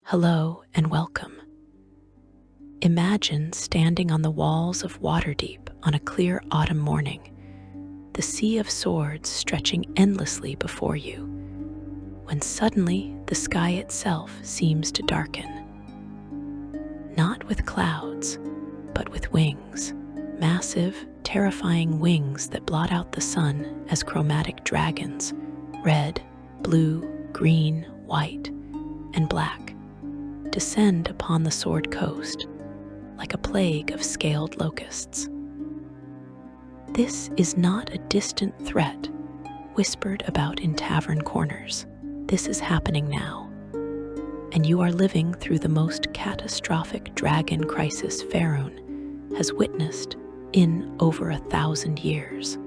Hello and welcome. Imagine standing on the walls of Waterdeep on a clear autumn morning, the sea of swords stretching endlessly before you, when suddenly the sky itself seems to darken. Not with clouds, but with wings, massive, terrifying wings that blot out the sun as chromatic dragons, red, blue, green, white, and black, descend upon the Sword Coast like a plague of scaled locusts. This is not a distant threat whispered about in tavern corners. This is happening now, and you are living through the most catastrophic dragon crisis Faerun has witnessed in over 1,000 years.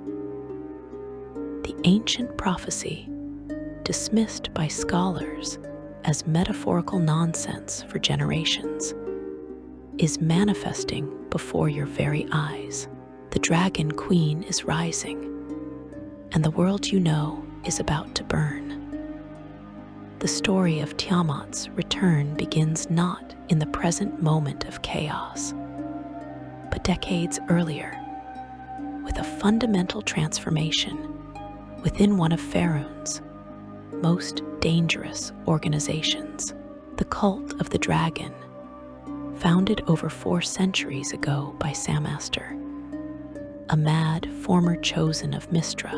The ancient prophecy, dismissed by scholars as metaphorical nonsense for generations, is manifesting before your very eyes. The Dragon Queen is rising, and the world you know is about to burn. The story of Tiamat's return begins not in the present moment of chaos, but decades earlier, with a fundamental transformation within one of Faerun's most dangerous organizations, the Cult of the Dragon, founded over 4 centuries ago by Samaster, a mad former chosen of Mystra,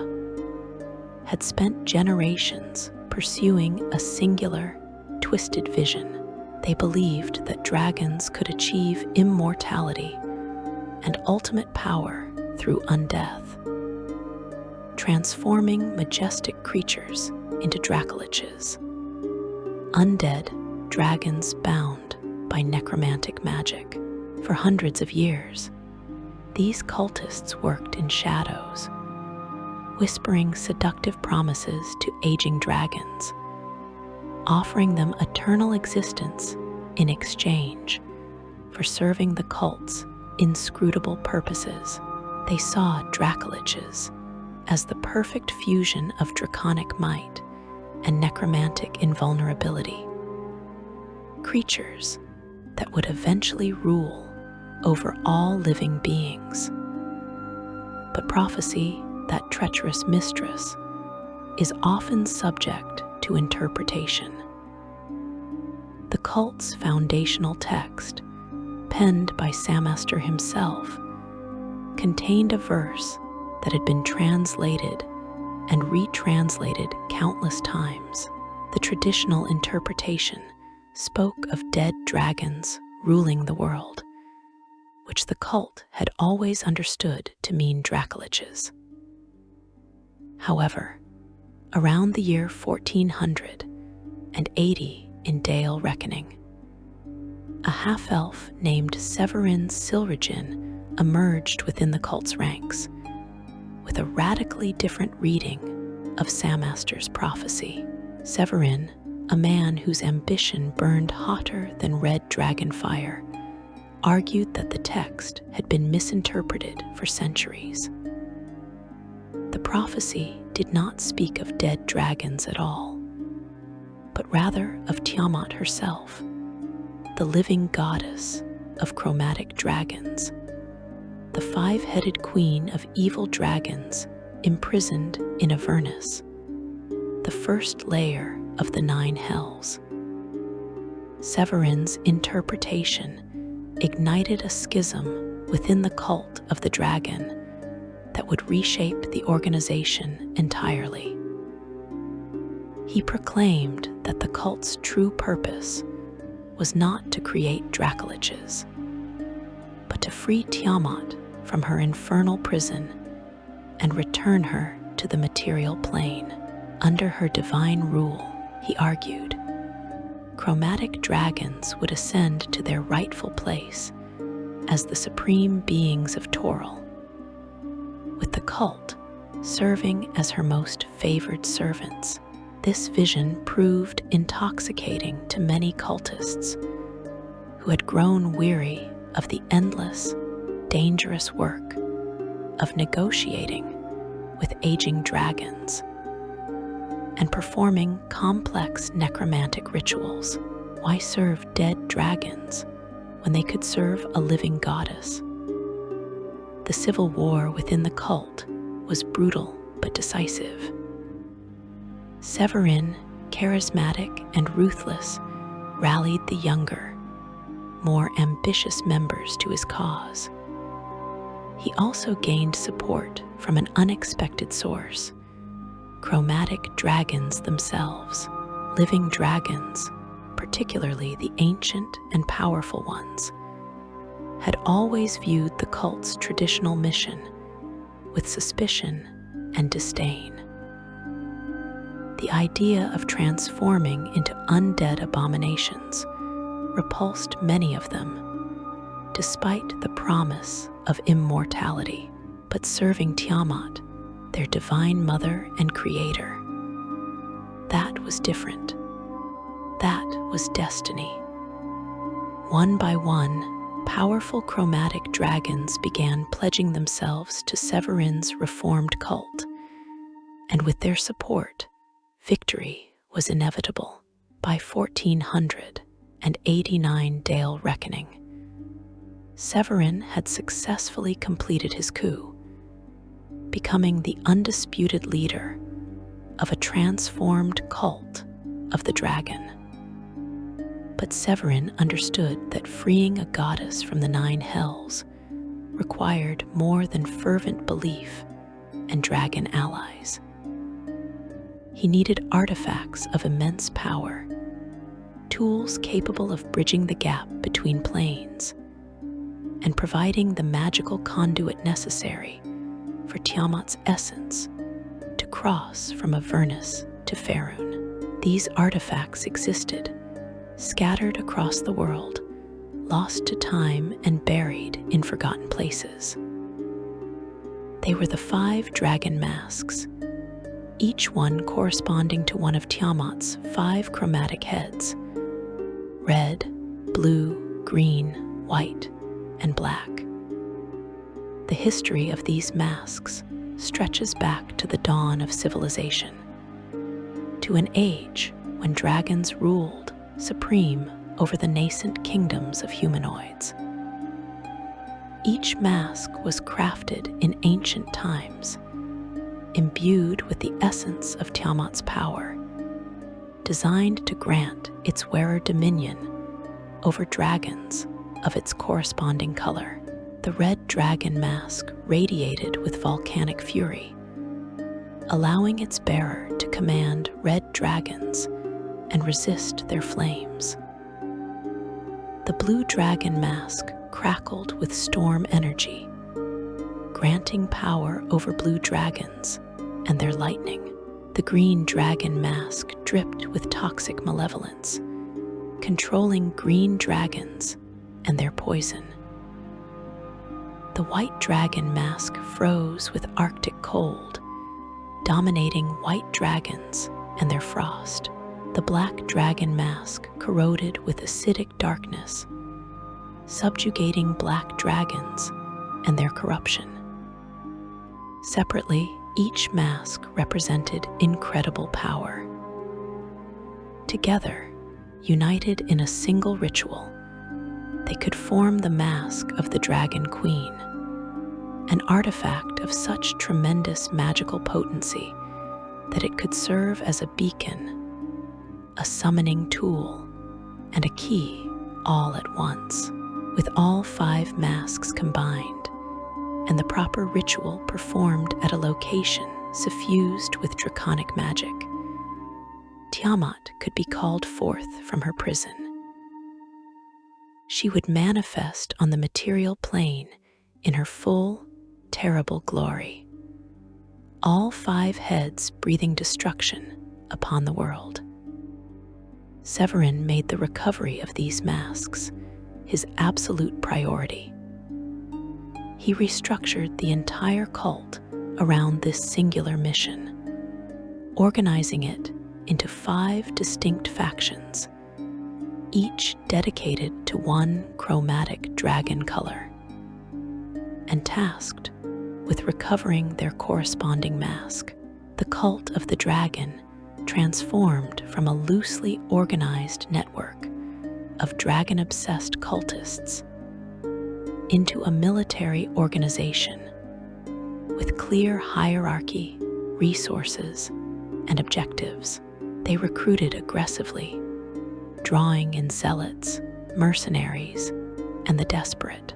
had spent generations pursuing a singular, twisted vision. They believed that dragons could achieve immortality and ultimate power through undeath, transforming majestic creatures into Draakhliches, undead dragons bound by necromantic magic. For hundreds of years, these cultists worked in shadows, whispering seductive promises to aging dragons, offering them eternal existence in exchange for serving the cult's inscrutable purposes. They saw Draakhliches as the perfect fusion of draconic might and necromantic invulnerability, creatures that would eventually rule over all living beings. But prophecy, that treacherous mistress, is often subject to interpretation. The cult's foundational text, penned by Samaster himself, contained a verse that had been translated and retranslated countless times. The traditional interpretation spoke of dead dragons ruling the world, which the cult had always understood to mean Draakhliches. However, around the year 1480 in Dale reckoning, a half-elf named Severin Silrajin emerged within the cult's ranks with a radically different reading of Samaster's prophecy. Severin, a man whose ambition burned hotter than red dragon fire, argued that the text had been misinterpreted for centuries. The prophecy did not speak of dead dragons at all, but rather of Tiamat herself, the living goddess of chromatic dragons, the 5-headed queen of evil dragons imprisoned in Avernus, the first layer of the 9 hells. Severin's interpretation ignited a schism within the cult of the dragon that would reshape the organization entirely. He proclaimed that the cult's true purpose was not to create Draakhliches, but to free Tiamat from her infernal prison and return her to the material plane. Under her divine rule, he argued, chromatic dragons would ascend to their rightful place as the supreme beings of Toril, with the cult serving as her most favored servants. This vision proved intoxicating to many cultists who had grown weary of the endless, dangerous work of negotiating with aging dragons and performing complex necromantic rituals. Why serve dead dragons when they could serve a living goddess? The civil war within the cult was brutal but decisive. Severin, charismatic and ruthless, rallied the younger, more ambitious members to his cause. He also gained support from an unexpected source: chromatic dragons themselves. Living dragons, particularly the ancient and powerful ones, had always viewed the cult's traditional mission with suspicion and disdain. The idea of transforming into undead abominations repulsed many of them, despite the promise of immortality. But serving Tiamat, their divine mother and creator, that was different. That was destiny. One by one, powerful chromatic dragons began pledging themselves to Severin's reformed cult, and with their support, victory was inevitable. By 1489 Dale Reckoning, Severin had successfully completed his coup, becoming the undisputed leader of a transformed cult of the dragon. But Severin understood that freeing a goddess from the 9 hells required more than fervent belief and dragon allies. He needed artifacts of immense power, tools capable of bridging the gap between planes and providing the magical conduit necessary for Tiamat's essence to cross from Avernus to Faerun. These artifacts existed, scattered across the world, lost to time and buried in forgotten places. They were the 5 dragon masks, each one corresponding to one of Tiamat's 5 chromatic heads: red, blue, green, white, and black. The history of these masks stretches back to the dawn of civilization, to an age when dragons ruled supreme over the nascent kingdoms of humanoids. Each mask was crafted in ancient times, imbued with the essence of Tiamat's power, designed to grant its wearer dominion over dragons of its corresponding color. The red dragon mask radiated with volcanic fury, allowing its bearer to command red dragons and resist their flames. The blue dragon mask crackled with storm energy, granting power over blue dragons and their lightning. The green dragon mask dripped with toxic malevolence, controlling green dragons and their poison. The white dragon mask froze with Arctic cold, dominating white dragons and their frost. The black dragon mask corroded with acidic darkness, subjugating black dragons and their corruption. Separately, each mask represented incredible power. Together, united in a single ritual, they could form the mask of the Dragon Queen, an artifact of such tremendous magical potency that it could serve as a beacon, a summoning tool, and a key all at once. With all 5 masks combined and the proper ritual performed at a location suffused with draconic magic, Tiamat could be called forth from her prison. She would manifest on the material plane in her full, terrible glory, all 5 heads breathing destruction upon the world. Severin made the recovery of these masks his absolute priority. He restructured the entire cult around this singular mission, organizing it into 5 distinct factions, each dedicated to one chromatic dragon color, and tasked with recovering their corresponding mask. The cult of the dragon transformed from a loosely organized network of dragon-obsessed cultists into a military organization with clear hierarchy, resources, and objectives. They recruited aggressively, drawing in zealots, mercenaries, and the desperate.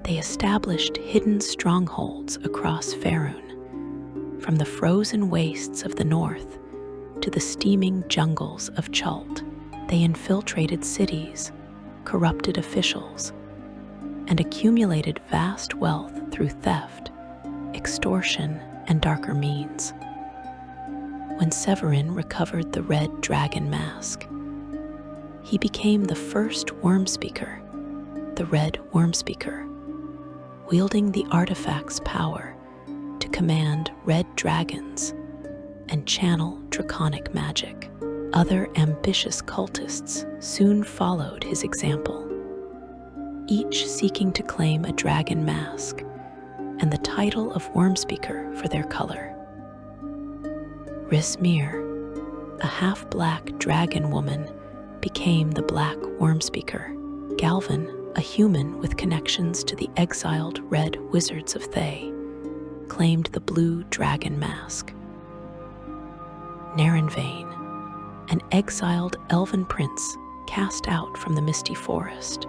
They established hidden strongholds across Faerun, from the frozen wastes of the north to the steaming jungles of Chult. They infiltrated cities, corrupted officials, and accumulated vast wealth through theft, extortion, and darker means. When Severin recovered the red dragon mask, he became the first Wormspeaker, the Red Wormspeaker, wielding the artifact's power to command red dragons and channel draconic magic. Other ambitious cultists soon followed his example, each seeking to claim a dragon mask and the title of Wormspeaker for their color. Rismir, a half-black dragon woman, became the Black Wormspeaker. Galvin, a human with connections to the exiled Red Wizards of Thay, claimed the Blue Dragon Mask. Narenvain, an exiled elven prince cast out from the Misty Forest,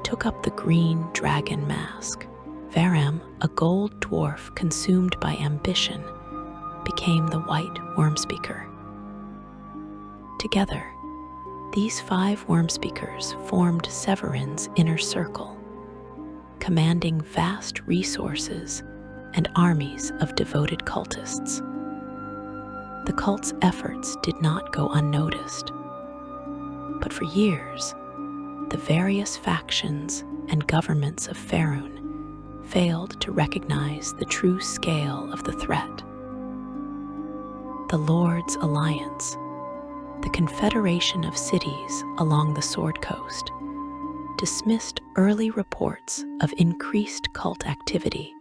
took up the Green Dragon Mask. Varam, a gold dwarf consumed by ambition, became the White Wormspeaker. Together, these 5 Wormspeakers formed Severin's inner circle, commanding vast resources and armies of devoted cultists. The cult's efforts did not go unnoticed, but for years, the various factions and governments of Faerun failed to recognize the true scale of the threat. The Lord's Alliance, the confederation of cities along the Sword Coast, dismissed early reports of increased cult activity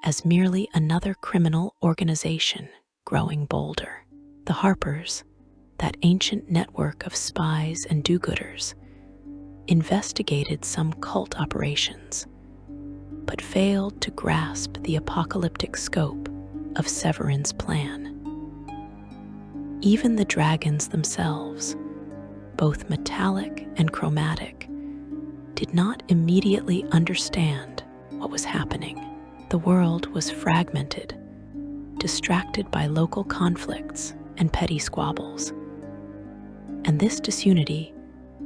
as merely another criminal organization growing bolder. The Harpers, that ancient network of spies and do-gooders, investigated some cult operations, but failed to grasp the apocalyptic scope of Severin's plan. Even the dragons themselves, both metallic and chromatic, did not immediately understand what was happening. The world was fragmented, distracted by local conflicts and petty squabbles, and this disunity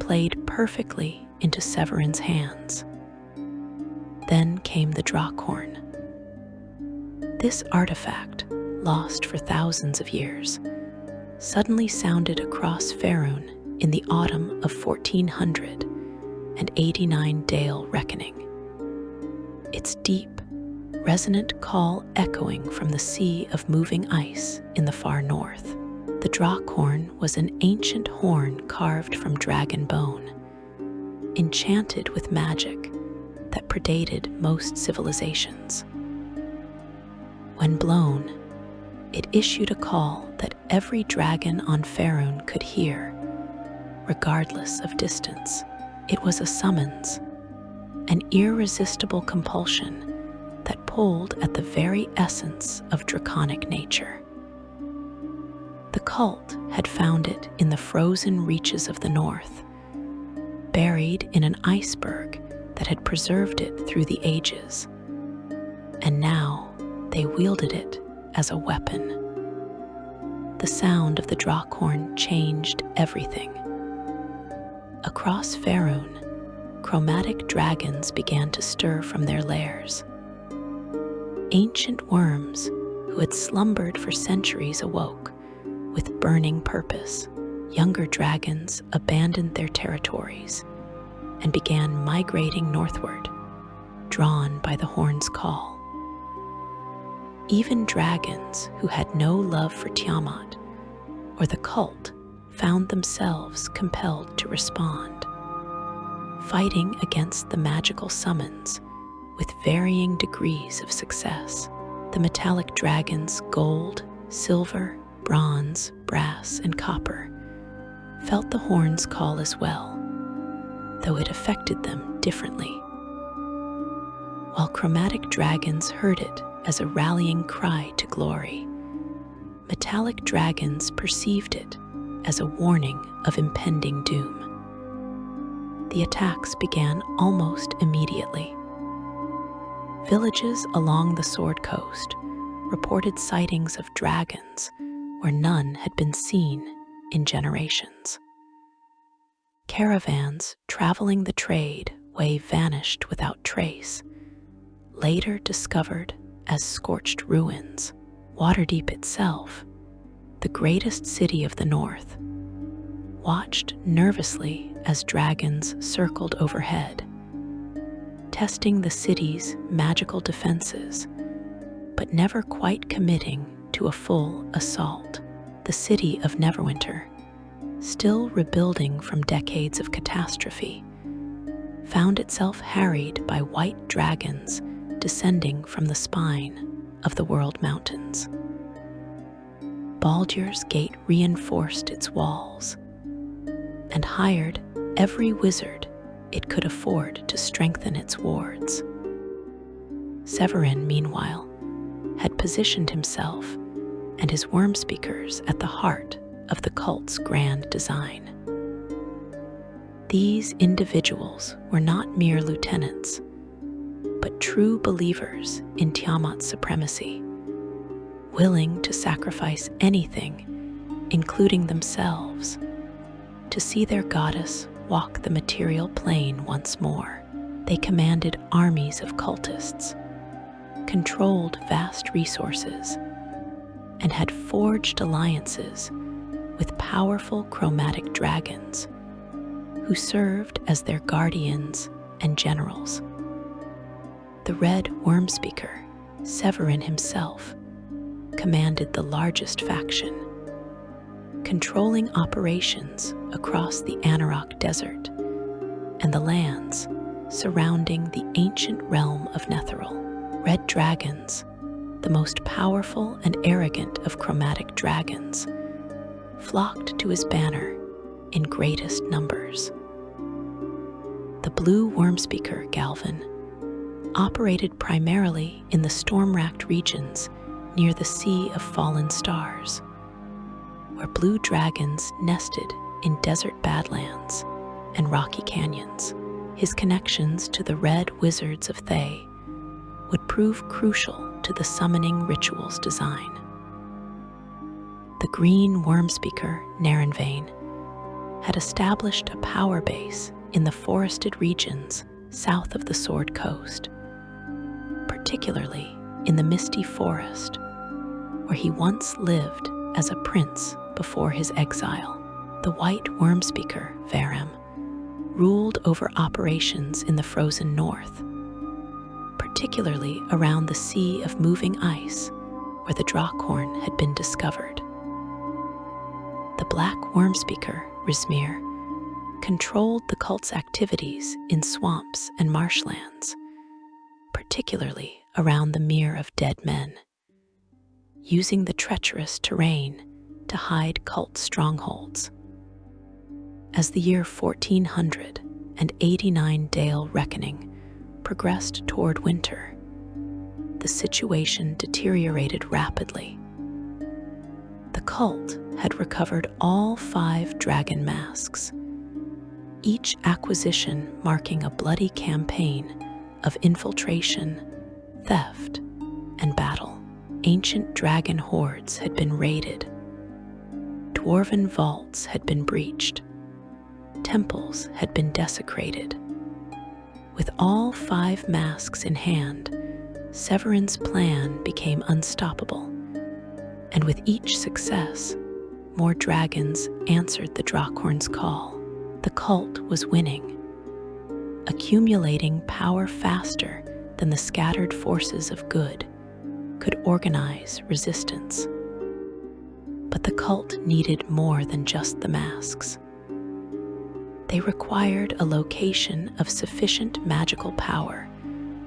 played perfectly into Severin's hands. Then came the Draakhorn. This artifact, lost for thousands of years, suddenly sounded across Faerun in the autumn of 1489 Dale reckoning. Its deep, resonant call echoing from the sea of moving ice in the far north. The Draakhorn was an ancient horn carved from dragon bone, enchanted with magic that predated most civilizations. When blown, it issued a call that every dragon on Faerun could hear, regardless of distance. It was a summons, an irresistible compulsion that pulled at the very essence of draconic nature. The cult had found it in the frozen reaches of the north, buried in an iceberg that had preserved it through the ages, and now they wielded it as a weapon. The sound of the Draakhorn changed everything. Across Faerun, chromatic dragons began to stir from their lairs. Ancient worms who had slumbered for centuries awoke with burning purpose. Younger dragons abandoned their territories and began migrating northward, drawn by the horn's call. Even dragons who had no love for Tiamat or the cult found themselves compelled to respond, fighting against the magical summons with varying degrees of success. The metallic dragons, gold, silver, bronze, brass, and copper, felt the horn's call as well, though it affected them differently. While chromatic dragons heard it as a rallying cry to glory, metallic dragons perceived it as a warning of impending doom. The attacks began almost immediately. Villages along the Sword Coast reported sightings of dragons where none had been seen in generations. Caravans traveling the trade way vanished without trace, later discovered as scorched ruins. Waterdeep itself, the greatest city of the north, watched nervously as dragons circled overhead, testing the city's magical defenses, but never quite committing to a full assault. The city of Neverwinter, still rebuilding from decades of catastrophe, found itself harried by white dragons descending from the spine of the World Mountains. Baldur's Gate reinforced its walls and hired every wizard it could afford to strengthen its wards. Severin, meanwhile, had positioned himself and his Wormspeakers at the heart of the cult's grand design. These individuals were not mere lieutenants, but true believers in Tiamat's supremacy, willing to sacrifice anything, including themselves, to see their goddess walk the material plane once more. They commanded armies of cultists, controlled vast resources, and had forged alliances with powerful chromatic dragons who served as their guardians and generals. The Red Wormspeaker, Severin himself, commanded the largest faction, controlling operations across the Anarok Desert and the lands surrounding the ancient realm of Netheril. Red dragons, the most powerful and arrogant of chromatic dragons, flocked to his banner in greatest numbers. The Blue Wormspeaker, Galvin, operated primarily in the storm-racked regions near the Sea of Fallen Stars, where blue dragons nested in desert badlands and rocky canyons. His connections to the Red Wizards of Thay would prove crucial to the summoning ritual's design. The Green Wormspeaker, Narenvain, had established a power base in the forested regions south of the Sword Coast, particularly in the Misty Forest, where he once lived as a prince before his exile. The White Wormspeaker, Varam, ruled over operations in the frozen north, particularly around the Sea of Moving Ice, where the Draakhorn had been discovered. The Black Wormspeaker, Rizmir, controlled the cult's activities in swamps and marshlands, particularly around the Mere of Dead Men, using the treacherous terrain to hide cult strongholds. As the year 1489 Dale Reckoning progressed toward winter, the situation deteriorated rapidly. The cult had recovered all 5 dragon masks, each acquisition marking a bloody campaign of infiltration, theft, and battle. Ancient dragon hordes had been raided, dwarven vaults had been breached, temples had been desecrated. With all 5 masks in hand, Severin's plan became unstoppable, and with each success, more dragons answered the Draakhorn's call. The cult was winning, accumulating power faster than the scattered forces of good could organize resistance. But the cult needed more than just the masks. They required a location of sufficient magical power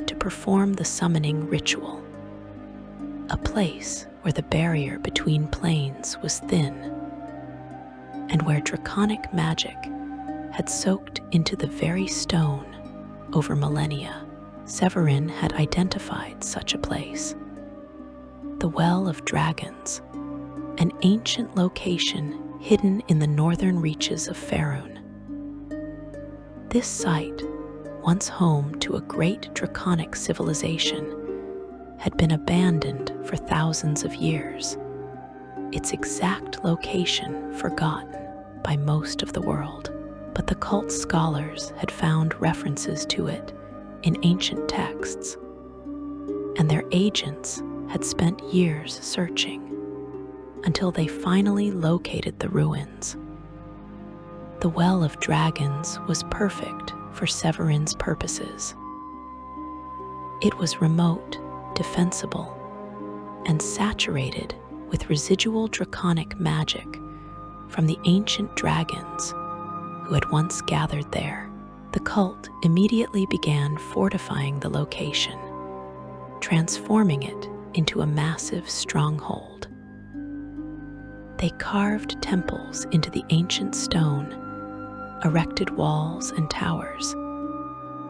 to perform the summoning ritual, a place where the barrier between planes was thin. and where draconic magic had soaked into the very stone over millennia. Severin had identified such a place. The Well of Dragons, an ancient location hidden in the northern reaches of Faerun. This site, once home to a great draconic civilization, had been abandoned for thousands of years, its exact location forgotten by most of the world. But the cult scholars had found references to it in ancient texts, and their agents had spent years searching until they finally located the ruins. The Well of Dragons was perfect for Severin's purposes. It was remote, defensible, and saturated with residual draconic magic from the ancient dragons who had once gathered there. The cult immediately began fortifying the location, transforming it into a massive stronghold. They carved temples into the ancient stone, erected walls and towers,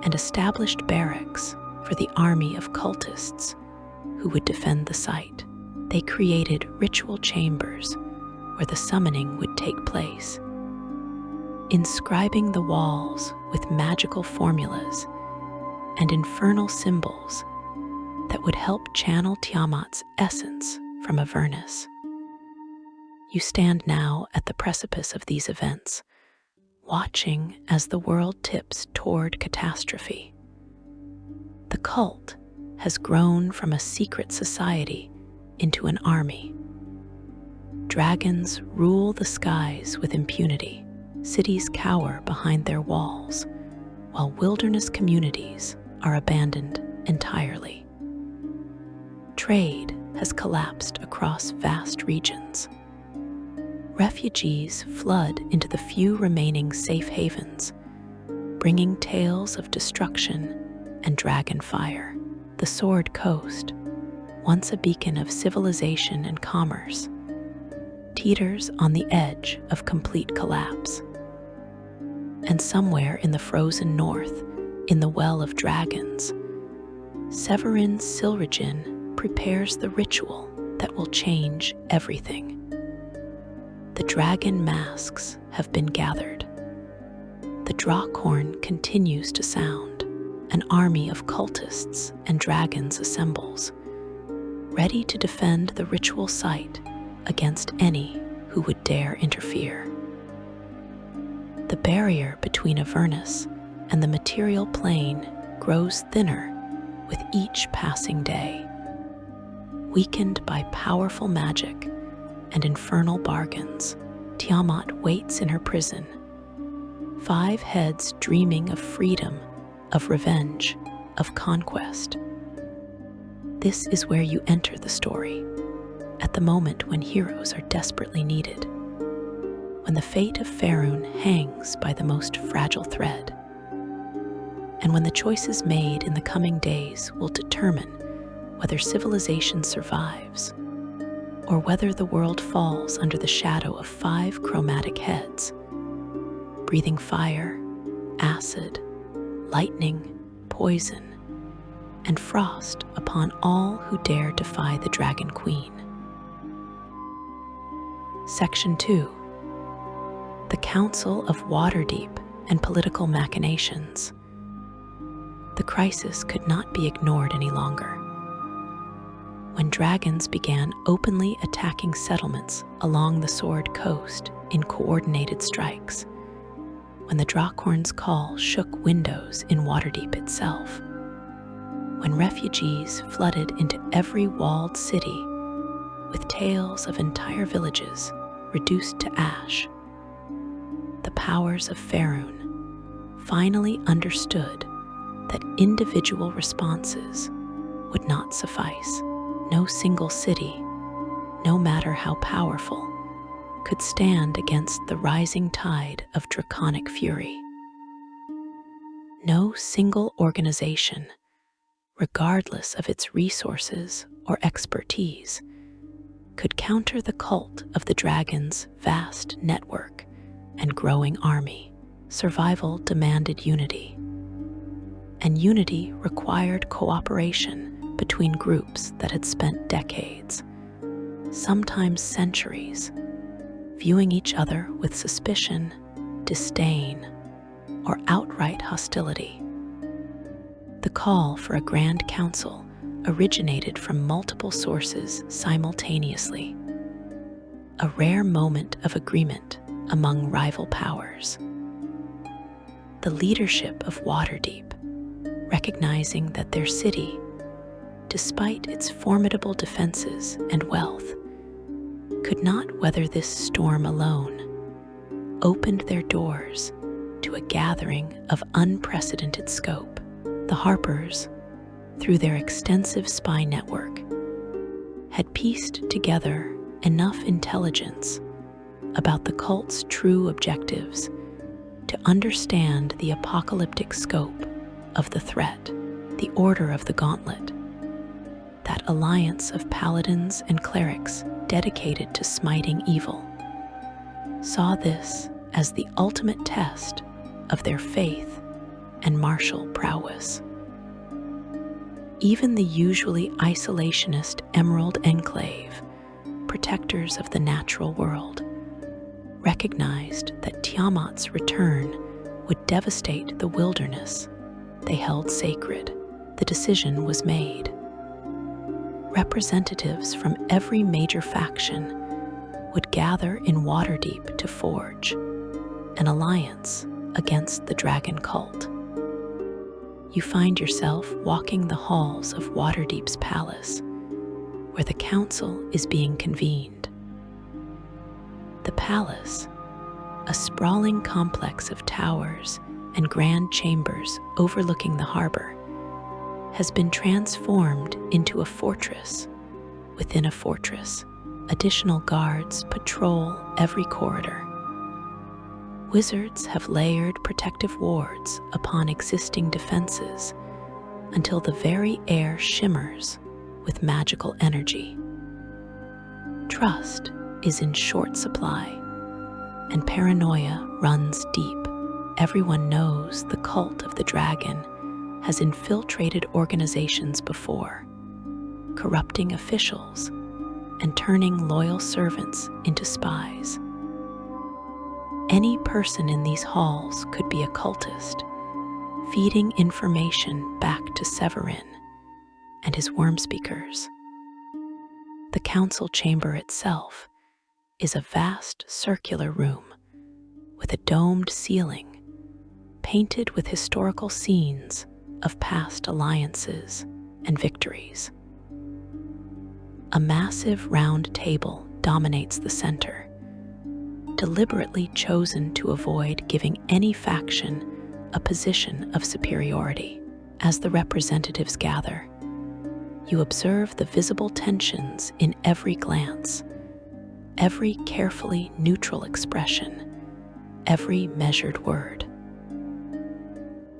and established barracks for the army of cultists who would defend the site. They created ritual chambers where the summoning would take place, inscribing the walls with magical formulas and infernal symbols that would help channel Tiamat's essence from Avernus. You stand now at the precipice of these events, watching as the world tips toward catastrophe. The cult has grown from a secret society into an army. Dragons rule the skies with impunity. Cities cower behind their walls, while wilderness communities are abandoned entirely. Trade has collapsed across vast regions. Refugees flood into the few remaining safe havens, bringing tales of destruction and dragon fire. The Sword Coast, once a beacon of civilization and commerce, teeters on the edge of complete collapse. And somewhere in the frozen north, in the Well of Dragons, Severin Silrajin prepares the ritual that will change everything. The dragon masks have been gathered. The Draakhorn continues to sound. An army of cultists and dragons assembles, ready to defend the ritual site against any who would dare interfere. The barrier between Avernus and the material plane grows thinner with each passing day. Weakened by powerful magic and infernal bargains, Tiamat waits in her prison, 5 heads dreaming of freedom, of revenge, of conquest. This is where you enter the story, at the moment when heroes are desperately needed, when the fate of Faerun hangs by the most fragile thread, and when the choices made in the coming days will determine whether civilization survives or whether the world falls under the shadow of 5 chromatic heads, breathing fire, acid, lightning, poison, and frost upon all who dare defy the Dragon Queen. Section 2. The Council of Waterdeep and Political Machinations. The crisis could not be ignored any longer. When dragons began openly attacking settlements along the Sword Coast in coordinated strikes, when the Draakhorn's call shook windows in Waterdeep itself, when refugees flooded into every walled city with tales of entire villages reduced to ash, the powers of Faerun finally understood that individual responses would not suffice. No single city, no matter how powerful, could stand against the rising tide of draconic fury. No single organization, regardless of its resources or expertise, could counter the cult of the dragon's vast network and growing army. Survival demanded unity, and unity required cooperation between groups that had spent decades, sometimes centuries, viewing each other with suspicion, disdain, or outright hostility. The call for a grand council originated from multiple sources simultaneously, a rare moment of agreement among rival powers. The leadership of Waterdeep, recognizing that their city, despite its formidable defenses and wealth, could not weather this storm alone, opened their doors to a gathering of unprecedented scope. The Harpers, through their extensive spy network, had pieced together enough intelligence about the cult's true objectives to understand the apocalyptic scope of the threat. The Order of the Gauntlet, that alliance of paladins and clerics dedicated to smiting evil, saw this as the ultimate test of their faith and martial prowess. Even the usually isolationist Emerald Enclave, protectors of the natural world, recognized that Tiamat's return would devastate the wilderness they held sacred. The decision was made. Representatives from every major faction would gather in Waterdeep to forge an alliance against the dragon cult. You find yourself walking the halls of Waterdeep's palace, where the council is being convened. The palace, a sprawling complex of towers and grand chambers overlooking the harbor, has been transformed into a fortress within a fortress. Additional guards patrol every corridor. Wizards have layered protective wards upon existing defenses until the very air shimmers with magical energy. Trust is in short supply, and paranoia runs deep. Everyone knows the cult of the dragon has infiltrated organizations before, corrupting officials and turning loyal servants into spies. Any person in these halls could be a cultist, feeding information back to Severin and his worm speakers. The council chamber itself is a vast circular room with a domed ceiling, painted with historical scenes of past alliances and victories. A massive round table dominates the center, deliberately chosen to avoid giving any faction a position of superiority. As the representatives gather, you observe the visible tensions in every glance, every carefully neutral expression, every measured word.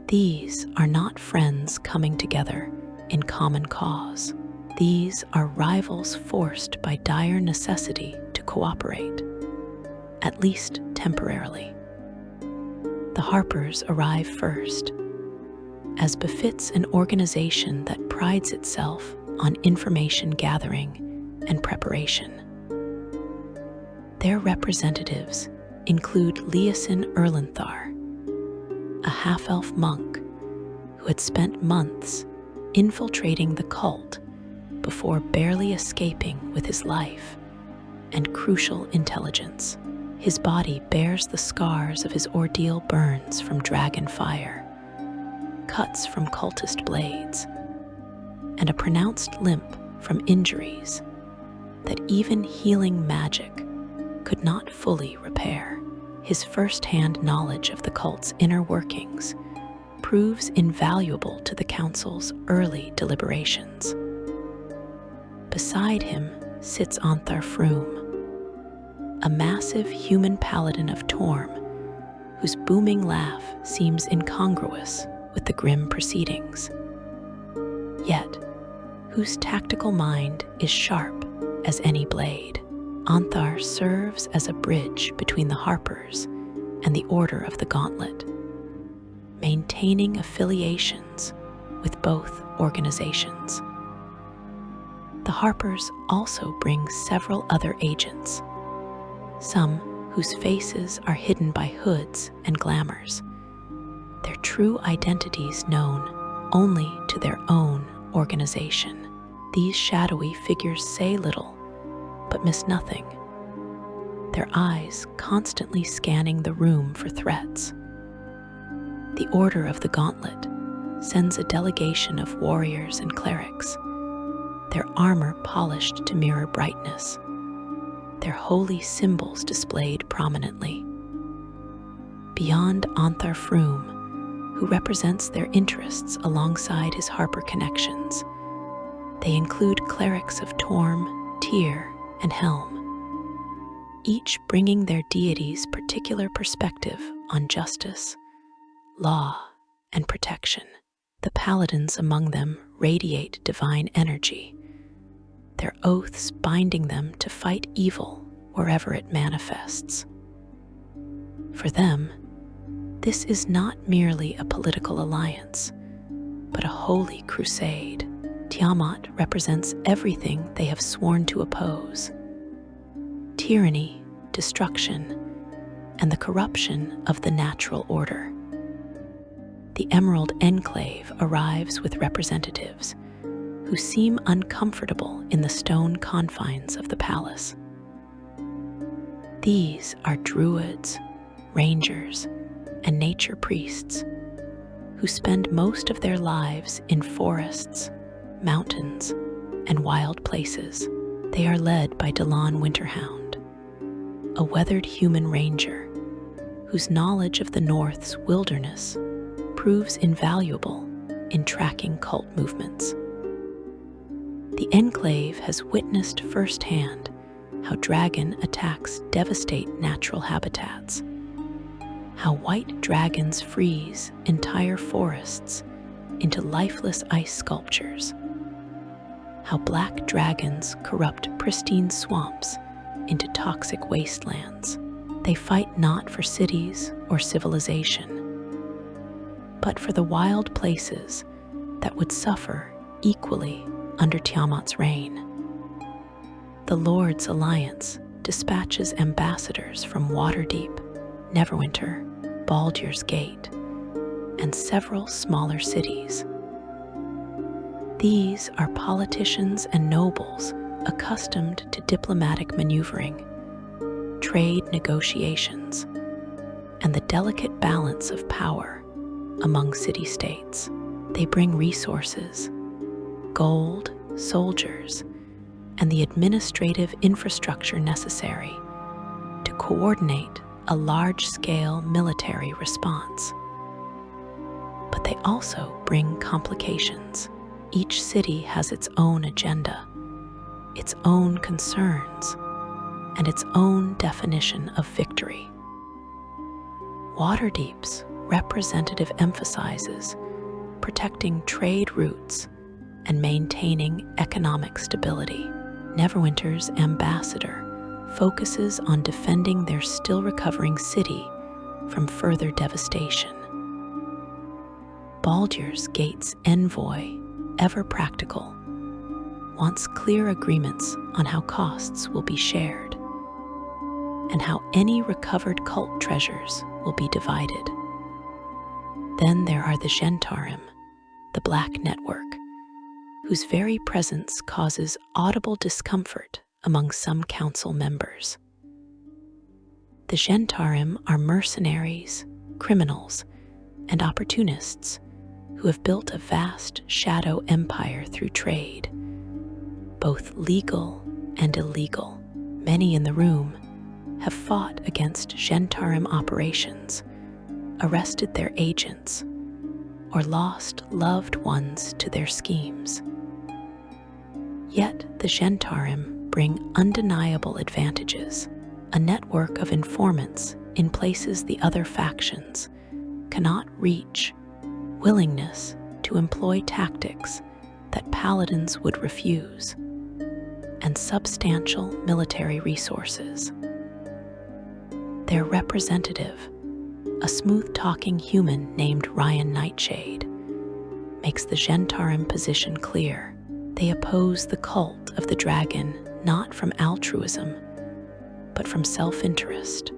These are not friends coming together in common cause. These are rivals forced by dire necessity to cooperate, at least temporarily. The Harpers arrive first, as befits an organization that prides itself on information gathering and preparation. Their representatives include Leosin Erlenthar, a half-elf monk who had spent months infiltrating the cult before barely escaping with his life and crucial intelligence. His body bears the scars of his ordeal burns from dragon fire, cuts from cultist blades, and a pronounced limp from injuries that even healing magic could not fully repair. His first-hand knowledge of the cult's inner workings proves invaluable to the council's early deliberations. Beside him sits Anthar Froom, a massive human paladin of Torm, whose booming laugh seems incongruous with the grim proceedings, yet whose tactical mind is sharp as any blade. Anthar serves as a bridge between the Harpers and the Order of the Gauntlet, maintaining affiliations with both organizations. The Harpers also bring several other agents, some whose faces are hidden by hoods and glamours, their true identities known only to their own organization. These shadowy figures say little, but miss nothing, their eyes constantly scanning the room for threats. The Order of the Gauntlet sends a delegation of warriors and clerics, their armor polished to mirror brightness, their holy symbols displayed prominently. Beyond Anther Froom, who represents their interests alongside his Harper connections, they include clerics of Torm, Tyr, and Helm, each bringing their deity's particular perspective on justice, law, and protection. The paladins among them radiate divine energy, their oaths binding them to fight evil wherever it manifests. For them, this is not merely a political alliance, but a holy crusade. Tiamat represents everything they have sworn to oppose: tyranny, destruction, and the corruption of the natural order. The Emerald Enclave arrives with representatives who seem uncomfortable in the stone confines of the palace. These are druids, rangers, and nature priests who spend most of their lives in forests, mountains, and wild places. They are led by Delon Winterhound, a weathered human ranger whose knowledge of the North's wilderness proves invaluable in tracking cult movements. The Enclave has witnessed firsthand how dragon attacks devastate natural habitats, how white dragons freeze entire forests into lifeless ice sculptures, how black dragons corrupt pristine swamps into toxic wastelands. They fight not for cities or civilization, but for the wild places that would suffer equally under Tiamat's reign. The Lord's Alliance dispatches ambassadors from Waterdeep, Neverwinter, Baldur's Gate, and several smaller cities. These are politicians and nobles accustomed to diplomatic maneuvering, trade negotiations, and the delicate balance of power among city-states. They bring resources, gold, soldiers, and the administrative infrastructure necessary to coordinate a large-scale military response. But they also bring complications. Each city has its own agenda, its own concerns, and its own definition of victory. Waterdeep's representative emphasizes protecting trade routes and maintaining economic stability. Neverwinter's ambassador focuses on defending their still-recovering city from further devastation. Baldur's Gate's envoy, ever practical, wants clear agreements on how costs will be shared and how any recovered cult treasures will be divided. Then there are the Zhentarim, the Black Network, whose very presence causes audible discomfort among some council members. The Zhentarim are mercenaries, criminals, and opportunists who have built a vast shadow empire through trade, both legal and illegal. Many in the room have fought against Zhentarim operations, arrested their agents, or lost loved ones to their schemes. Yet the Zhentarim bring undeniable advantages, a network of informants in places the other factions cannot reach, willingness to employ tactics that paladins would refuse, and substantial military resources. Their representative a smooth-talking human named Ryan Nightshade, makes the Zhentarim position clear. They oppose the cult of the dragon not from altruism, but from self-interest.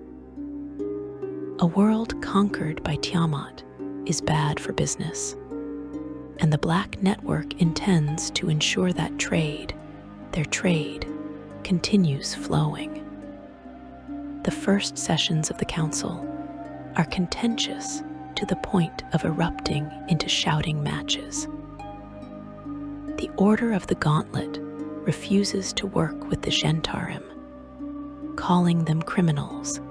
A world conquered by Tiamat is bad for business, and the Black Network intends to ensure that their trade, continues flowing. The first sessions of the Council are contentious to the point of erupting into shouting matches. The Order of the Gauntlet refuses to work with the Zhentarim, calling them criminals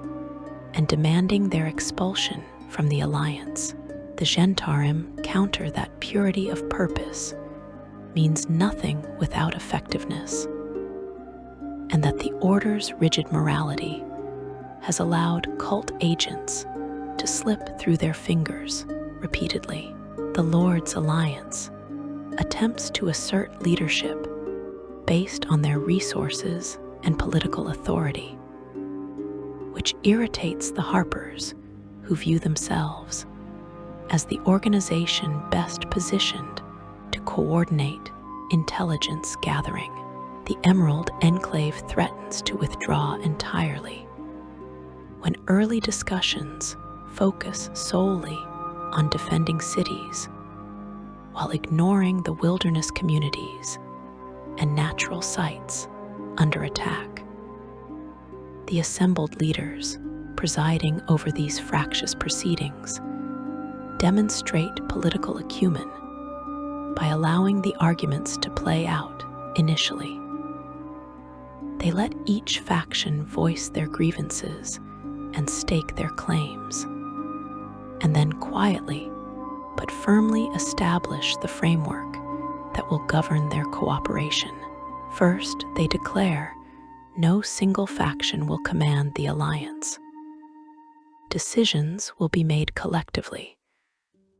and demanding their expulsion from the Alliance. The Zhentarim counter that purity of purpose means nothing without effectiveness, and that the Order's rigid morality has allowed cult agents to slip through their fingers repeatedly. The Lord's Alliance attempts to assert leadership based on their resources and political authority, which irritates the Harpers, who view themselves as the organization best positioned to coordinate intelligence gathering. The Emerald Enclave threatens to withdraw entirely when early discussions focus solely on defending cities while ignoring the wilderness communities and natural sites under attack. The assembled leaders presiding over these fractious proceedings demonstrate political acumen by allowing the arguments to play out initially. They let each faction voice their grievances and stake their claims, and then quietly but firmly establish the framework that will govern their cooperation. First, they declare no single faction will command the Alliance. Decisions will be made collectively,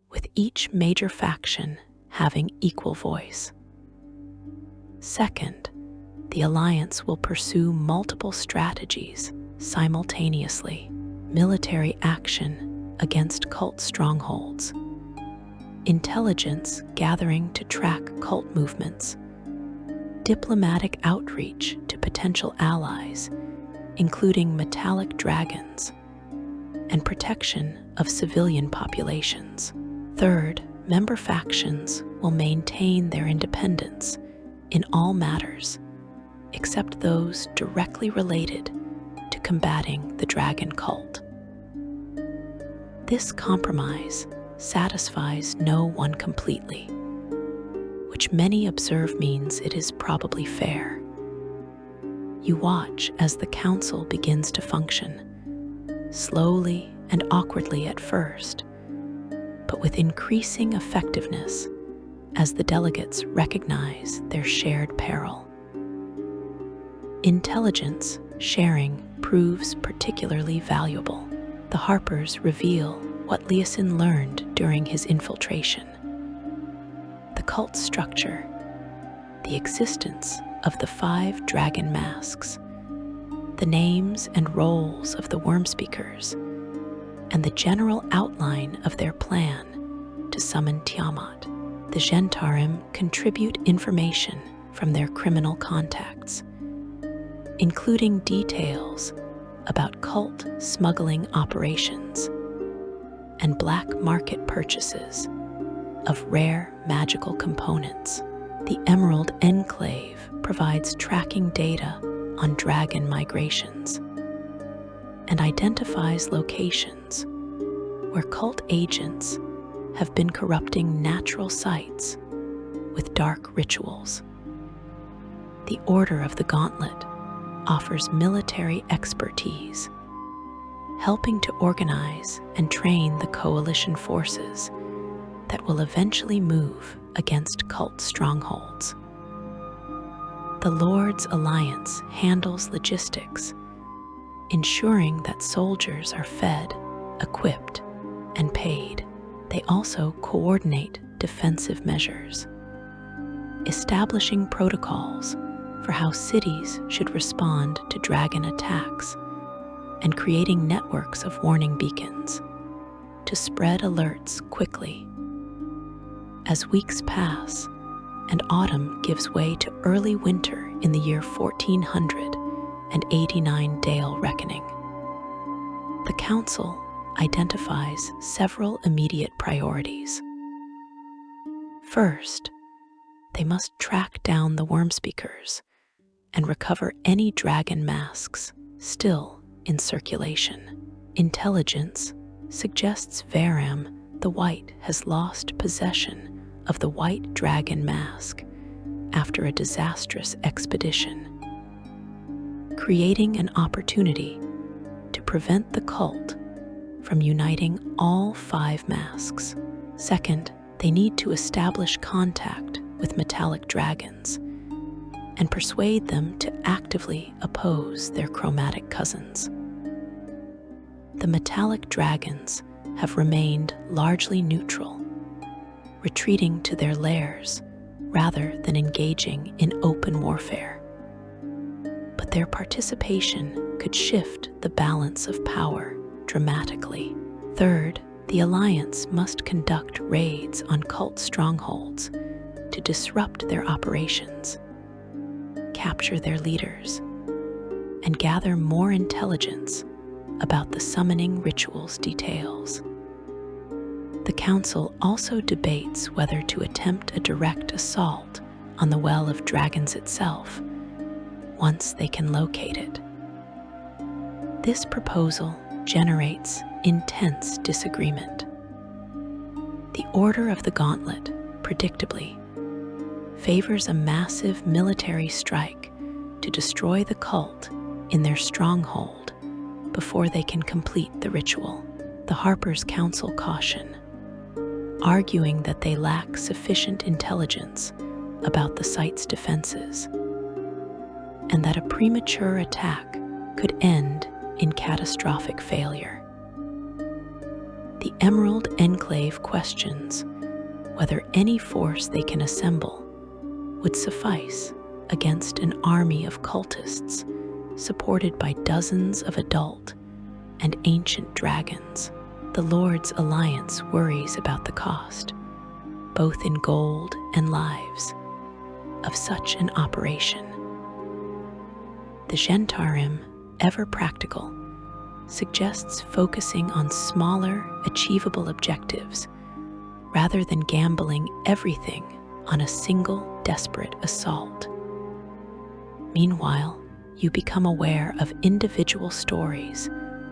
with each major faction having equal voice. Second, the Alliance will pursue multiple strategies simultaneously: military action against cult strongholds, intelligence gathering to track cult movements, diplomatic outreach to potential allies, including metallic dragons, and protection of civilian populations. Third, member factions will maintain their independence in all matters except those directly related to combating the dragon cult. This compromise satisfies no one completely, which many observe means it is probably fair. You watch as the Council begins to function, slowly and awkwardly at first, but with increasing effectiveness as the delegates recognize their shared peril. Intelligence sharing proves particularly valuable. The Harpers reveal what Leosin learned during his infiltration: the cult structure, the existence of the 5 dragon masks, the names and roles of the worm speakers, and the general outline of their plan to summon Tiamat. The Zhentarim contribute information from their criminal contacts, including details about cult smuggling operations and black market purchases of rare magical components. The Emerald Enclave provides tracking data on dragon migrations and identifies locations where cult agents have been corrupting natural sites with dark rituals. The Order of the Gauntlet offers military expertise, helping to organize and train the coalition forces that will eventually move against cult strongholds. The Lord's Alliance handles logistics, ensuring that soldiers are fed, equipped, and paid. They also coordinate defensive measures, establishing protocols for how cities should respond to dragon attacks and creating networks of warning beacons. to spread alerts quickly. As weeks pass and autumn gives way to early winter in the year 1489 Dale Reckoning, the Council identifies several immediate priorities. First, they must track down the Wormspeakers and recover any dragon masks still in circulation. Intelligence suggests Veram the White has lost possession of the white dragon mask after a disastrous expedition, creating an opportunity to prevent the cult from uniting all 5 masks. Second, they need to establish contact with metallic dragons and persuade them to actively oppose their chromatic cousins. The metallic dragons have remained largely neutral, retreating to their lairs rather than engaging in open warfare. But their participation could shift the balance of power dramatically. Third, the Alliance must conduct raids on cult strongholds to disrupt their operations, capture their leaders, and gather more intelligence about the summoning ritual's details. The Council also debates whether to attempt a direct assault on the Well of Dragons itself once they can locate it. This proposal generates intense disagreement. The Order of the Gauntlet, predictably, favors a massive military strike to destroy the cult in their stronghold before they can complete the ritual. The Harper's Council caution, arguing that they lack sufficient intelligence about the site's defenses and that a premature attack could end in catastrophic failure. The Emerald Enclave questions whether any force they can assemble would suffice against an army of cultists supported by dozens of adult and ancient dragons. The Lord's Alliance worries about the cost, both in gold and lives, of such an operation. The Gentarim, ever practical, suggests focusing on smaller, achievable objectives rather than gambling everything on a single, desperate assault. Meanwhile, you become aware of individual stories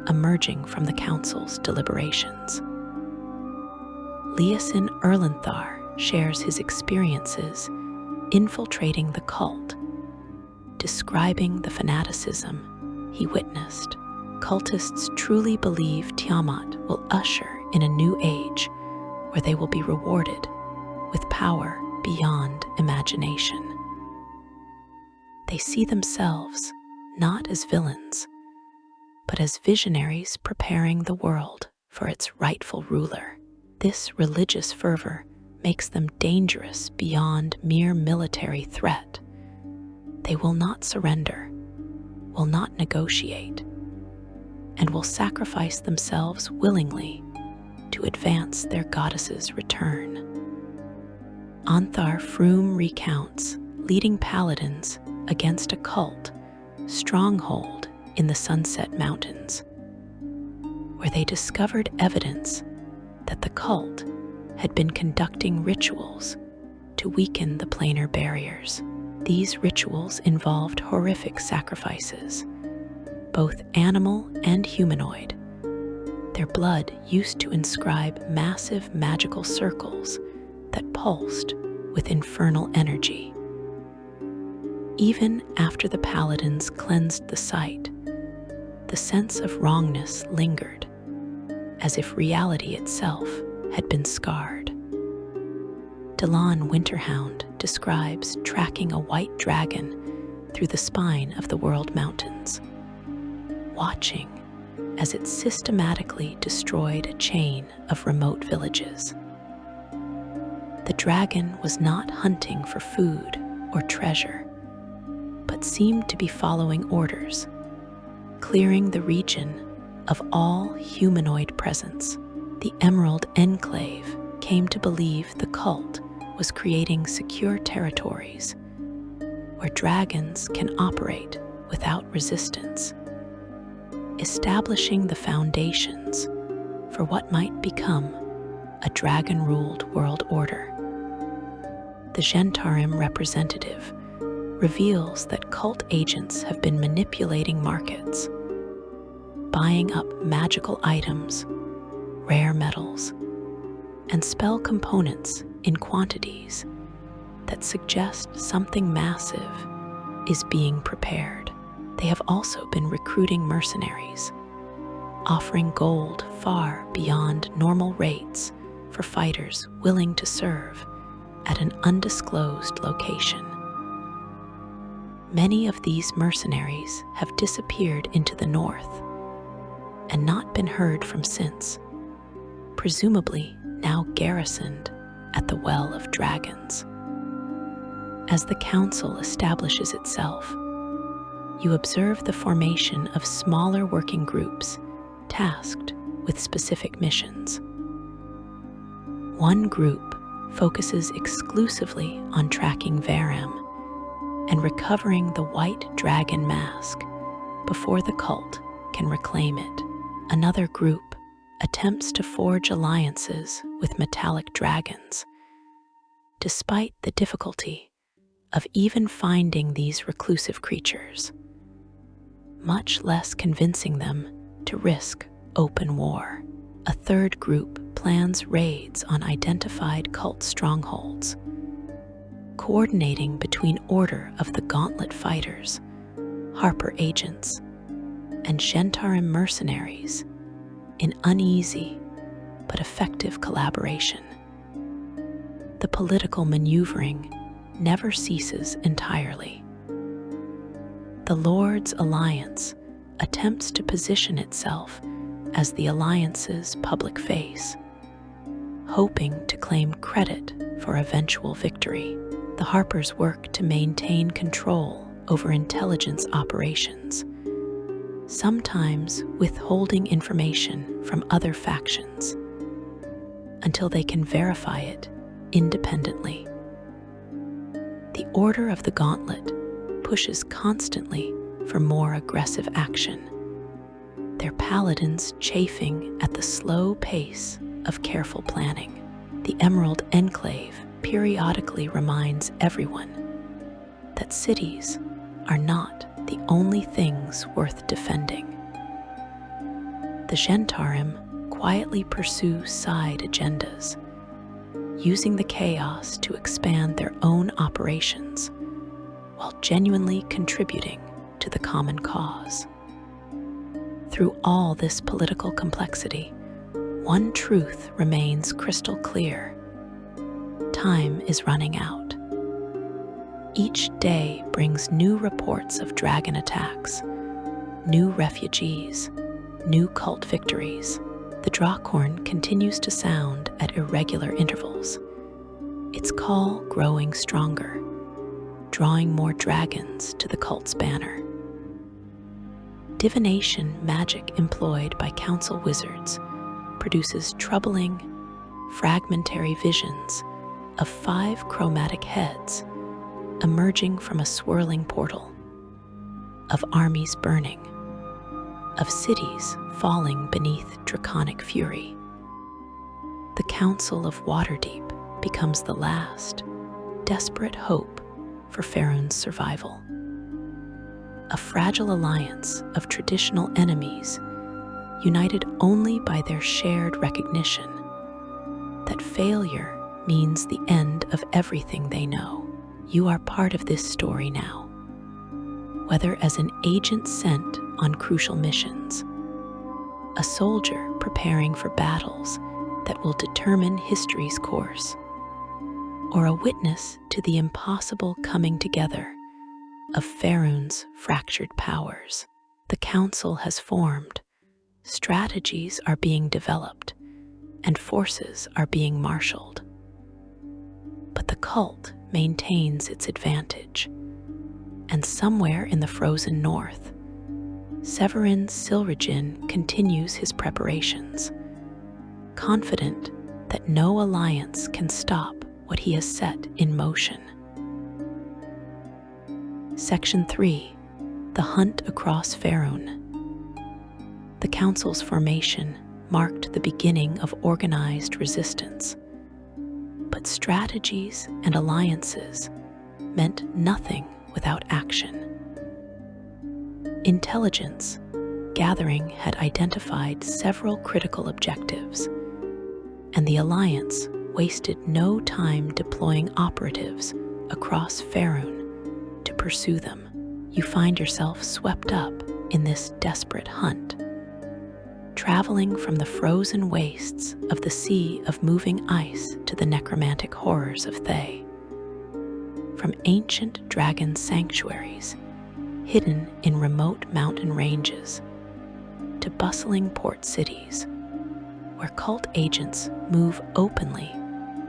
emerging from the Council's deliberations. Leosin Erlenthar shares his experiences infiltrating the cult, describing the fanaticism he witnessed. Cultists truly believe Tiamat will usher in a new age where they will be rewarded with power beyond imagination. They see themselves not as villains, but as visionaries preparing the world for its rightful ruler. This religious fervor makes them dangerous beyond mere military threat. They will not surrender, will not negotiate, and will sacrifice themselves willingly to advance their goddess's return. Anthar Froom recounts leading paladins against a cult stronghold in the Sunset Mountains, where they discovered evidence that the cult had been conducting rituals to weaken the planar barriers. These rituals involved horrific sacrifices, both animal and humanoid. Their blood used to inscribe massive magical circles that pulsed with infernal energy. Even after the paladins cleansed the site, the sense of wrongness lingered, as if reality itself had been scarred. Delan Winterhound describes tracking a white dragon through the spine of the World Mountains, watching as it systematically destroyed a chain of remote villages. The dragon was not hunting for food or treasure, but seemed to be following orders, clearing the region of all humanoid presence. The Emerald Enclave came to believe the cult was creating secure territories where dragons can operate without resistance, establishing the foundations for what might become a dragon-ruled world order. The Zhentarim representative reveals that cult agents have been manipulating markets, buying up magical items, rare metals, and spell components in quantities that suggest something massive is being prepared. They have also been recruiting mercenaries, offering gold far beyond normal rates for fighters willing to serve at an undisclosed location. Many of these mercenaries have disappeared into the north and not been heard from since, presumably now garrisoned at the Well of Dragons. As the Council establishes itself, you observe the formation of smaller working groups tasked with specific missions. One group focuses exclusively on tracking Varam and recovering the white dragon mask before the cult can reclaim it. Another group attempts to forge alliances with metallic dragons, despite the difficulty of even finding these reclusive creatures, much less convincing them to risk open war. A third group plans raids on identified cult strongholds, coordinating between Order of the Gauntlet Fighters, Harper agents, and Zhentarim mercenaries in uneasy but effective collaboration. The political maneuvering never ceases entirely. The Lord's Alliance attempts to position itself as the Alliance's public face, hoping to claim credit for eventual victory. The Harpers work to maintain control over intelligence operations, sometimes withholding information from other factions until they can verify it independently. The Order of the Gauntlet pushes constantly for more aggressive action, their paladins chafing at the slow pace of careful planning. The Emerald Enclave periodically reminds everyone that cities are not the only things worth defending. The Zhentarim quietly pursue side agendas, using the chaos to expand their own operations while genuinely contributing to the common cause. Through all this political complexity, one truth remains crystal clear: time is running out. Each day brings new reports of dragon attacks, new refugees, new cult victories. The Draakhorn continues to sound at irregular intervals, its call growing stronger, drawing more dragons to the cult's banner. Divination magic employed by council wizards produces troubling, fragmentary visions of 5 chromatic heads emerging from a swirling portal, of armies burning, of cities falling beneath draconic fury. The Council of Waterdeep becomes the last, desperate hope for Faerun's survival. A fragile alliance of traditional enemies, united only by their shared recognition that failure means the end of everything they know. You are part of this story now, whether as an agent sent on crucial missions, a soldier preparing for battles that will determine history's course, or a witness to the impossible coming together of Faerun's fractured powers. The Council has formed, strategies are being developed, and forces are being marshaled. But the cult maintains its advantage, and somewhere in the frozen north, Severin Silrajin continues his preparations, confident that no alliance can stop what he has set in motion. Section 3. The Hunt Across Faerun. The Council's formation marked the beginning of organized resistance, but strategies and alliances meant nothing without action. Intelligence gathering had identified several critical objectives, and the Alliance wasted no time deploying operatives across Faerun to pursue them. You find yourself swept up in this desperate hunt, traveling from the frozen wastes of the sea of moving ice to the necromantic horrors of Thay. From ancient dragon sanctuaries, hidden in remote mountain ranges, to bustling port cities, where cult agents move openly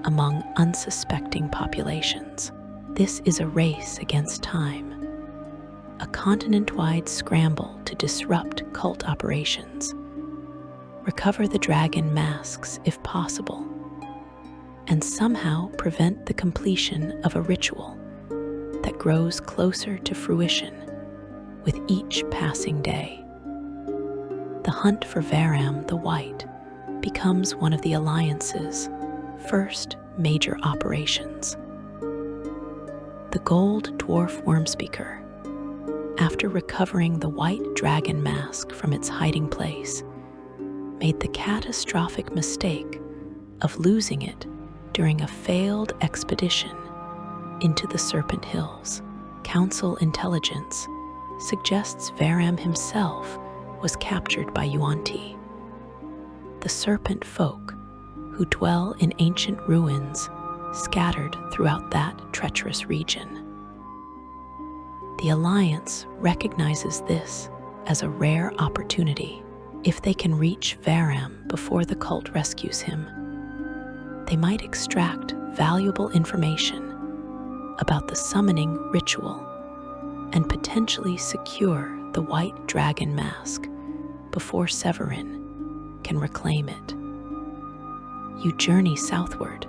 among unsuspecting populations. This is a race against time, a continent-wide scramble to disrupt cult operations, recover the dragon masks if possible, and somehow prevent the completion of a ritual that grows closer to fruition with each passing day. The hunt for Varam the White becomes one of the Alliance's first major operations. The gold dwarf Wormspeaker, after recovering the white dragon mask from its hiding place, made the catastrophic mistake of losing it during a failed expedition into the Serpent Hills. Council intelligence suggests Varam himself was captured by Yuan-Ti, the serpent folk who dwell in ancient ruins scattered throughout that treacherous region. The Alliance recognizes this as a rare opportunity. If they can reach Varam before the cult rescues him, they might extract valuable information about the summoning ritual and potentially secure the white dragon mask before Severin can reclaim it. You journey southward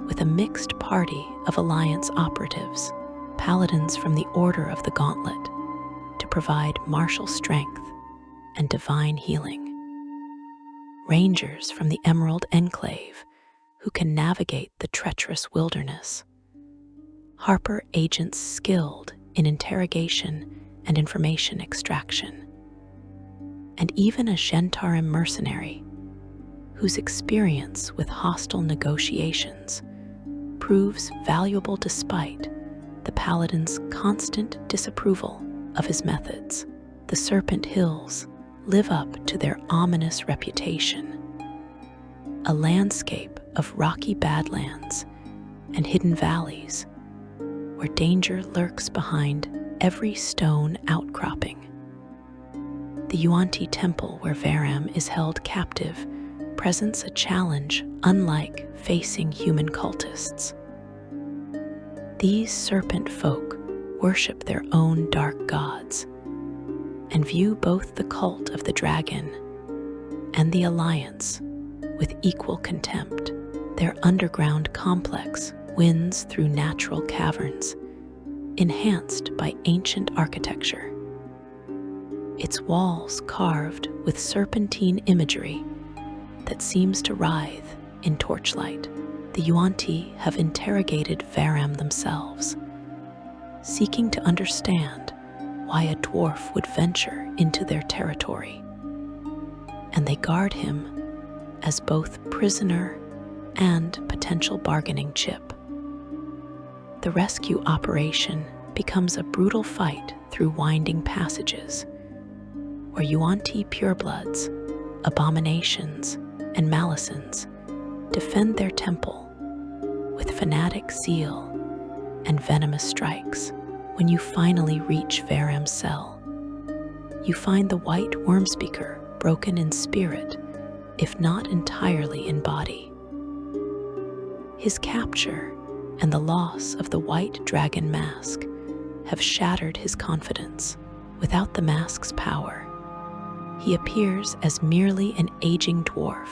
with a mixed party of Alliance operatives, paladins from the Order of the Gauntlet, to provide martial strength and divine healing, rangers from the Emerald Enclave who can navigate the treacherous wilderness, Harper agents skilled in interrogation and information extraction, and even a Gentarim mercenary whose experience with hostile negotiations proves valuable despite the paladin's constant disapproval of his methods. The Serpent Hills live up to their ominous reputation, a landscape of rocky badlands and hidden valleys where danger lurks behind every stone outcropping. The Yuan-Ti temple where Varam is held captive presents a challenge unlike facing human cultists. These serpent folk worship their own dark gods and view both the cult of the dragon and the Alliance with equal contempt. Their underground complex winds through natural caverns, enhanced by ancient architecture, its walls carved with serpentine imagery that seems to writhe in torchlight. The Yuan-Ti have interrogated Varam themselves, seeking to understand why a dwarf would venture into their territory, and they guard him as both prisoner and potential bargaining chip. The rescue operation becomes a brutal fight through winding passages, where Yuan-Ti purebloods, abominations, and Malicens defend their temple with fanatic zeal and venomous strikes. When you finally reach Varam's cell, you find the white Wormspeaker broken in spirit, if not entirely in body. His capture and the loss of the white dragon mask have shattered his confidence. Without the mask's power, he appears as merely an aging dwarf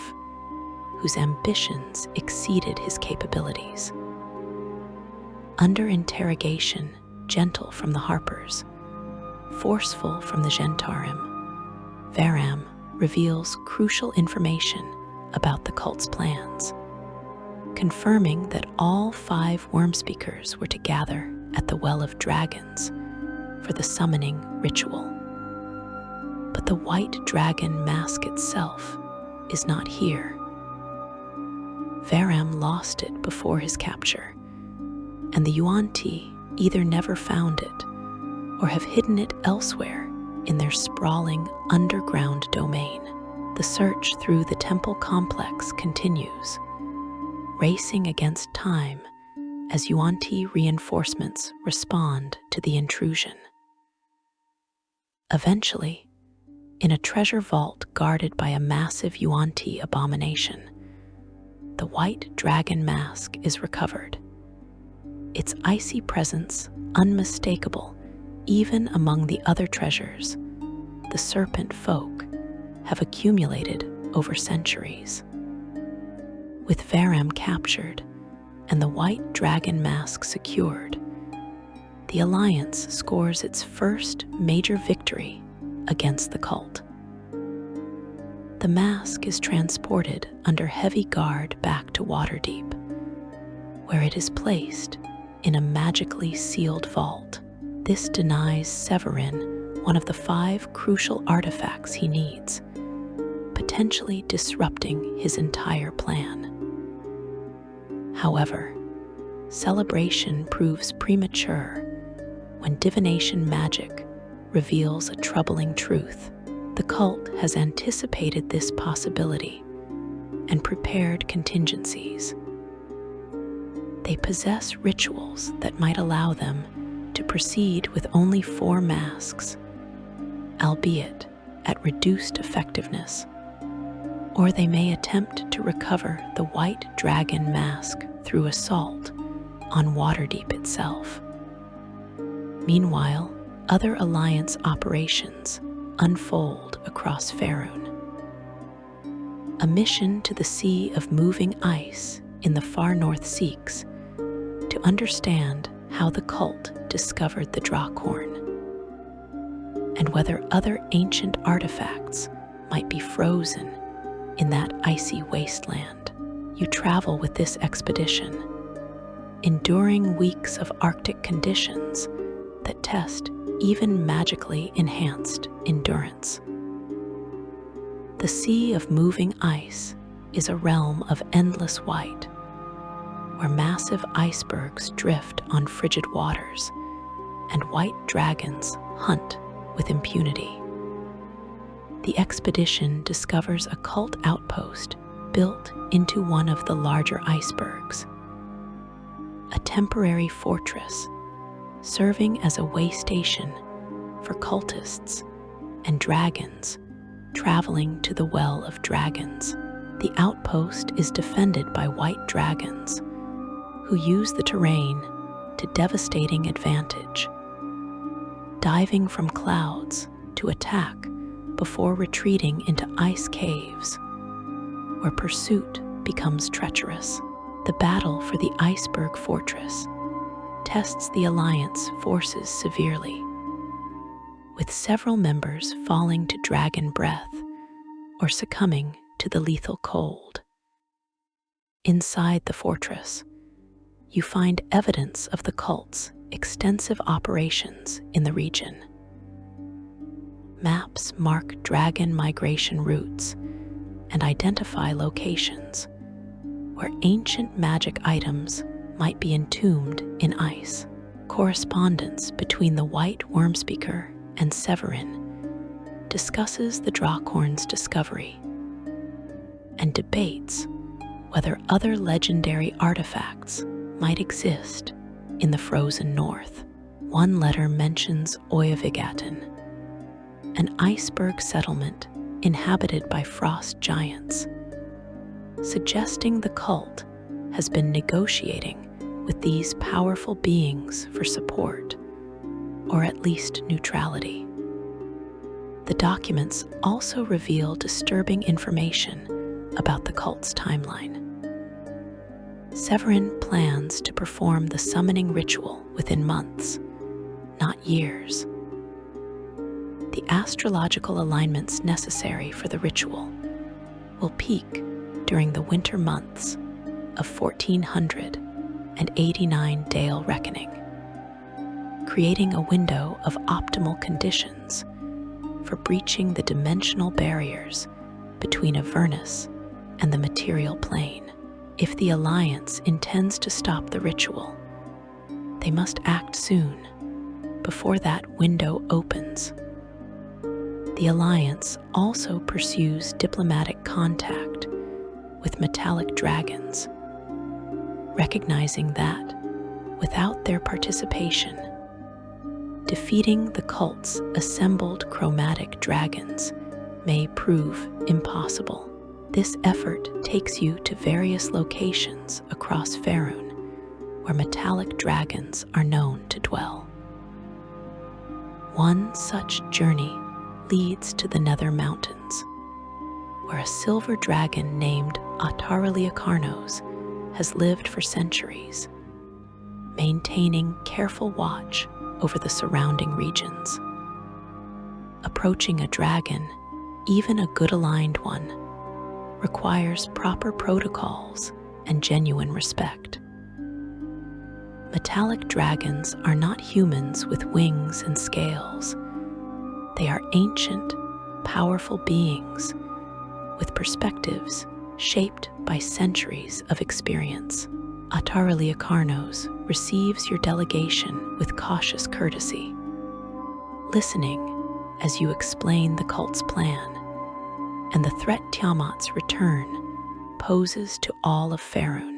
whose ambitions exceeded his capabilities. Under interrogation, gentle from the Harpers, forceful from the Gentarim, Veram reveals crucial information about the cult's plans, confirming that all 5 Wormspeakers were to gather at the Well of Dragons for the summoning ritual. But the white dragon mask itself is not here. Veram lost it before his capture, and the Yuan-Ti either never found it or have hidden it elsewhere in their sprawling underground domain. The search through the temple complex continues, racing against time as Yuan-Ti reinforcements respond to the intrusion. Eventually, in a treasure vault guarded by a massive Yuan-Ti abomination, the white dragon mask is recovered, its icy presence unmistakable even among the other treasures the serpent folk have accumulated over centuries. With Veram captured and the white dragon mask secured, the Alliance scores its first major victory against the cult. The mask is transported under heavy guard back to Waterdeep, where it is placed in a magically sealed vault. This denies Severin one of the 5 crucial artifacts he needs, potentially disrupting his entire plan. However, celebration proves premature when divination magic reveals a troubling truth. The cult has anticipated this possibility and prepared contingencies. They possess rituals that might allow them to proceed with only 4 masks, albeit at reduced effectiveness, or they may attempt to recover the white dragon mask through assault on Waterdeep itself. Meanwhile, other Alliance operations unfold across Faerun. A mission to the Sea of Moving Ice in the far north seeks to understand how the cult discovered the Draakhorn, and whether other ancient artifacts might be frozen in that icy wasteland. You travel with this expedition, enduring weeks of Arctic conditions that test even magically enhanced endurance. The Sea of Moving Ice is a realm of endless white, where massive icebergs drift on frigid waters and white dragons hunt with impunity. The expedition discovers a cult outpost built into one of the larger icebergs, a temporary fortress serving as a way station for cultists and dragons traveling to the Well of Dragons. The outpost is defended by white dragons who use the terrain to devastating advantage, diving from clouds to attack before retreating into ice caves, where pursuit becomes treacherous. The battle for the iceberg fortress tests the Alliance forces severely, with several members falling to dragon breath or succumbing to the lethal cold. Inside the fortress, you find evidence of the cult's extensive operations in the region. Maps mark dragon migration routes and identify locations where ancient magic items might be entombed in ice. Correspondence between the White Wormspeaker and Severin discusses the Draakhorn's discovery and debates whether other legendary artifacts might exist in the frozen north. One letter mentions Oyvigaten, an iceberg settlement inhabited by frost giants, suggesting the cult has been negotiating with these powerful beings for support, or at least neutrality. The documents also reveal disturbing information about the cult's timeline. Severin plans to perform the summoning ritual within months, not years. The astrological alignments necessary for the ritual will peak during the winter months of 1489 Dale Reckoning, creating a window of optimal conditions for breaching the dimensional barriers between Avernus and the material plane. If the Alliance intends to stop the ritual, they must act soon, before that window opens. The Alliance also pursues diplomatic contact with metallic dragons, recognizing that, without their participation, defeating the cult's assembled chromatic dragons may prove impossible. This effort takes you to various locations across Faerun where metallic dragons are known to dwell. One such journey leads to the Nether Mountains, where a silver dragon named Ataraliakarnos has lived for centuries, maintaining careful watch over the surrounding regions. Approaching a dragon, even a good-aligned one, requires proper protocols and genuine respect. Metallic dragons are not humans with wings and scales. They are ancient, powerful beings with perspectives shaped by centuries of experience. Ataraliakarnos receives your delegation with cautious courtesy, listening as you explain the cult's plan and the threat Tiamat's return poses to all of Faerun.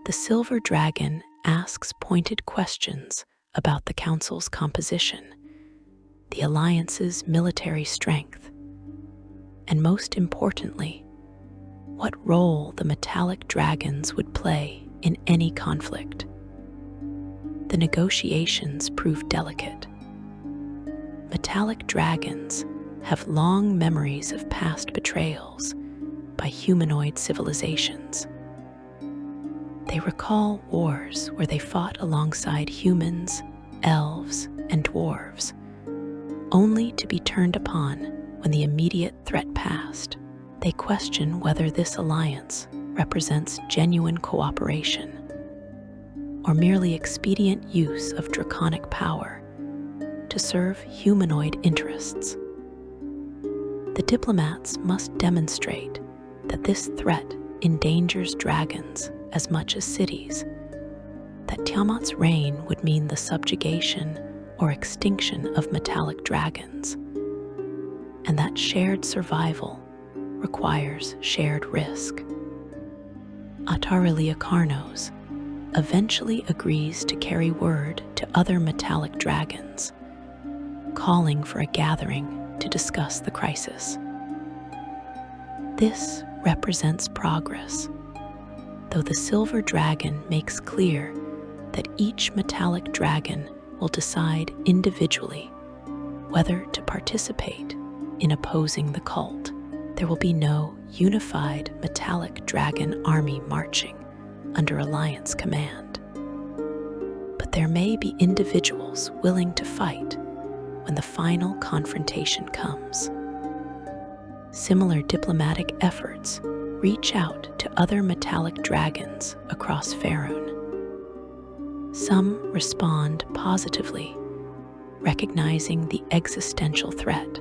The silver dragon asks pointed questions about the Council's composition, the Alliance's military strength, and most importantly, what role the metallic dragons would play in any conflict. The negotiations prove delicate. Metallic dragons have long memories of past betrayals by humanoid civilizations. They recall wars where they fought alongside humans, elves, and dwarves, only to be turned upon when the immediate threat passed. They question whether this alliance represents genuine cooperation or merely expedient use of draconic power to serve humanoid interests. The diplomats must demonstrate that this threat endangers dragons as much as cities, that Tiamat's reign would mean the subjugation or extinction of metallic dragons, and that shared survival requires shared risk. Ataraliakarnos eventually agrees to carry word to other metallic dragons, calling for a gathering to discuss the crisis. This represents progress, though the silver dragon makes clear that each metallic dragon will decide individually whether to participate in opposing the cult. There will be no unified metallic dragon army marching under Alliance command. But there may be individuals willing to fight when the final confrontation comes. Similar diplomatic efforts reach out to other metallic dragons across Faerun. Some respond positively, recognizing the existential threat.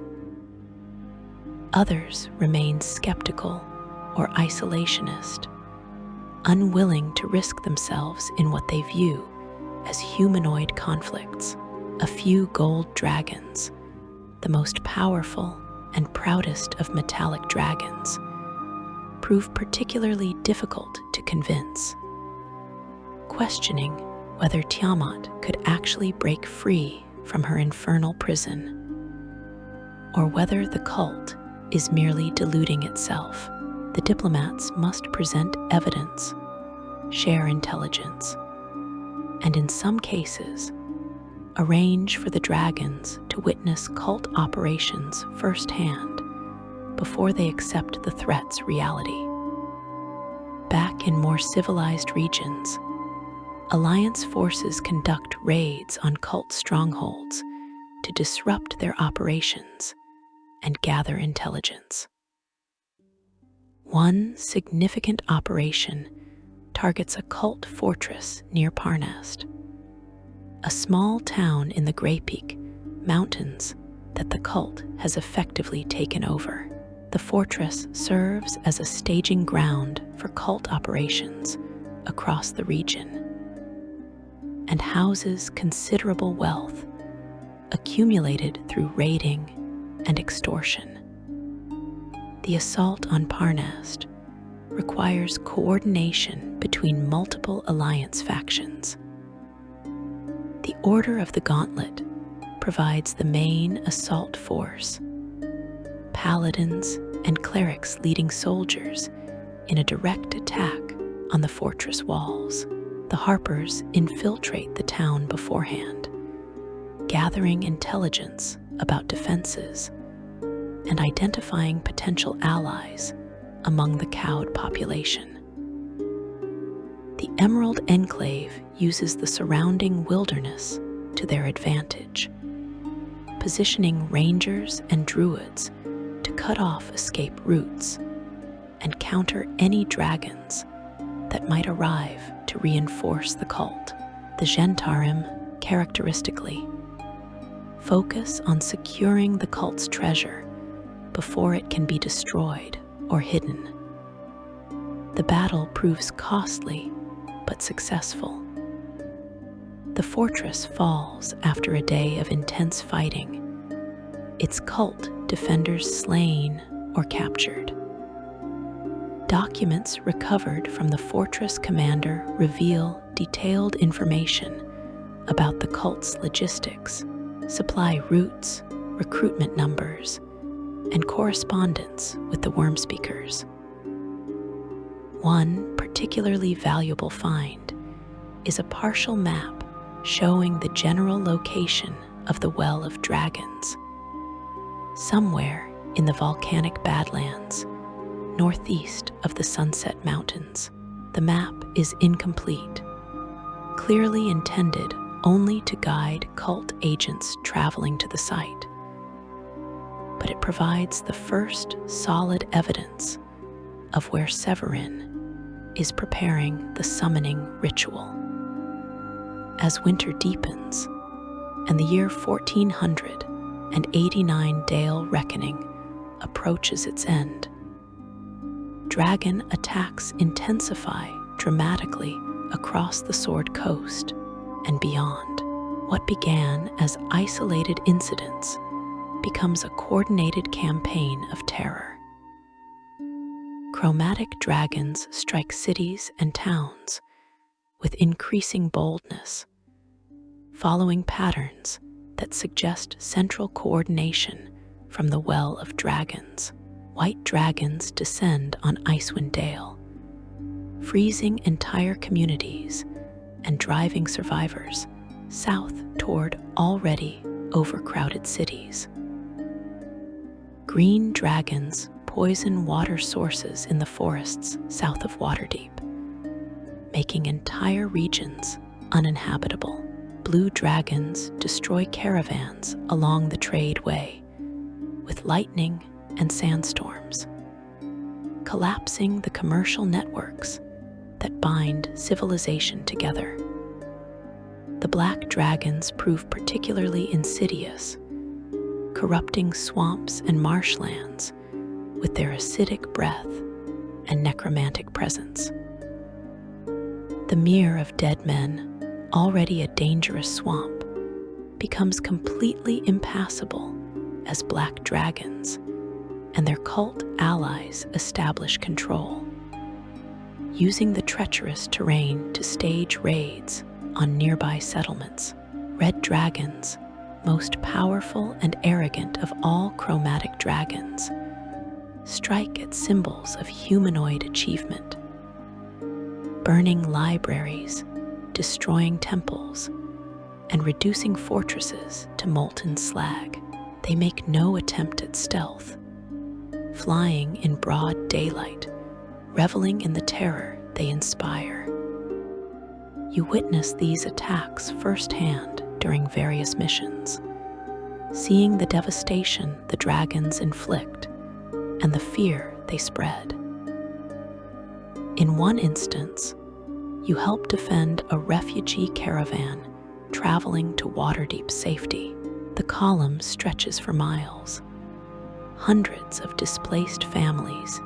Others remain skeptical or isolationist, unwilling to risk themselves in what they view as humanoid conflicts. A few gold dragons, the most powerful and proudest of metallic dragons, prove particularly difficult to convince, questioning whether Tiamat could actually break free from her infernal prison, or whether the cult is merely deluding itself. The diplomats must present evidence, share intelligence, and in some cases, arrange for the dragons to witness cult operations firsthand before they accept the threat's reality. Back in more civilized regions, Alliance forces conduct raids on cult strongholds to disrupt their operations and gather intelligence. One significant operation targets a cult fortress near Parnast, a small town in the Grey Peak Mountains that the cult has effectively taken over. The fortress serves as a staging ground for cult operations across the region and houses considerable wealth accumulated through raiding and extortion. The assault on Parnast requires coordination between multiple Alliance factions. The Order of the Gauntlet provides the main assault force, paladins and clerics leading soldiers in a direct attack on the fortress walls. The Harpers infiltrate the town beforehand, gathering intelligence about defenses and identifying potential allies among the cowed population. The Emerald Enclave uses the surrounding wilderness to their advantage, positioning rangers and druids to cut off escape routes and counter any dragons that might arrive to reinforce the cult. The Gentarim, characteristically, focus on securing the cult's treasure before it can be destroyed or hidden. The battle proves costly but successful. The fortress falls after a day of intense fighting, its cult defenders slain or captured. Documents recovered from the fortress commander reveal detailed information about the cult's logistics, supply routes, recruitment numbers, and correspondence with the Wormspeakers. One particularly valuable find is a partial map showing the general location of the Well of Dragons, somewhere in the volcanic Badlands, northeast of the Sunset Mountains. The map is incomplete, clearly intended only to guide cult agents traveling to the site, but it provides the first solid evidence of where Severin is preparing the summoning ritual. As winter deepens and the year 1489 Dale Reckoning approaches its end, dragon attacks intensify dramatically across the Sword Coast and beyond. What began as isolated incidents becomes a coordinated campaign of terror. Chromatic dragons strike cities and towns with increasing boldness, following patterns that suggest central coordination from the Well of Dragons. White dragons descend on Icewind Dale, freezing entire communities and driving survivors south toward already overcrowded cities. Green dragons poison water sources in the forests south of Waterdeep, making entire regions uninhabitable. Blue dragons destroy caravans along the trade way with lightning and sandstorms, collapsing the commercial networks that bind civilization together. The black dragons prove particularly insidious, corrupting swamps and marshlands with their acidic breath and necromantic presence. The Mere of Dead Men, already a dangerous swamp, becomes completely impassable as black dragons and their cult allies establish control, using the treacherous terrain to stage raids on nearby settlements. Red dragons, most powerful and arrogant of all chromatic dragons, strike at symbols of humanoid achievement, burning libraries, destroying temples, and reducing fortresses to molten slag. They make no attempt at stealth, flying in broad daylight, reveling in the terror they inspire. You witness these attacks firsthand during various missions, seeing the devastation the dragons inflict and the fear they spread. In one instance, you help defend a refugee caravan traveling to Waterdeep safety. The column stretches for miles, hundreds of displaced families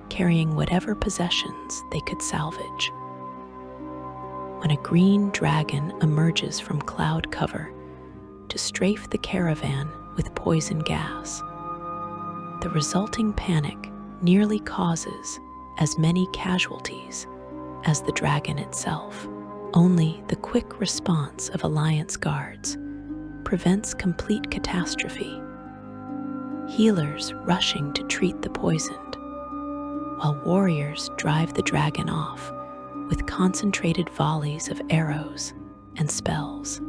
carrying whatever possessions they could salvage. When a green dragon emerges from cloud cover to strafe the caravan with poison gas, the resulting panic nearly causes as many casualties as the dragon itself. Only the quick response of Alliance guards prevents complete catastrophe, healers rushing to treat the poisoned, while warriors drive the dragon off with concentrated volleys of arrows and spells.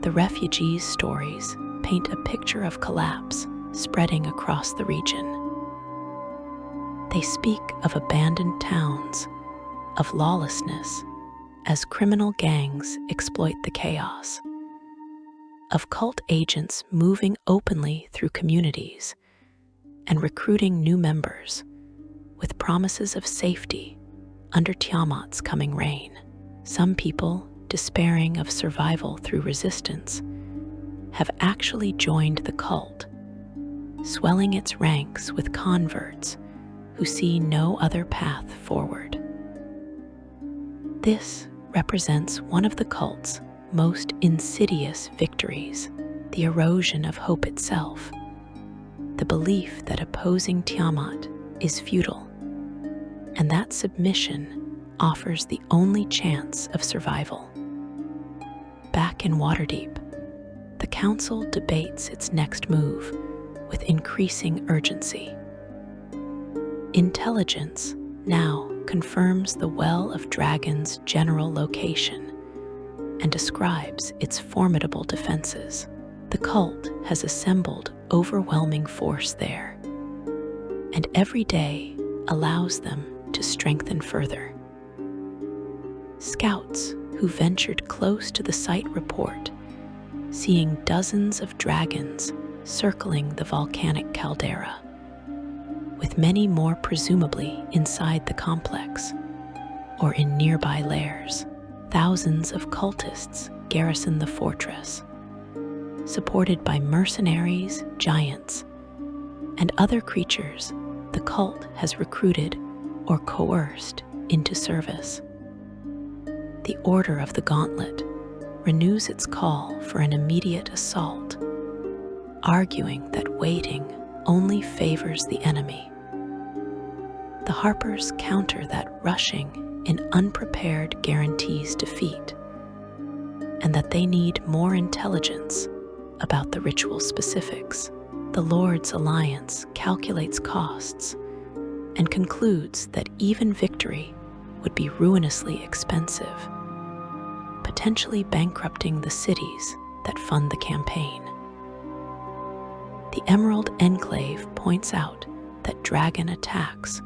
The refugees' stories paint a picture of collapse spreading across the region. They speak of abandoned towns, of lawlessness as criminal gangs exploit the chaos, of cult agents moving openly through communities and recruiting new members with promises of safety under Tiamat's coming reign. Some people, despairing of survival through resistance, have actually joined the cult, swelling its ranks with converts who see no other path forward. This represents one of the cult's most insidious victories, the erosion of hope itself, the belief that opposing Tiamat is futile, and that submission offers the only chance of survival. Back in Waterdeep, the Council debates its next move with increasing urgency. Intelligence now confirms the Well of Dragons' general location and describes its formidable defenses. The cult has assembled overwhelming force there, and every day allows them to strengthen further. Scouts who ventured close to the site report seeing dozens of dragons circling the volcanic caldera, with many more presumably inside the complex or in nearby lairs. Thousands of cultists garrison the fortress, supported by mercenaries, giants, and other creatures the cult has recruited or coerced into service. The Order of the Gauntlet renews its call for an immediate assault, arguing that waiting only favors the enemy. The Harpers counter that rushing in unprepared guarantees defeat, and that they need more intelligence about the ritual specifics. The Lord's Alliance calculates costs and concludes that even victory would be ruinously expensive, potentially bankrupting the cities that fund the campaign. The Emerald Enclave points out that dragon attacks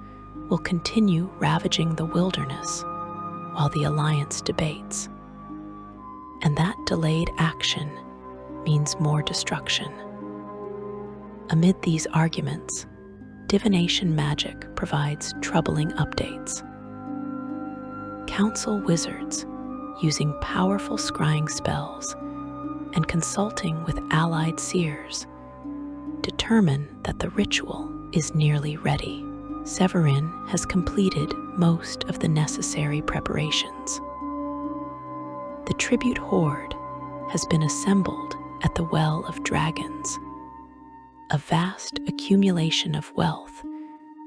will continue ravaging the wilderness while the Alliance debates, and that delayed action means more destruction. Amid these arguments, divination magic provides troubling updates. Council wizards, using powerful scrying spells and consulting with allied seers, determine that the ritual is nearly ready. Severin has completed most of the necessary preparations. The tribute hoard has been assembled at the Well of Dragons, a vast accumulation of wealth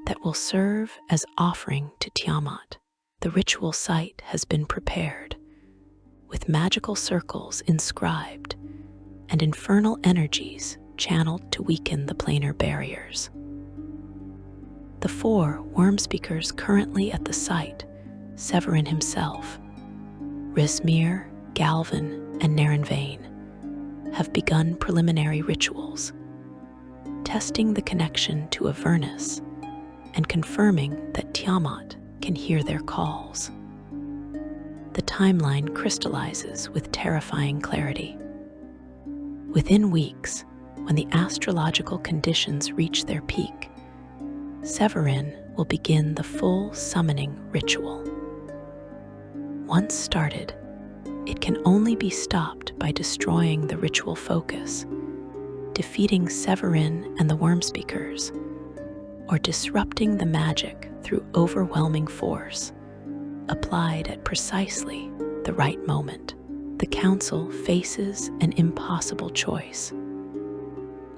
that will serve as offering to Tiamat. The ritual site has been prepared, with magical circles inscribed and infernal energies channeled to weaken the planar barriers. The 4 worm speakers currently at the site, Severin himself, Rismir, Galvin, and Narenvain, have begun preliminary rituals, testing the connection to Avernus and confirming that Tiamat can hear their calls. The timeline crystallizes with terrifying clarity. Within weeks, when the astrological conditions reach their peak, Severin will begin the full summoning ritual. Once started, it can only be stopped by destroying the ritual focus, defeating Severin and the Wormspeakers, or disrupting the magic through overwhelming force, applied at precisely the right moment. The Council faces an impossible choice.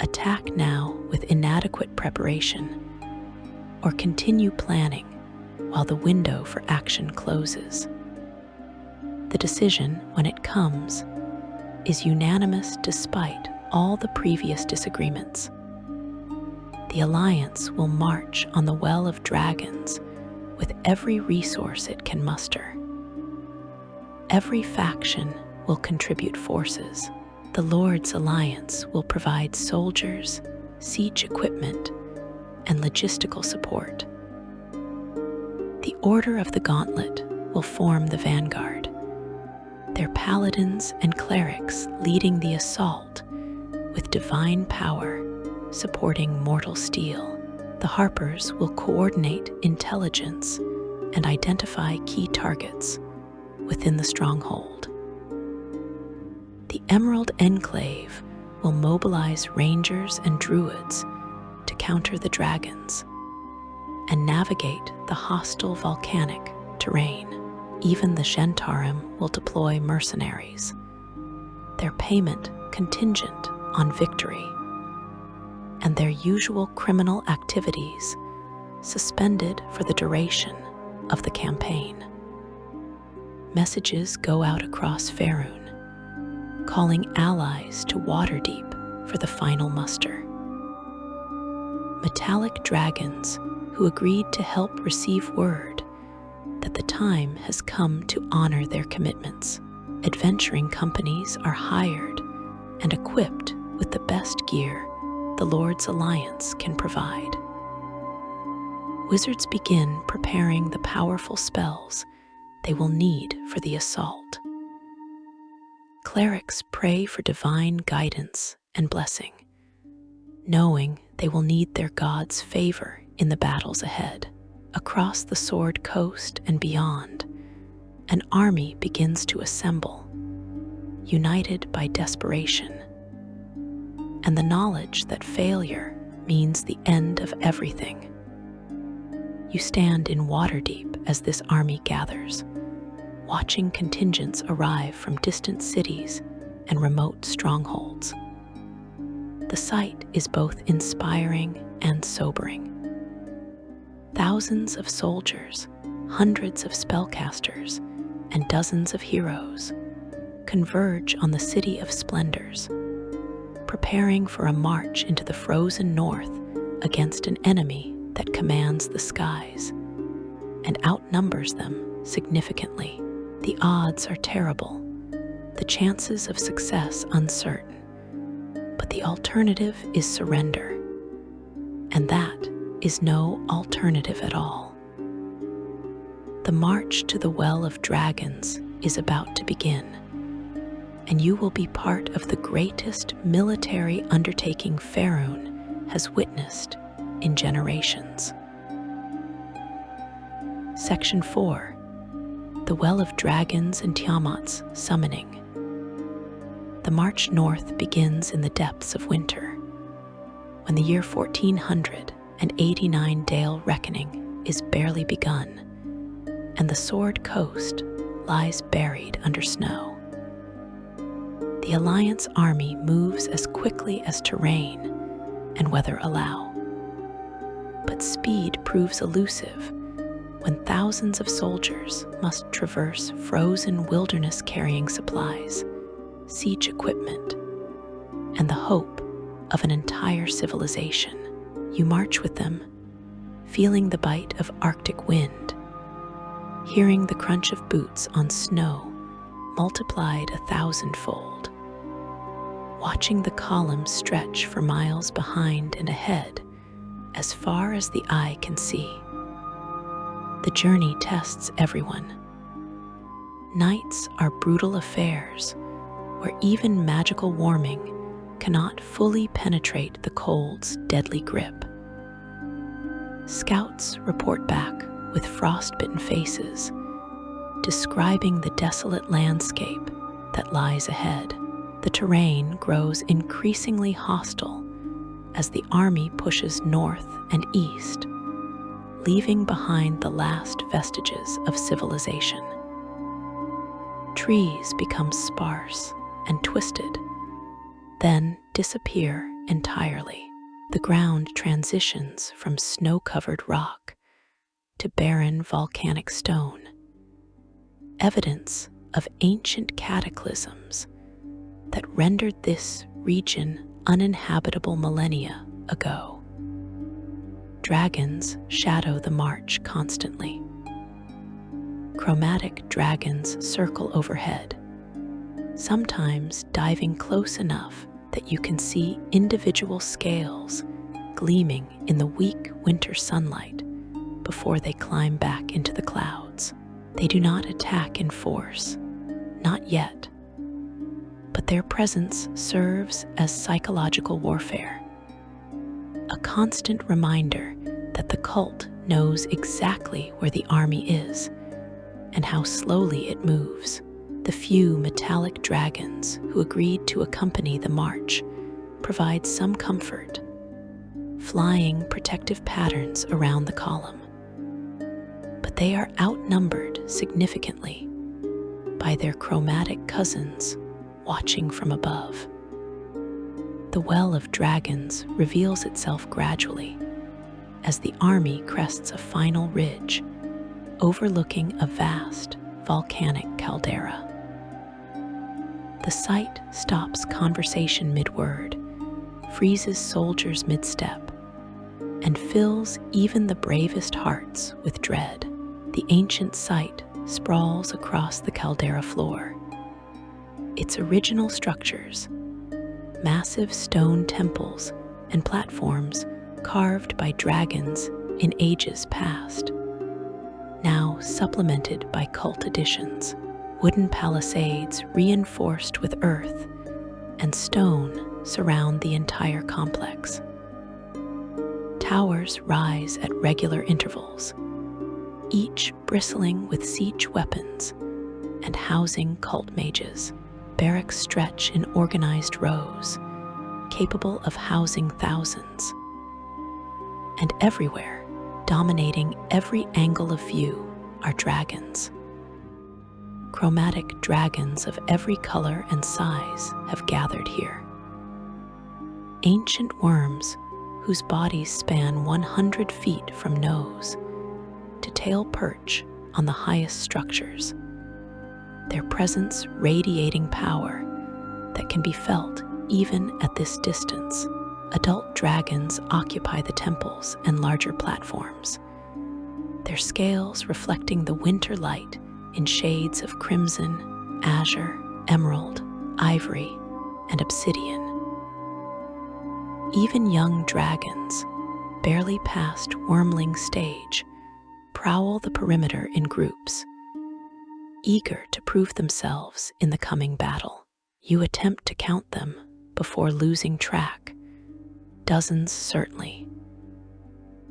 Attack now with inadequate preparation, or continue planning while the window for action closes. The decision, when it comes, is unanimous despite all the previous disagreements. The Alliance will march on the Well of Dragons with every resource it can muster. Every faction will contribute forces. The Lord's Alliance will provide soldiers, siege equipment, and logistical support. The Order of the Gauntlet will form the vanguard, their paladins and clerics leading the assault with divine power supporting mortal steel. The Harpers will coordinate intelligence and identify key targets within the stronghold. The Emerald Enclave will mobilize rangers and druids to counter the dragons and navigate the hostile volcanic terrain. Even the Shantarim will deploy mercenaries, their payment contingent on victory, and their usual criminal activities suspended for the duration of the campaign. Messages go out across Faerun, calling allies to Waterdeep for the final muster. Metallic dragons who agreed to help receive word that the time has come to honor their commitments. Adventuring companies are hired and equipped with the best gear the Lord's Alliance can provide. Wizards begin preparing the powerful spells they will need for the assault. Clerics pray for divine guidance and blessing, knowing they will need their god's favor in the battles ahead. Across the Sword Coast and beyond, an army begins to assemble, united by desperation, and the knowledge that failure means the end of everything. You stand in Waterdeep as this army gathers, watching contingents arrive from distant cities and remote strongholds. The sight is both inspiring and sobering. Thousands of soldiers, hundreds of spellcasters, and dozens of heroes converge on the City of Splendors, preparing for a march into the frozen north against an enemy that commands the skies and outnumbers them significantly. The odds are terrible, the chances of success uncertain, but the alternative is surrender, and that is no alternative at all. The march to the Well of Dragons is about to begin, and you will be part of the greatest military undertaking Faerun has witnessed in generations. Section 4. The Well of Dragons and Tiamat's Summoning. The march north begins in the depths of winter, when the year 1489 Dale reckoning is barely begun, and the Sword Coast lies buried under snow. The Alliance army moves as quickly as terrain and weather allow, but speed proves elusive when thousands of soldiers must traverse frozen wilderness carrying supplies, siege equipment, and the hope of an entire civilization. You march with them, feeling the bite of Arctic wind, hearing the crunch of boots on snow multiplied 1,000-fold. watching the columns stretch for miles behind and ahead, as far as the eye can see. The journey tests everyone. Nights are brutal affairs where even magical warming cannot fully penetrate the cold's deadly grip. Scouts report back with frostbitten faces, describing the desolate landscape that lies ahead. The terrain grows increasingly hostile as the army pushes north and east, leaving behind the last vestiges of civilization. Trees become sparse and twisted, then disappear entirely. The ground transitions from snow-covered rock to barren volcanic stone, evidence of ancient cataclysms that rendered this region uninhabitable millennia ago. Dragons shadow the march constantly. Chromatic dragons circle overhead, sometimes diving close enough that you can see individual scales gleaming in the weak winter sunlight before they climb back into the clouds. They do not attack in force, not yet, but their presence serves as psychological warfare, a constant reminder that the cult knows exactly where the army is and how slowly it moves. The few metallic dragons who agreed to accompany the march provide some comfort, flying protective patterns around the column. But they are outnumbered significantly by their chromatic cousins watching from above. The well of dragons reveals itself gradually as the army crests a final ridge overlooking a vast volcanic caldera. The sight stops conversation mid-word, freezes soldiers mid-step, and fills even the bravest hearts with dread. The ancient site sprawls across the caldera floor. Its original structures, massive stone temples and platforms carved by dragons in ages past, now supplemented by cult additions. Wooden palisades reinforced with earth and stone surround the entire complex. Towers rise at regular intervals, each bristling with siege weapons and housing cult mages. Barracks stretch in organized rows, capable of housing thousands. And everywhere, dominating every angle of view, are dragons. Chromatic dragons of every color and size have gathered here. Ancient worms whose bodies span 100 feet from nose to tail perch on the highest structures, their presence radiating power that can be felt even at this distance. Adult dragons occupy the temples and larger platforms, their scales reflecting the winter light in shades of crimson, azure, emerald, ivory, and obsidian. Even young dragons, barely past wormling stage, prowl the perimeter in groups, eager to prove themselves in the coming battle. You attempt to count them before losing track. Dozens certainly.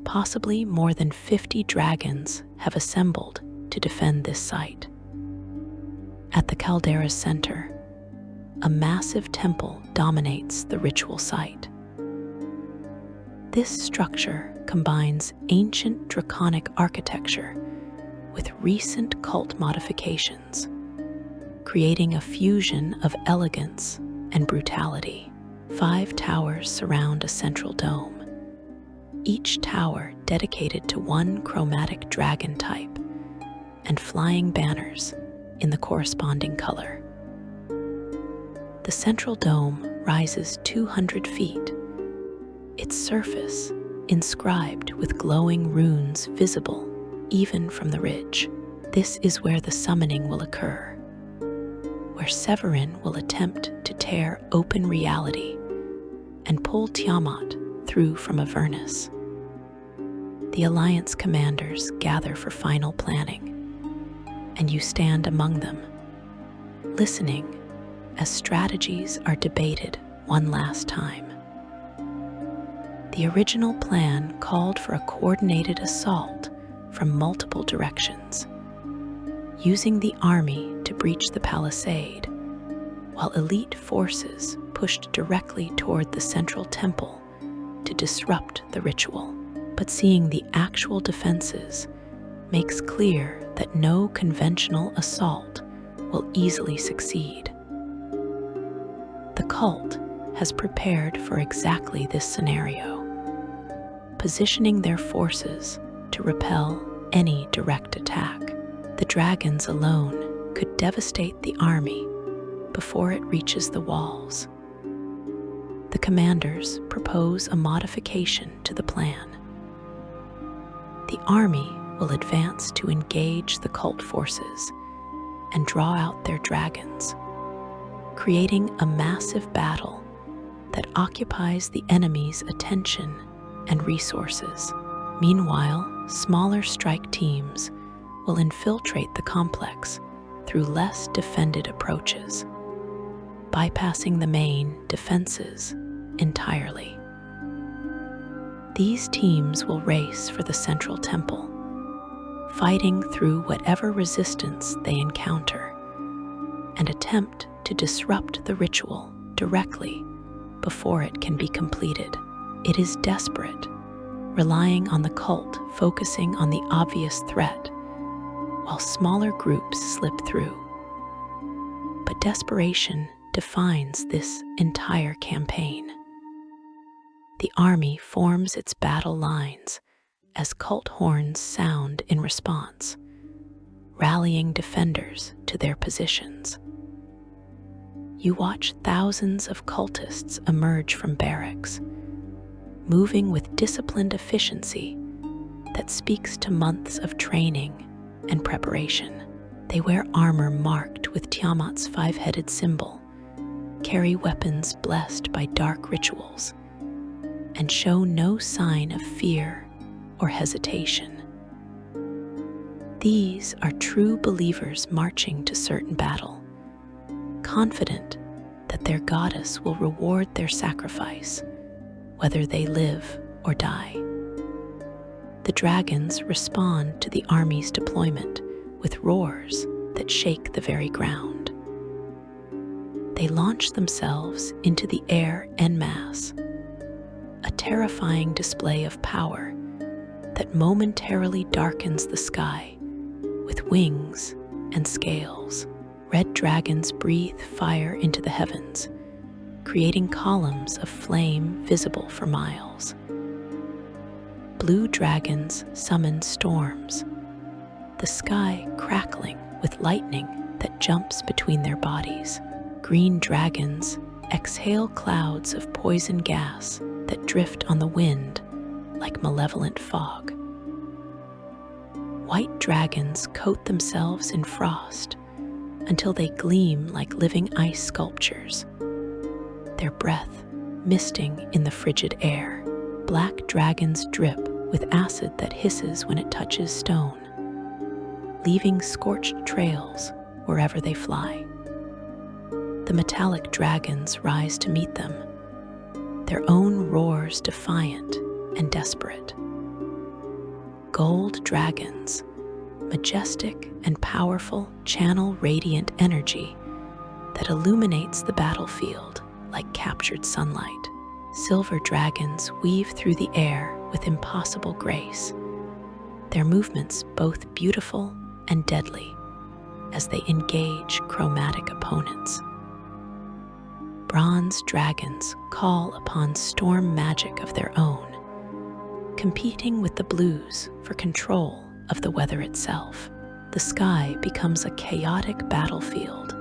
Possibly more than 50 dragons have assembled to defend this site. At the caldera's center, a massive temple dominates the ritual site. This structure combines ancient draconic architecture with recent cult modifications, creating a fusion of elegance and brutality. 5 towers surround a central dome, each tower dedicated to one chromatic dragon type, and flying banners in the corresponding color. The central dome rises 200 feet, its surface inscribed with glowing runes visible even from the ridge. This is where the summoning will occur, where Severin will attempt to tear open reality and pull Tiamat through from Avernus. The Alliance commanders gather for final planning, and you stand among them, listening as strategies are debated one last time. The original plan called for a coordinated assault from multiple directions, using the army to breach the palisade, while elite forces pushed directly toward the central temple to disrupt the ritual. But seeing the actual defenses makes clear that no conventional assault will easily succeed. The cult has prepared for exactly this scenario, positioning their forces to repel any direct attack. The dragons alone could devastate the army before it reaches the walls. The commanders propose a modification to the plan. The army will advance to engage the cult forces and draw out their dragons, creating a massive battle that occupies the enemy's attention and resources. Meanwhile, smaller strike teams will infiltrate the complex through less defended approaches, bypassing the main defenses entirely. These teams will race for the central temple, fighting through whatever resistance they encounter, and attempt to disrupt the ritual directly before it can be completed. It is desperate, relying on the cult focusing on the obvious threat, while smaller groups slip through. But desperation defines this entire campaign. The army forms its battle lines as cult horns sound in response, rallying defenders to their positions. You watch thousands of cultists emerge from barracks, moving with disciplined efficiency that speaks to months of training and preparation. They wear armor marked with Tiamat's five-headed symbol, carry weapons blessed by dark rituals, and show no sign of fear or hesitation. These are true believers marching to certain battle, confident that their goddess will reward their sacrifice, whether they live or die. The dragons respond to the army's deployment with roars that shake the very ground. They launch themselves into the air en masse, a terrifying display of power that momentarily darkens the sky with wings and scales. Red dragons breathe fire into the heavens, creating columns of flame visible for miles. Blue dragons summon storms, the sky crackling with lightning that jumps between their bodies. Green dragons exhale clouds of poison gas that drift on the wind like malevolent fog. White dragons coat themselves in frost until they gleam like living ice sculptures, their breath misting in the frigid air. Black dragons drip with acid that hisses when it touches stone, leaving scorched trails wherever they fly. The metallic dragons rise to meet them, their own roars defiant and desperate. Gold dragons, majestic and powerful, channel radiant energy that illuminates the battlefield like captured sunlight. Silver dragons weave through the air with impossible grace, their movements both beautiful and deadly as they engage chromatic opponents. Bronze dragons call upon storm magic of their own, competing with the blues for control of the weather itself. The sky becomes a chaotic battlefield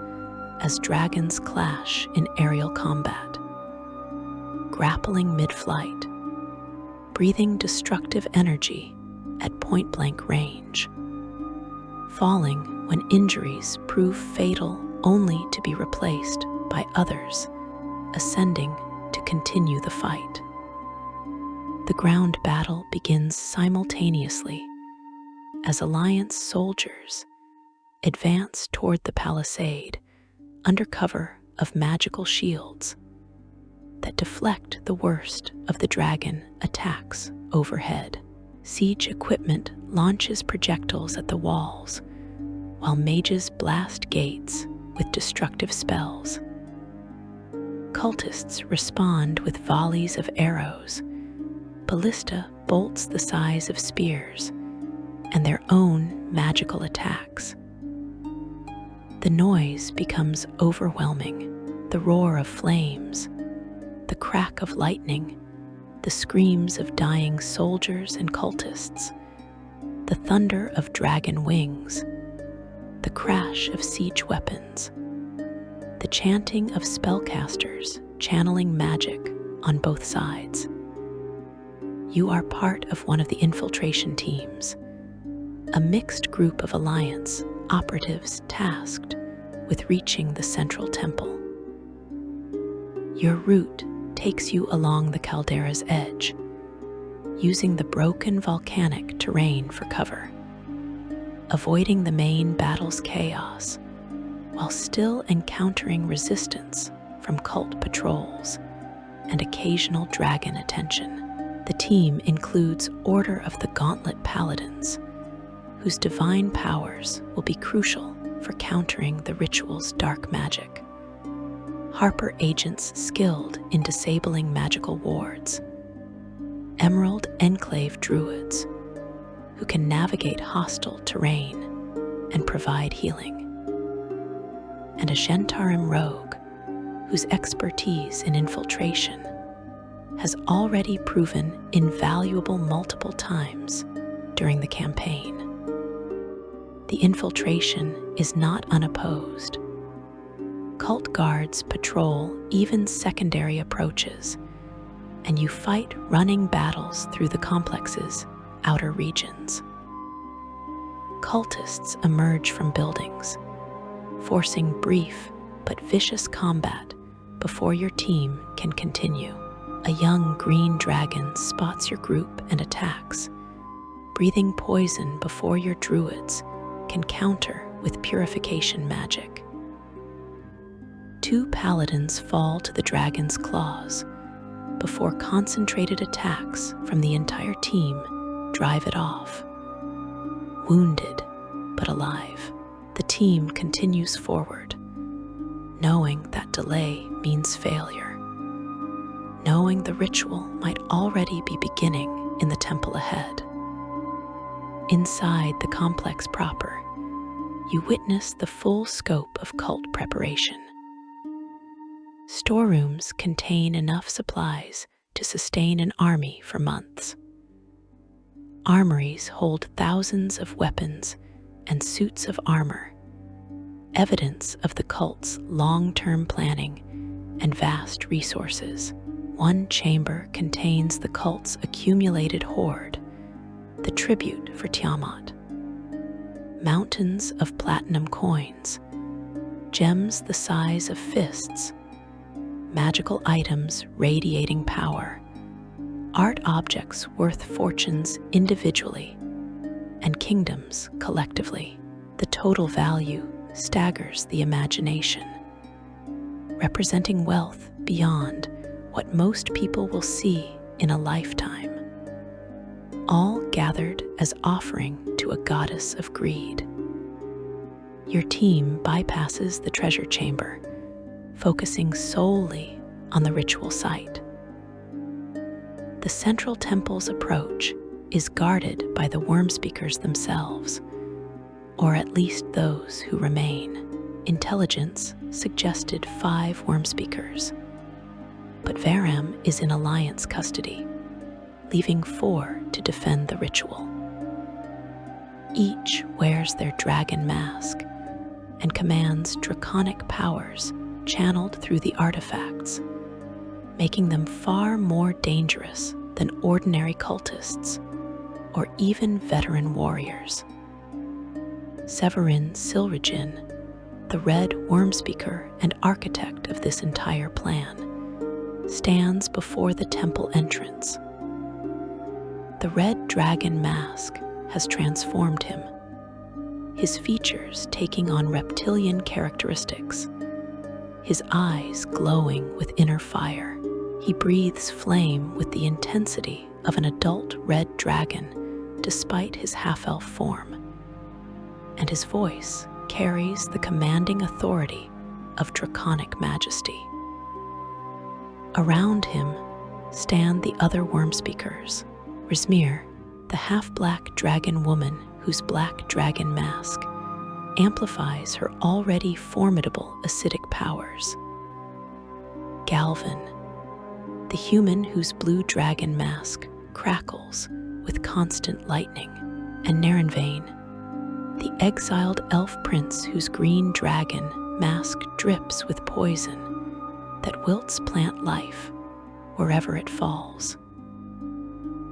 as dragons clash in aerial combat, grappling mid-flight, breathing destructive energy at point-blank range, falling when injuries prove fatal only to be replaced by others ascending to continue the fight. The ground battle begins simultaneously as Alliance soldiers advance toward the palisade under cover of magical shields that deflect the worst of the dragon attacks overhead. Siege equipment launches projectiles at the walls, while mages blast gates with destructive spells. Cultists respond with volleys of arrows, ballista bolts the size of spears, and their own magical attacks. The noise becomes overwhelming, the roar of flames, the crack of lightning, the screams of dying soldiers and cultists, the thunder of dragon wings, the crash of siege weapons, the chanting of spellcasters channeling magic on both sides. You are part of one of the infiltration teams, a mixed group of Alliance operatives tasked with reaching the central temple. Your route takes you along the caldera's edge, using the broken volcanic terrain for cover, avoiding the main battle's chaos, while still encountering resistance from cult patrols and occasional dragon attention. The team includes Order of the Gauntlet Paladins, whose divine powers will be crucial for countering the ritual's dark magic. Harper agents skilled in disabling magical wards. Emerald Enclave druids, who can navigate hostile terrain and provide healing. And a Gentarim rogue, whose expertise in infiltration has already proven invaluable multiple times during the campaign. The infiltration is not unopposed. Cult guards patrol even secondary approaches, and you fight running battles through the complex's outer regions. Cultists emerge from buildings, forcing brief but vicious combat before your team can continue. A young green dragon spots your group and attacks, breathing poison before your druids can counter with purification magic. 2 paladins fall to the dragon's claws before concentrated attacks from the entire team drive it off. Wounded but alive, the team continues forward, knowing that delay means failure, knowing the ritual might already be beginning in the temple ahead. Inside the complex proper, you witness the full scope of cult preparation. Storerooms contain enough supplies to sustain an army for months. Armories hold thousands of weapons and suits of armor, evidence of the cult's long-term planning and vast resources. One chamber contains the cult's accumulated hoard, the tribute for Tiamat. Mountains of platinum coins, gems the size of fists, magical items radiating power, art objects worth fortunes individually, and kingdoms collectively. The total value staggers the imagination, representing wealth beyond what most people will see in a lifetime, all gathered as offering to a goddess of greed. Your team bypasses the treasure chamber, focusing solely on the ritual site. The central temple's approach is guarded by the Wormspeakers themselves, or at least those who remain. Intelligence suggested 5 Wormspeakers, but Varam is in Alliance custody, leaving 4 to defend the ritual. Each wears their dragon mask and commands draconic powers channeled through the artifacts, making them far more dangerous than ordinary cultists or even veteran warriors. Severin Silrajin, the red worm-speaker and architect of this entire plan, stands before the temple entrance. The red dragon mask has transformed him, his features taking on reptilian characteristics, his eyes glowing with inner fire. He breathes flame with the intensity of an adult red dragon despite his half-elf form, and his voice carries the commanding authority of draconic majesty. Around him stand the other worm-speakers. Rismir, the half-black dragon woman whose black dragon mask amplifies her already formidable acidic powers. Galvin, the human whose blue dragon mask crackles with constant lightning, and Narenvain, the exiled elf prince whose green dragon mask drips with poison that wilts plant life wherever it falls.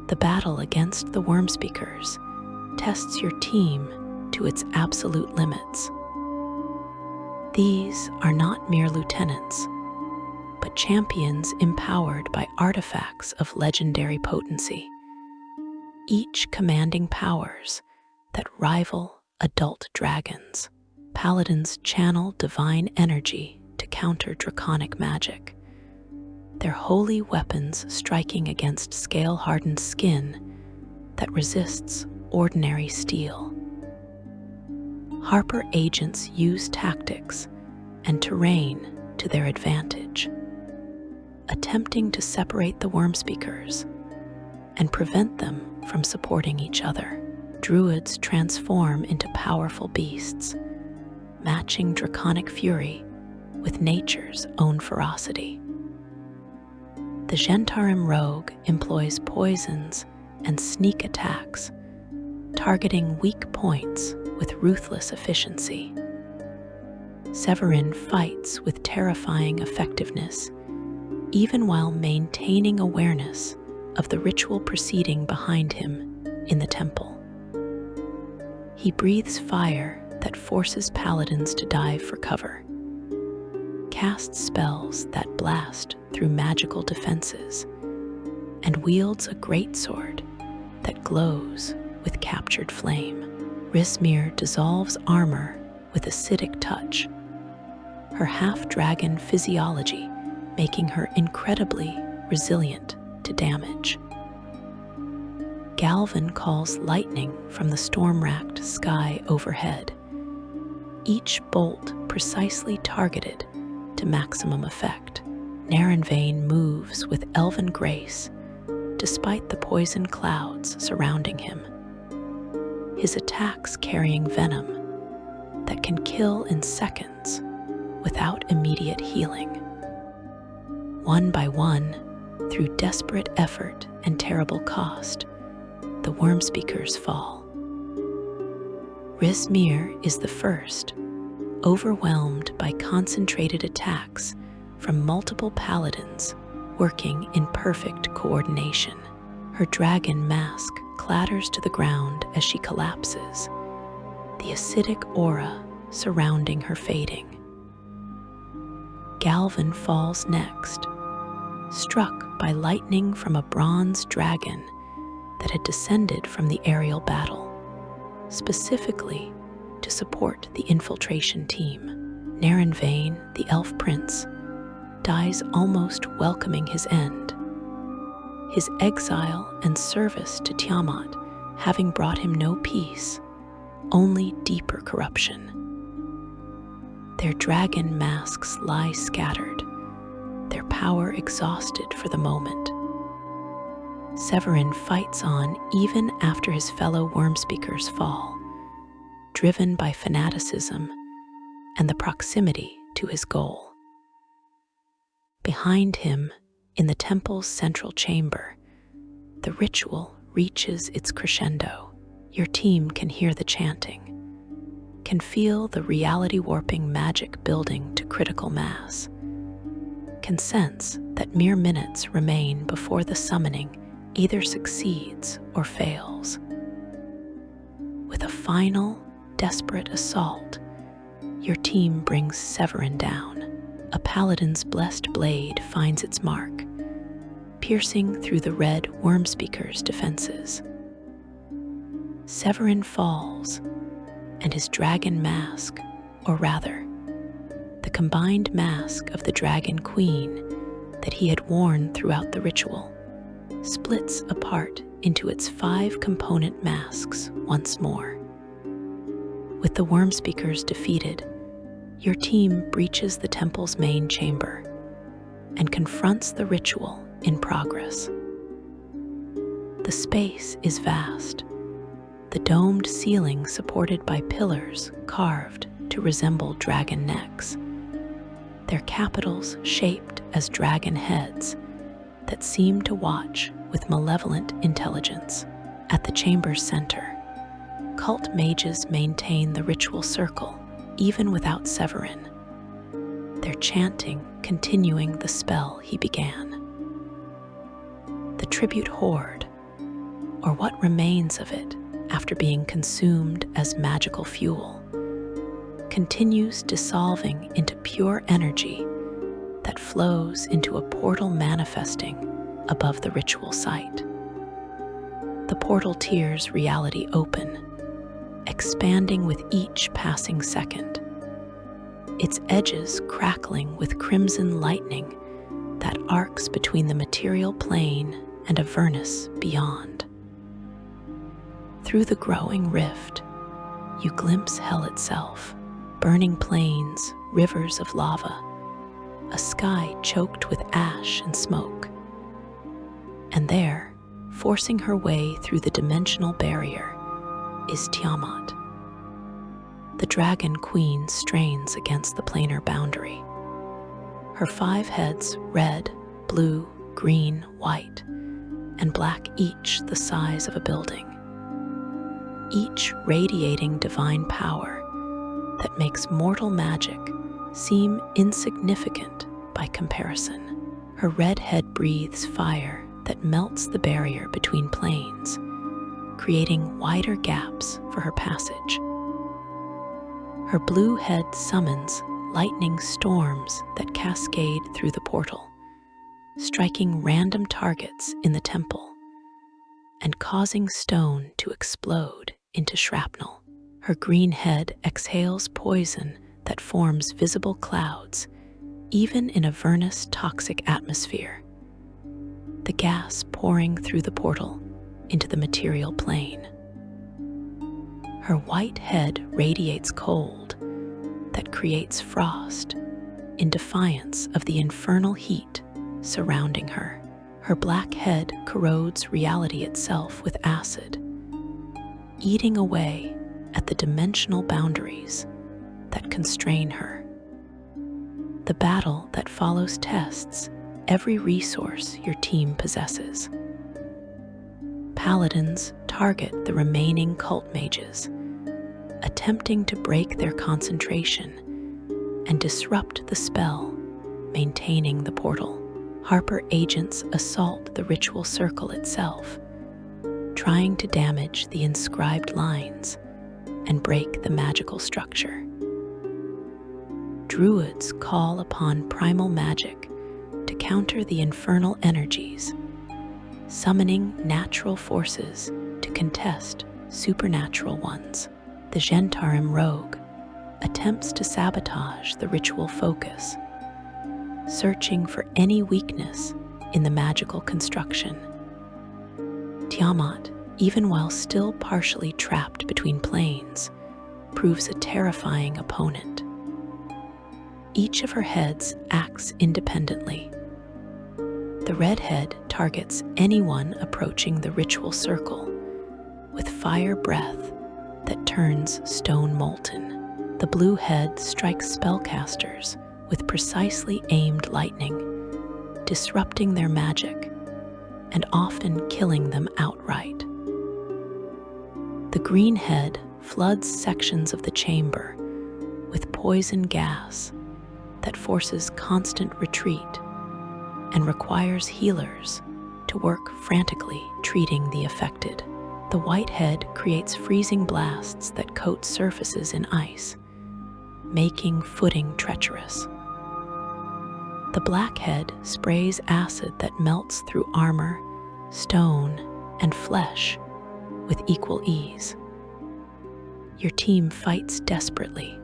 The battle against the worm-speakers tests your team to its absolute limits. These are not mere lieutenants, but champions empowered by artifacts of legendary potency, each commanding powers that rival adult dragons. Paladins channel divine energy to counter draconic magic, their holy weapons striking against scale-hardened skin that resists ordinary steel. Harper agents use tactics and terrain to their advantage, attempting to separate the worm-speakers and prevent them from supporting each other. Druids transform into powerful beasts, matching draconic fury with nature's own ferocity. The Gentarim rogue employs poisons and sneak attacks, targeting weak points with ruthless efficiency. Severin fights with terrifying effectiveness, even while maintaining awareness of the ritual proceeding behind him in the temple. He breathes fire that forces paladins to dive for cover, casts spells that blast through magical defenses, and wields a greatsword that glows with captured flame. Rismir dissolves armor with acidic touch, her half-dragon physiology making her incredibly resilient to damage. Galvin calls lightning from the storm-racked sky overhead, each bolt precisely targeted to maximum effect. Narenvain moves with elven grace despite the poison clouds surrounding him, his attacks carrying venom that can kill in seconds without immediate healing. One by one, through desperate effort and terrible cost, the worm-speakers fall. Rismir is the first, overwhelmed by concentrated attacks from multiple paladins working in perfect coordination. Her dragon mask clatters to the ground as she collapses, the acidic aura surrounding her fading. Galvin falls next, struck by lightning from a bronze dragon that had descended from the aerial battle, specifically to support the infiltration team. Narenvain, the elf prince, dies almost welcoming his end, his exile and service to Tiamat having brought him no peace, only deeper corruption. Their dragon masks lie scattered, their power exhausted for the moment. Severin fights on even after his fellow worm-speakers fall, driven by fanaticism and the proximity to his goal. Behind him, in the temple's central chamber, the ritual reaches its crescendo. Your team can hear the chanting, can feel the reality-warping magic building to critical mass, can sense that mere minutes remain before the summoning either succeeds or fails. With a final, desperate assault, your team brings Severin down. A paladin's blessed blade finds its mark, piercing through the red Wormspeaker's defenses. Severin falls, and his dragon mask, or rather, the combined mask of the Dragon Queen that he had worn throughout the ritual, splits apart into its 5 component masks once more. With the Wormspeakers defeated, your team breaches the temple's main chamber and confronts the ritual in progress. The space is vast, the domed ceiling supported by pillars carved to resemble dragon necks, their capitals shaped as dragon heads that seem to watch with malevolent intelligence. At the chamber's center, cult mages maintain the ritual circle even without Severin, their chanting continuing the spell he began. The tribute hoard, or what remains of it after being consumed as magical fuel, continues dissolving into pure energy that flows into a portal manifesting above the ritual site. The portal tears reality open, expanding with each passing second, its edges crackling with crimson lightning that arcs between the material plane and Avernus beyond. Through the growing rift, you glimpse hell itself, burning plains, rivers of lava, a sky choked with ash and smoke. And there, forcing her way through the dimensional barrier, is Tiamat. The Dragon Queen strains against the planar boundary. Her 5 heads, red, blue, green, white, and black, each the size of a building, each radiating divine power that makes mortal magic seem insignificant by comparison. Her red head breathes fire that melts the barrier between planes, creating wider gaps for her passage. Her blue head summons lightning storms that cascade through the portal, striking random targets in the temple and causing stone to explode into shrapnel. Her green head exhales poison that forms visible clouds, even in Avernus' toxic atmosphere, the gas pouring through the portal into the material plane. Her white head radiates cold that creates frost in defiance of the infernal heat surrounding her. Her black head corrodes reality itself with acid, eating away at the dimensional boundaries that constrain her. The battle that follows tests every resource your team possesses. Paladins target the remaining cult mages, attempting to break their concentration and disrupt the spell, maintaining the portal. Harper agents assault the ritual circle itself, trying to damage the inscribed lines and break the magical structure. Druids call upon primal magic to counter the infernal energies, summoning natural forces to contest supernatural ones. The Gentarim rogue attempts to sabotage the ritual focus, searching for any weakness in the magical construction. Tiamat, even while still partially trapped between planes, proves a terrifying opponent. Each of her heads acts independently. The red head targets anyone approaching the ritual circle with fire breath that turns stone molten. The blue head strikes spellcasters with precisely aimed lightning, disrupting their magic and often killing them outright. The green head floods sections of the chamber with poison gas that forces constant retreat and requires healers to work frantically treating the affected. The white head creates freezing blasts that coat surfaces in ice, making footing treacherous. The blackhead sprays acid that melts through armor, stone, and flesh with equal ease. Your team fights desperately,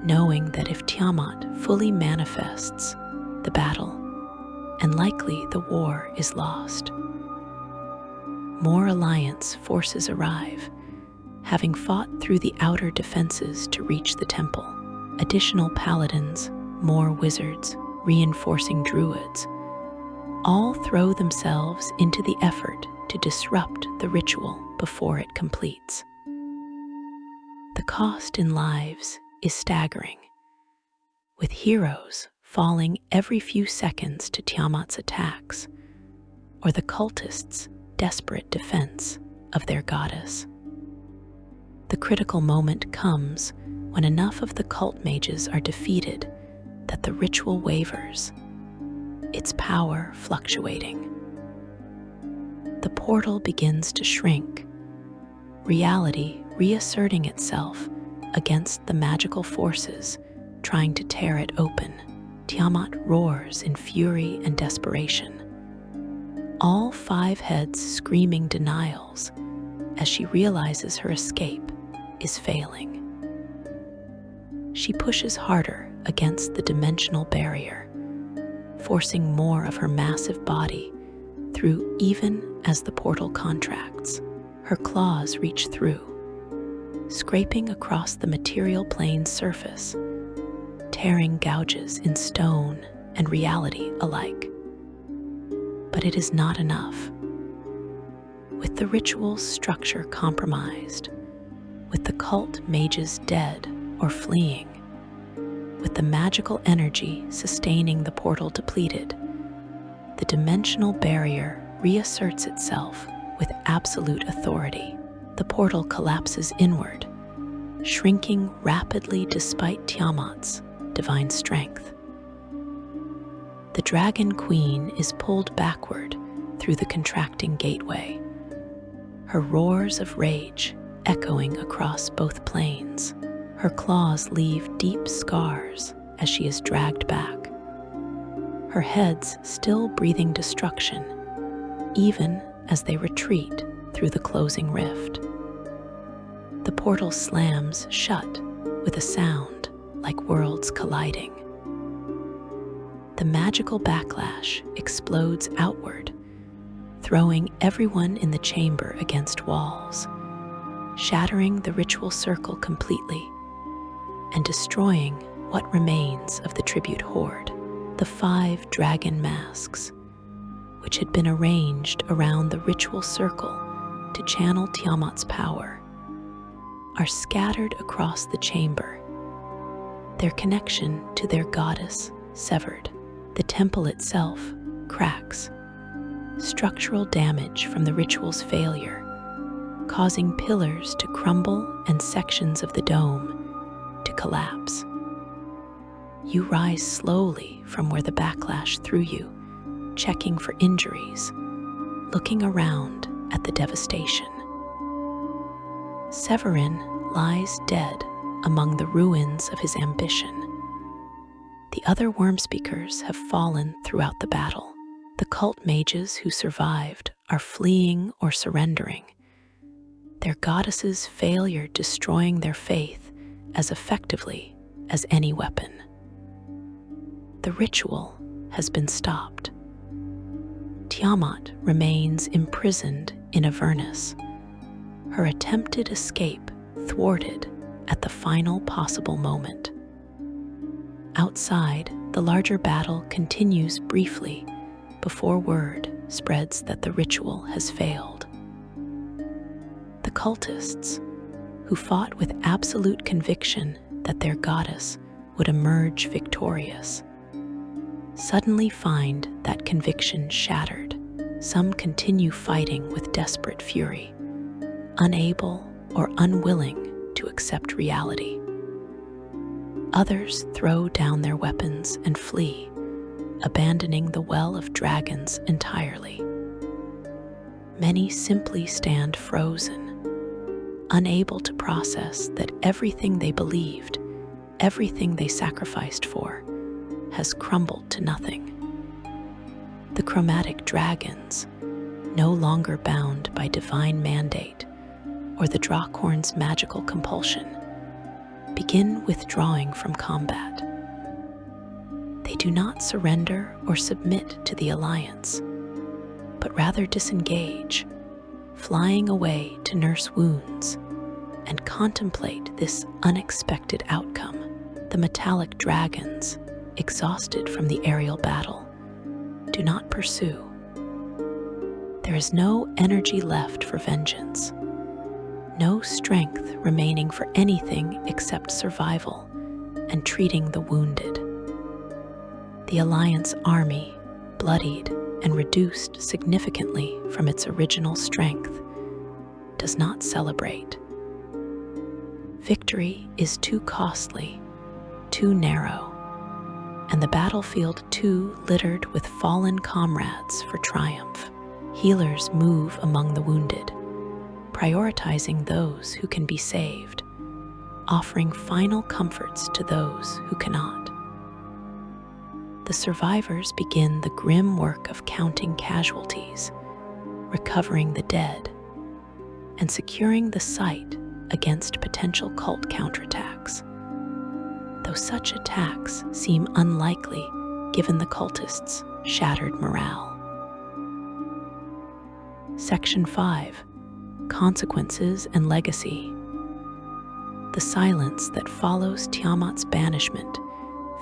knowing that if Tiamat fully manifests, the battle, and likely the war, is lost. More Alliance forces arrive, having fought through the outer defenses to reach the temple. Additional paladins, more wizards, reinforcing druids, all throw themselves into the effort to disrupt the ritual before it completes. The cost in lives is staggering, with heroes falling every few seconds to Tiamat's attacks, or the cultists' desperate defense of their goddess. The critical moment comes when enough of the cult mages are defeated that the ritual wavers, its power fluctuating. The portal begins to shrink, reality reasserting itself against the magical forces trying to tear it open. Tiamat roars in fury and desperation, all 5 heads screaming denials as she realizes her escape is failing. She pushes harder against the dimensional barrier, forcing more of her massive body through even as the portal contracts. Her claws reach through, scraping across the material plane's surface, tearing gouges in stone and reality alike. But it is not enough. With the ritual's structure compromised, with the cult mages dead or fleeing, with the magical energy sustaining the portal depleted, the dimensional barrier reasserts itself with absolute authority. The portal collapses inward, shrinking rapidly despite Tiamat's divine strength. The Dragon Queen is pulled backward through the contracting gateway, her roars of rage echoing across both planes. Her claws leave deep scars as she is dragged back, her heads still breathing destruction, even as they retreat through the closing rift. The portal slams shut with a sound like worlds colliding. The magical backlash explodes outward, throwing everyone in the chamber against walls, shattering the ritual circle completely, and destroying what remains of the tribute horde. The 5 dragon masks, which had been arranged around the ritual circle to channel Tiamat's power, are scattered across the chamber, their connection to their goddess severed. The temple itself cracks, structural damage from the ritual's failure, causing pillars to crumble and sections of the dome to collapse. You rise slowly from where the backlash threw you, checking for injuries, looking around at the devastation. Severin lies dead among the ruins of his ambition. The other Wormspeakers have fallen throughout the battle. The cult mages who survived are fleeing or surrendering, their goddess's failure destroying their faith as effectively as any weapon. The ritual has been stopped. Tiamat remains imprisoned in Avernus, her attempted escape thwarted at the final possible moment. Outside, the larger battle continues briefly before word spreads that the ritual has failed. The cultists, who fought with absolute conviction that their goddess would emerge victorious, suddenly find that conviction shattered. Some continue fighting with desperate fury, unable or unwilling to accept reality. Others throw down their weapons and flee, abandoning the Well of Dragons entirely. Many simply stand frozen, unable to process that everything they believed everything they sacrificed for has crumbled to nothing. The chromatic dragons, no longer bound by divine mandate or the Draakhorn's magical compulsion, begin withdrawing from combat. They do not surrender or submit to the alliance, but rather disengage, flying away to nurse wounds and contemplate this unexpected outcome. The metallic dragons, exhausted from the aerial battle, do not pursue. There is no energy left for vengeance, no strength remaining for anything except survival and treating the wounded. The Alliance army, bloodied and reduced significantly from its original strength, does not celebrate. Victory is too costly, too narrow, and the battlefield too littered with fallen comrades for triumph. Healers move among the wounded, prioritizing those who can be saved, offering final comforts to those who cannot. The survivors begin the grim work of counting casualties, recovering the dead, and securing the site against potential cult counterattacks, though such attacks seem unlikely given the cultists' shattered morale. Section 5. Consequences and Legacy. The silence that follows Tiamat's banishment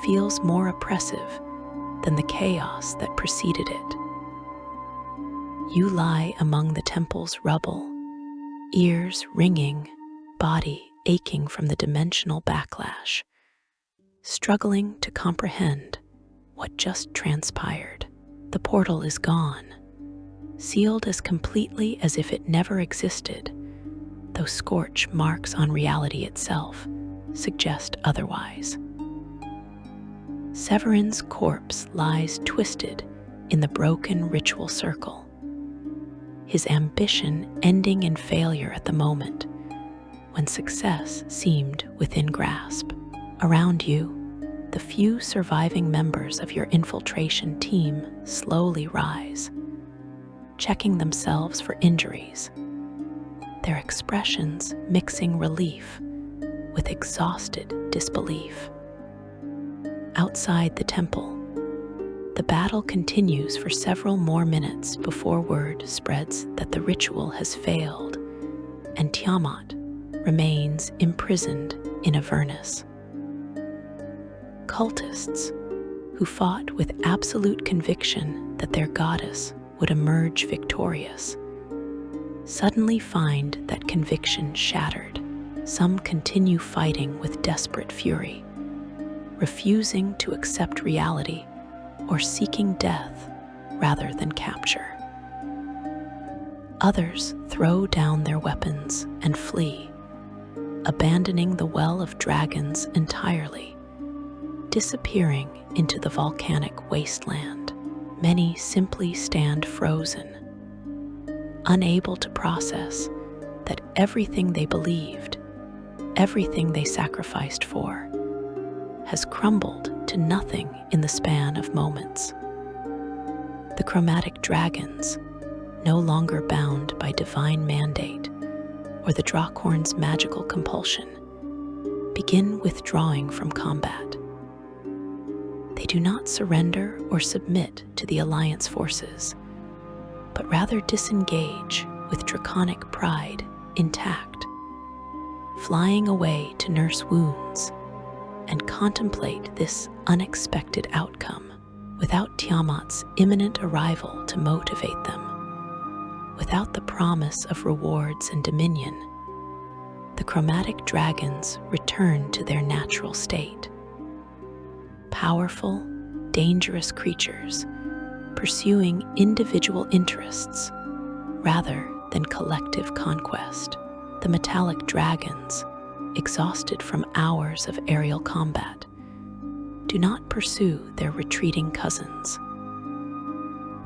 feels more oppressive than the chaos that preceded it. You lie among the temple's rubble, ears ringing, body aching from the dimensional backlash, struggling to comprehend what just transpired. The portal is gone, sealed as completely as if it never existed, though scorch marks on reality itself suggest otherwise. Severin's corpse lies twisted in the broken ritual circle, his ambition ending in failure at the moment when success seemed within grasp. Around you, the few surviving members of your infiltration team slowly rise, checking themselves for injuries, their expressions mixing relief with exhausted disbelief. Outside the temple, the battle continues for several more minutes before word spreads that the ritual has failed and Tiamat remains imprisoned in Avernus. Cultists, who fought with absolute conviction that their goddess would emerge victorious, suddenly find that conviction shattered. Some continue fighting with desperate fury, refusing to accept reality or seeking death rather than capture. Others throw down their weapons and flee, abandoning the Well of Dragons entirely, disappearing into the volcanic wasteland. Many simply stand frozen, unable to process that everything they believed, everything they sacrificed for, has crumbled to nothing in the span of moments. The chromatic dragons, no longer bound by divine mandate or the Draakhorn's magical compulsion, begin withdrawing from combat. They do not surrender or submit to the Alliance forces, but rather disengage with draconic pride intact, flying away to nurse wounds and contemplate this unexpected outcome without Tiamat's imminent arrival to motivate them. Without the promise of rewards and dominion, the chromatic dragons return to their natural state. Powerful, dangerous creatures pursuing individual interests rather than collective conquest. The metallic dragons, exhausted from hours of aerial combat, do not pursue their retreating cousins.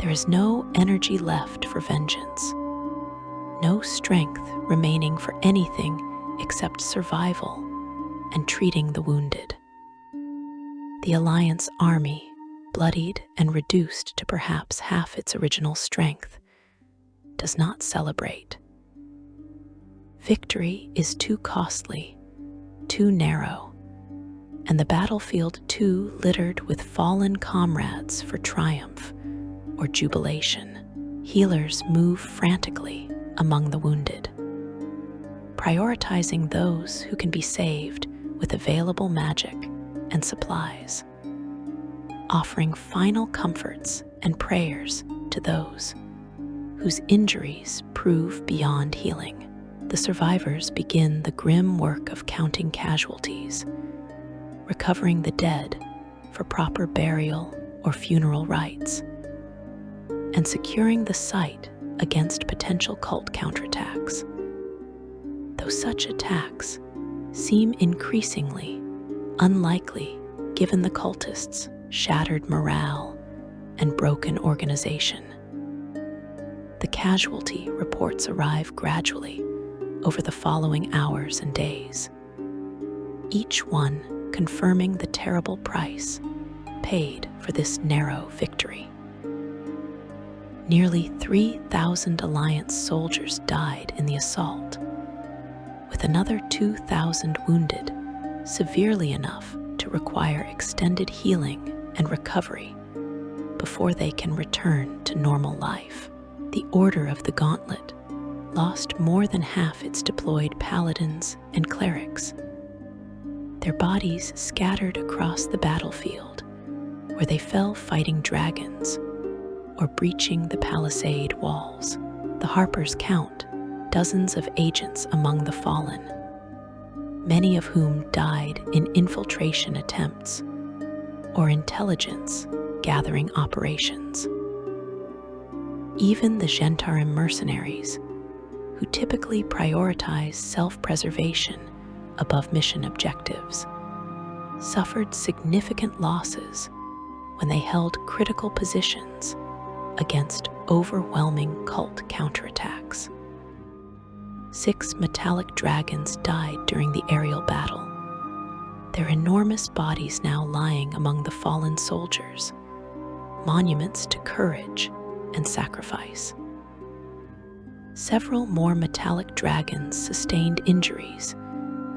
There is no energy left for vengeance, no strength remaining for anything except survival and treating the wounded. The Alliance army, bloodied and reduced to perhaps half its original strength, does not celebrate. Victory is too costly, too narrow, and the battlefield too littered with fallen comrades for triumph or jubilation. Healers move frantically among the wounded, prioritizing those who can be saved with available magic and supplies, offering final comforts and prayers to those whose injuries prove beyond healing. The survivors begin the grim work of counting casualties, recovering the dead for proper burial or funeral rites, and securing the site against potential cult counterattacks. Though such attacks seem increasingly unlikely given the cultists' shattered morale and broken organization, the casualty reports arrive gradually over the following hours and days, each one confirming the terrible price paid for this narrow victory. Nearly 3,000 Alliance soldiers died in the assault, with another 2,000 wounded, severely enough to require extended healing and recovery before they can return to normal life. The Order of the Gauntlet lost more than half its deployed paladins and clerics, their bodies scattered across the battlefield where they fell fighting dragons or breaching the palisade walls. The Harpers count dozens of agents among the fallen, many of whom died in infiltration attempts or intelligence gathering operations. Even the Gentarim mercenaries, who typically prioritize self-preservation above mission objectives, suffered significant losses when they held critical positions against overwhelming cult counterattacks. 6 metallic dragons died during the aerial battle, their enormous bodies now lying among the fallen soldiers, monuments to courage and sacrifice. Several more metallic dragons sustained injuries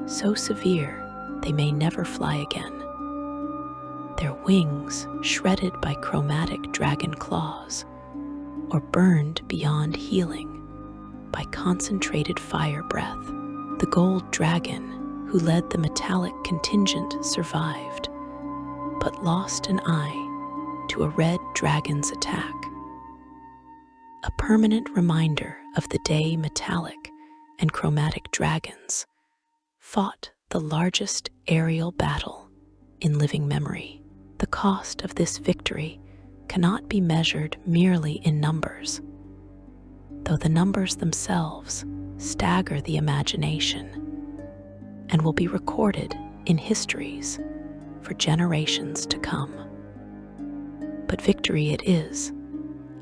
so severe they may never fly again, their wings shredded by chromatic dragon claws or burned beyond healing by concentrated fire breath. The gold dragon who led the metallic contingent survived, but lost an eye to a red dragon's attack, a permanent reminder of the day metallic and chromatic dragons fought the largest aerial battle in living memory. The cost of this victory cannot be measured merely in numbers, though the numbers themselves stagger the imagination and will be recorded in histories for generations to come. But victory it is,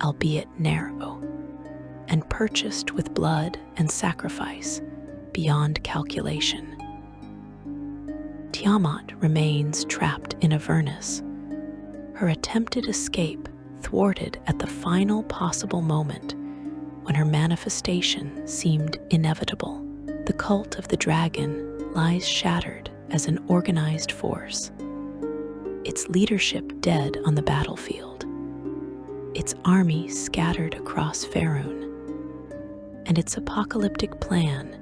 albeit narrow, and purchased with blood and sacrifice beyond calculation. Tiamat remains trapped in Avernus, her attempted escape thwarted at the final possible moment when her manifestation seemed inevitable. The cult of the dragon lies shattered as an organized force, its leadership dead on the battlefield, its army scattered across Faerun, and its apocalyptic plan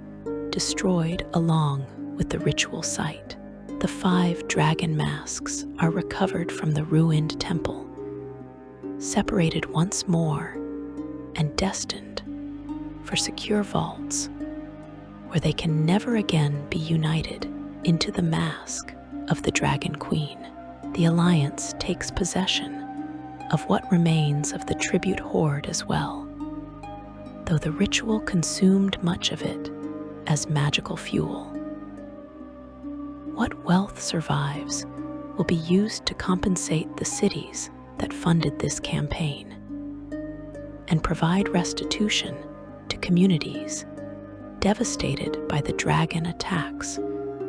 destroyed along with the ritual site. The 5 dragon masks are recovered from the ruined temple, separated once more and destined for secure vaults where they can never again be united into the mask of the Dragon Queen. The Alliance takes possession of what remains of the tribute hoard as well, though the ritual consumed much of it as magical fuel. What wealth survives will be used to compensate the cities that funded this campaign and provide restitution to communities devastated by the dragon attacks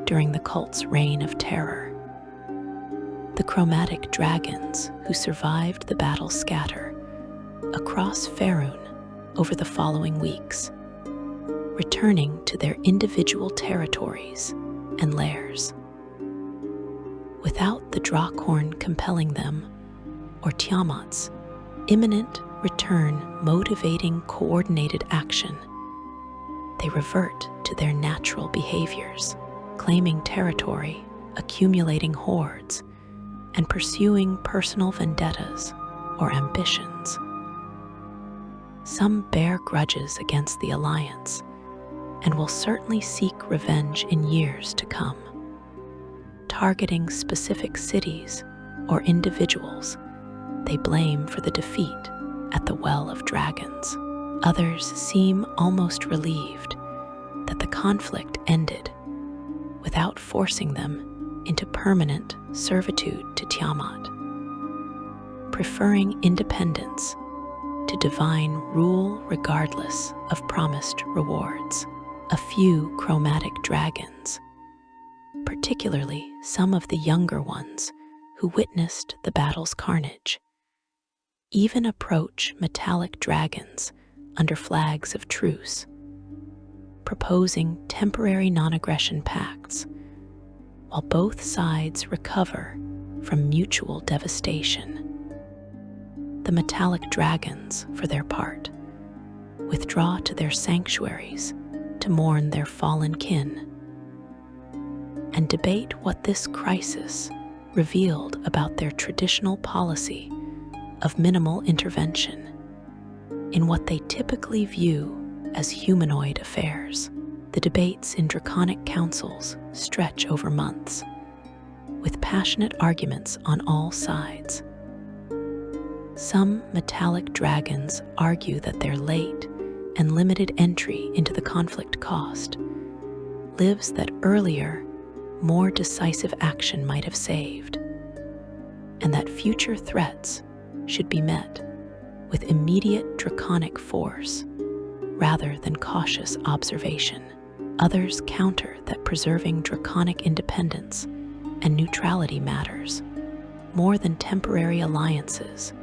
during the cult's reign of terror. The chromatic dragons who survived the battle scatter across Faerun over the following weeks, returning to their individual territories and lairs. Without the Draakhorn compelling them, or Tiamat's imminent return motivating coordinated action, they revert to their natural behaviors, claiming territory, accumulating hordes, and pursuing personal vendettas or ambitions. Some bear grudges against the Alliance and will certainly seek revenge in years to come, targeting specific cities or individuals they blame for the defeat at the Well of Dragons. Others seem almost relieved that the conflict ended without forcing them into permanent servitude to Tiamat, preferring independence to divine rule regardless of promised rewards. A few chromatic dragons, particularly some of the younger ones who witnessed the battle's carnage, even approach metallic dragons under flags of truce, proposing temporary non-aggression pacts, while both sides recover from mutual devastation. The metallic dragons, for their part, withdraw to their sanctuaries to mourn their fallen kin, and debate what this crisis revealed about their traditional policy of minimal intervention in what they typically view as humanoid affairs. The debates in draconic councils stretch over months, with passionate arguments on all sides. Some metallic dragons argue that their late and limited entry into the conflict cost lives that earlier, more decisive action might have saved, and that future threats should be met with immediate draconic force rather than cautious observation. Others counter that preserving draconic independence and neutrality matters more than temporary alliances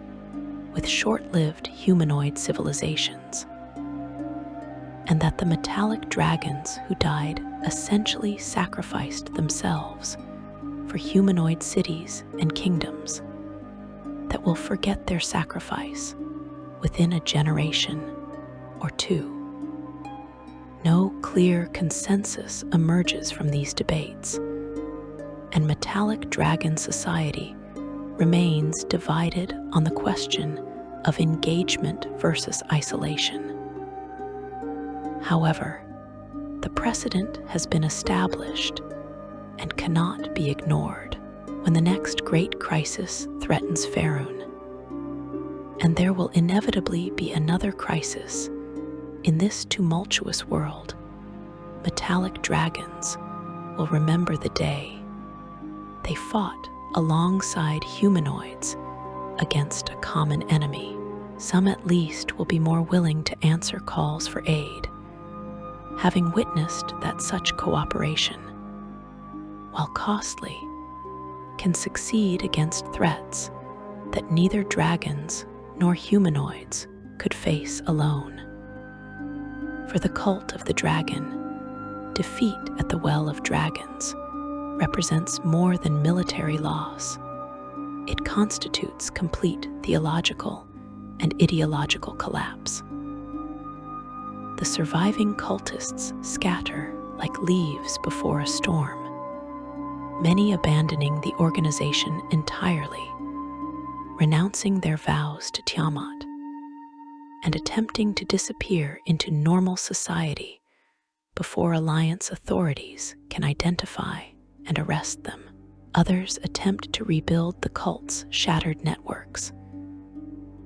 with short-lived humanoid civilizations, and that the metallic dragons who died essentially sacrificed themselves for humanoid cities and kingdoms that will forget their sacrifice within a generation or two. No clear consensus emerges from these debates, and metallic dragon society remains divided on the question of engagement versus isolation. However, the precedent has been established and cannot be ignored when the next great crisis threatens Faerun. And there will inevitably be another crisis in this tumultuous world. Metallic dragons will remember the day they fought alongside humanoids against a common enemy. Some at least will be more willing to answer calls for aid, having witnessed that such cooperation, while costly, can succeed against threats that neither dragons nor humanoids could face alone. For the cult of the dragon, defeat at the Well of Dragons represents more than military loss. It constitutes complete theological and ideological collapse. The surviving cultists scatter like leaves before a storm, many abandoning the organization entirely, renouncing their vows to Tiamat, and attempting to disappear into normal society before Alliance authorities can identify and arrest them. Others attempt to rebuild the cult's shattered networks,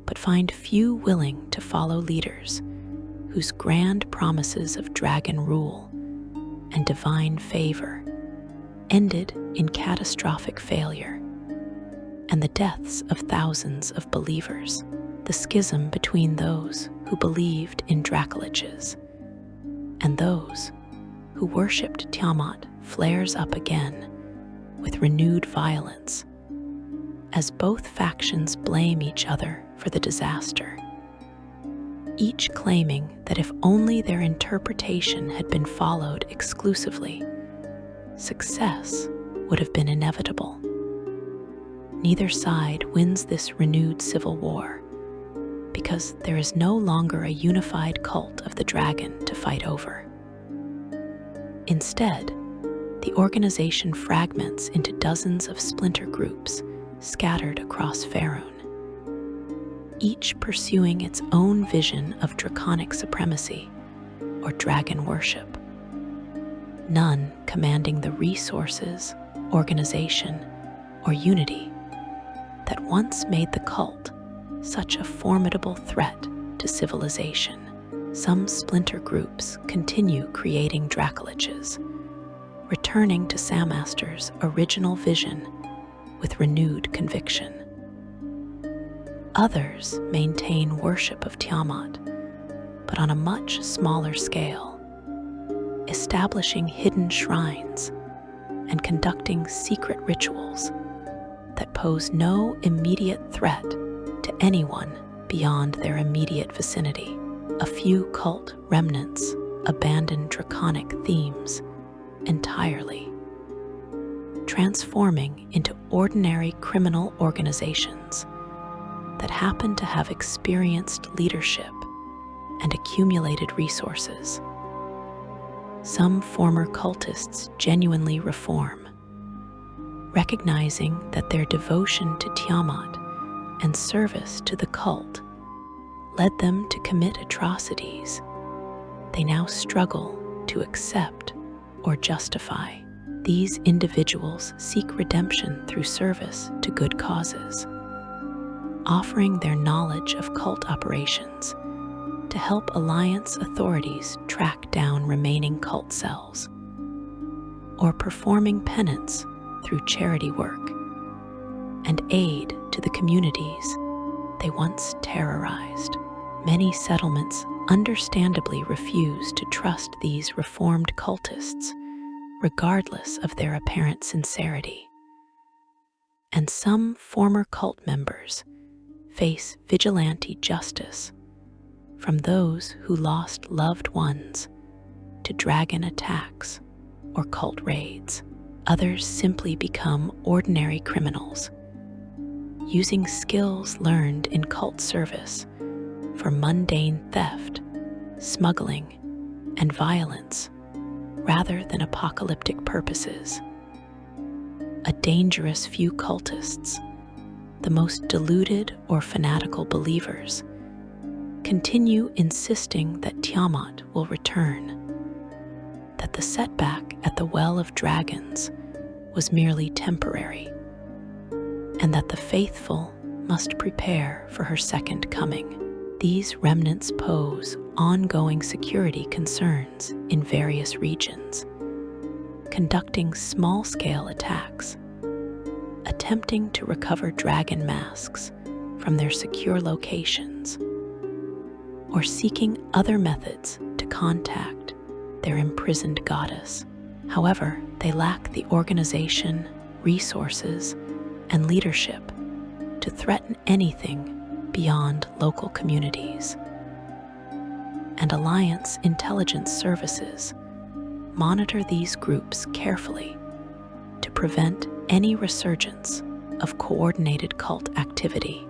but find few willing to follow leaders whose grand promises of dragon rule and divine favor ended in catastrophic failure and the deaths of thousands of believers. The schism between those who believed in Draakhliches and those who worshipped Tiamat flares up again with renewed violence as both factions blame each other for the disaster, each claiming that if only their interpretation had been followed exclusively, success would have been inevitable. Neither side wins this renewed civil war because there is no longer a unified cult of the dragon to fight over. Instead, the organization fragments into dozens of splinter groups scattered across Faerun, each pursuing its own vision of draconic supremacy or dragon worship. None commanding the resources, organization, or unity that once made the cult such a formidable threat to civilization. Some splinter groups continue creating Draakhliches, returning to Sammaster's original vision with renewed conviction. Others maintain worship of Tiamat, but on a much smaller scale, establishing hidden shrines and conducting secret rituals that pose no immediate threat to anyone beyond their immediate vicinity. A few cult remnants abandon draconic themes entirely, transforming into ordinary criminal organizations that happen to have experienced leadership and accumulated resources. Some former cultists genuinely reform, recognizing that their devotion to Tiamat and service to the cult led them to commit atrocities they now struggle to accept or justify. These individuals seek redemption through service to good causes, offering their knowledge of cult operations to help Alliance authorities track down remaining cult cells, or performing penance through charity work and aid to the communities they once terrorized. Many settlements understandably refuse to trust these reformed cultists, regardless of their apparent sincerity. And some former cult members face vigilante justice from those who lost loved ones to dragon attacks or cult raids. Others simply become ordinary criminals, using skills learned in cult service for mundane theft, smuggling, and violence rather than apocalyptic purposes. A dangerous few cultists, the most deluded or fanatical believers, continue insisting that Tiamat will return, that the setback at the Well of Dragons was merely temporary, and that the faithful must prepare for her second coming. These remnants pose ongoing security concerns in various regions, conducting small-scale attacks, attempting to recover dragon masks from their secure locations, or seeking other methods to contact their imprisoned goddess. However, they lack the organization, resources, and leadership to threaten anything beyond local communities. And Alliance intelligence services monitor these groups carefully to prevent any resurgence of coordinated cult activity.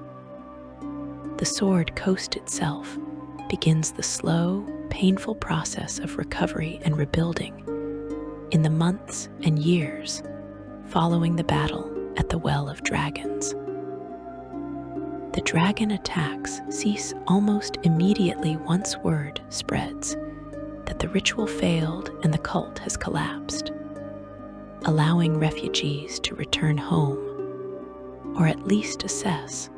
The Sword Coast itself begins the slow, painful process of recovery and rebuilding in the months and years following the battle at the Well of Dragons. The dragon attacks cease almost immediately once word spreads that the ritual failed and the cult has collapsed, allowing refugees to return home, or at least assess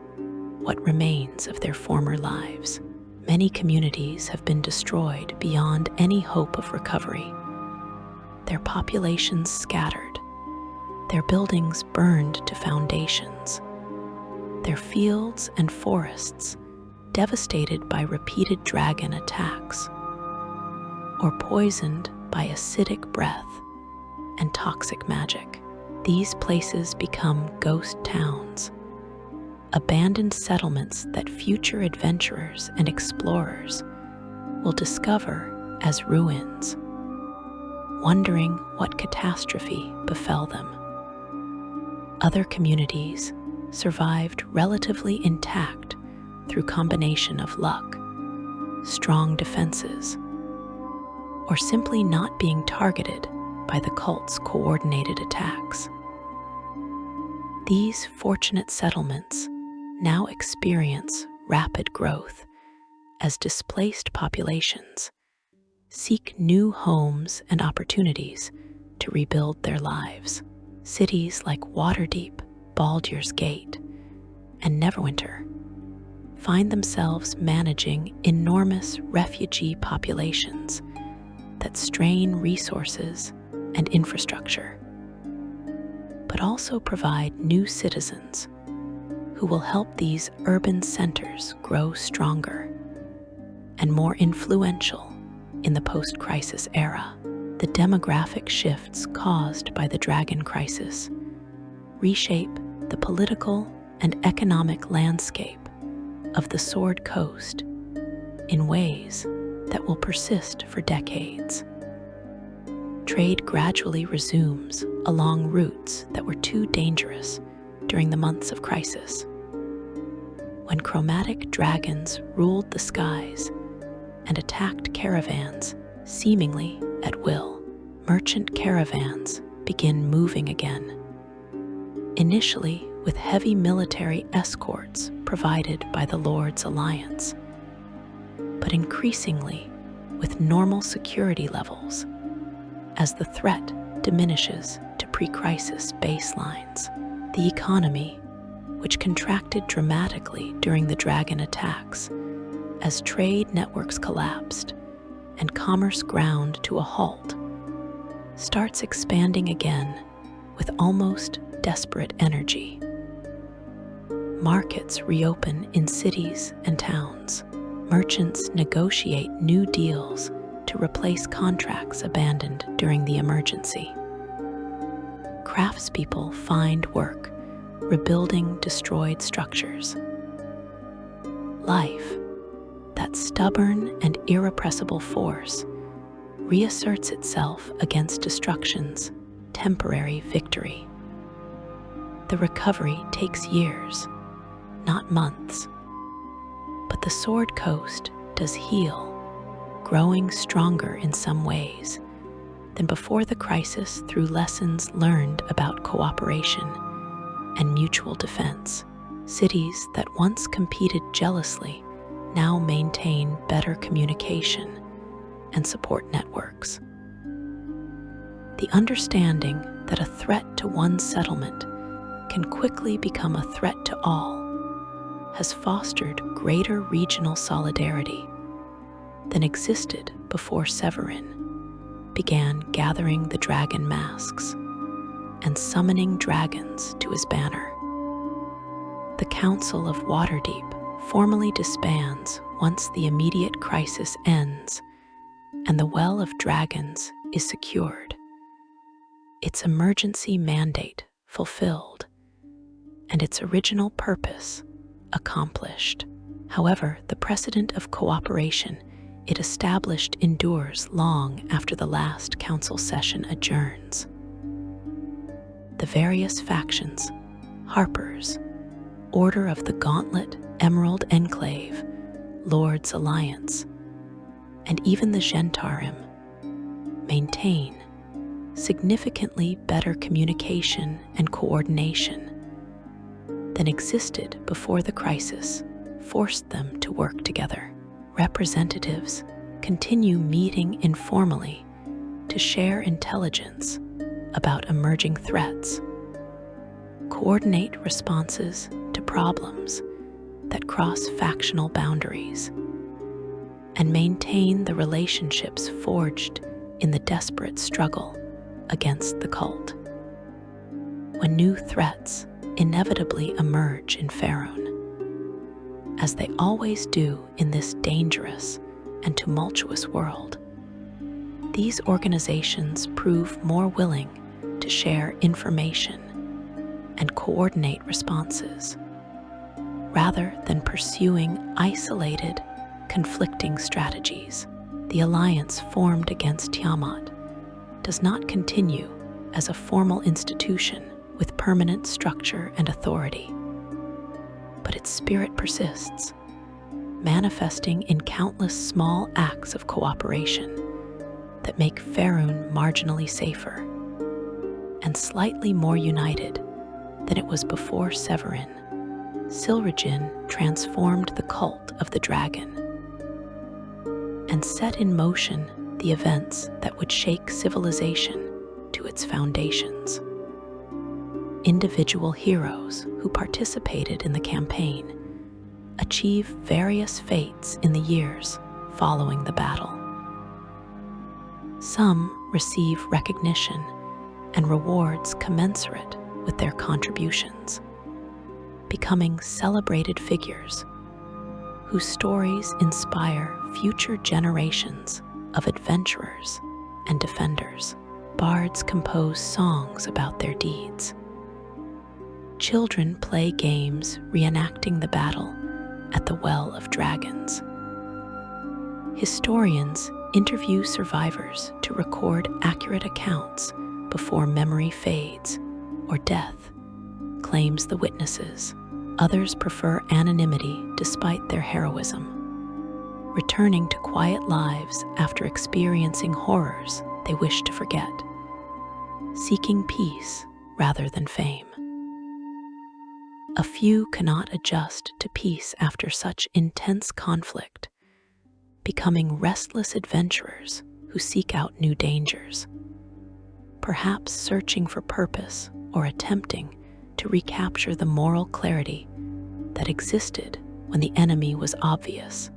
what remains of their former lives. Many communities have been destroyed beyond any hope of recovery, their populations scattered, their buildings burned to foundations, their fields and forests devastated by repeated dragon attacks, or poisoned by acidic breath and toxic magic. These places become ghost towns, abandoned settlements that future adventurers and explorers will discover as ruins, wondering what catastrophe befell them. Other communities survived relatively intact through combination of luck, strong defenses, or simply not being targeted by the cult's coordinated attacks. These fortunate settlements now experience rapid growth as displaced populations seek new homes and opportunities to rebuild their lives. Cities like Waterdeep, Baldur's Gate, and Neverwinter find themselves managing enormous refugee populations that strain resources and infrastructure, but also provide new citizens who will help these urban centers grow stronger and more influential in the post-crisis era. The demographic shifts caused by the Dragon Crisis reshape the political and economic landscape of the Sword Coast in ways that will persist for decades. Trade gradually resumes along routes that were too dangerous during the months of crisis. When chromatic dragons ruled the skies and attacked caravans seemingly at will, merchant caravans begin moving again, initially with heavy military escorts provided by the Lord's Alliance, but increasingly with normal security levels as the threat diminishes to pre-crisis baselines. The economy, which contracted dramatically during the dragon attacks as trade networks collapsed and commerce ground to a halt, starts expanding again with almost desperate energy. Markets reopen in cities and towns. Merchants negotiate new deals to replace contracts abandoned during the emergency. Craftspeople find work rebuilding destroyed structures. Life, that stubborn and irrepressible force, reasserts itself against destruction's temporary victory. The recovery takes years, not months, but the Sword Coast does heal, growing stronger in some ways than before the crisis through lessons learned about cooperation and mutual defense. Cities that once competed jealously now maintain better communication and support networks. The understanding that a threat to one settlement can quickly become a threat to all has fostered greater regional solidarity than existed before Severin began gathering the dragon masks and summoning dragons to his banner. The Council of Waterdeep formally disbands once the immediate crisis ends and the Well of Dragons is secured, its emergency mandate fulfilled, and its original purpose accomplished. However, the precedent of cooperation it established endures long after the last council session adjourns. The various factions, Harpers, Order of the Gauntlet, Emerald Enclave, Lord's Alliance, and even the Gentarim, maintain significantly better communication and coordination than existed before the crisis forced them to work together. Representatives continue meeting informally to share intelligence about emerging threats, coordinate responses to problems that cross factional boundaries, and maintain the relationships forged in the desperate struggle against the cult. When new threats inevitably emerge in Faerun, as they always do in this dangerous and tumultuous world, these organizations prove more willing to share information and coordinate responses. Rather than pursuing isolated, conflicting strategies, the alliance formed against Tiamat does not continue as a formal institution with permanent structure and authority, but its spirit persists, manifesting in countless small acts of cooperation that make Faerûn marginally safer and slightly more united than it was before Severin Silrajin transformed the cult of the dragon and set in motion the events that would shake civilization to its foundations. Individual heroes who participated in the campaign achieve various fates in the years following the battle. Some receive recognition and rewards commensurate with their contributions, becoming celebrated figures whose stories inspire future generations of adventurers and defenders. Bards compose songs about their deeds. Children play games reenacting the battle at the Well of Dragons. Historians interview survivors to record accurate accounts before memory fades or death claims the witnesses. Others prefer anonymity despite their heroism, returning to quiet lives after experiencing horrors they wish to forget, seeking peace rather than fame. A few cannot adjust to peace after such intense conflict, becoming restless adventurers who seek out new dangers, perhaps searching for purpose or attempting to recapture the moral clarity that existed when the enemy was obvious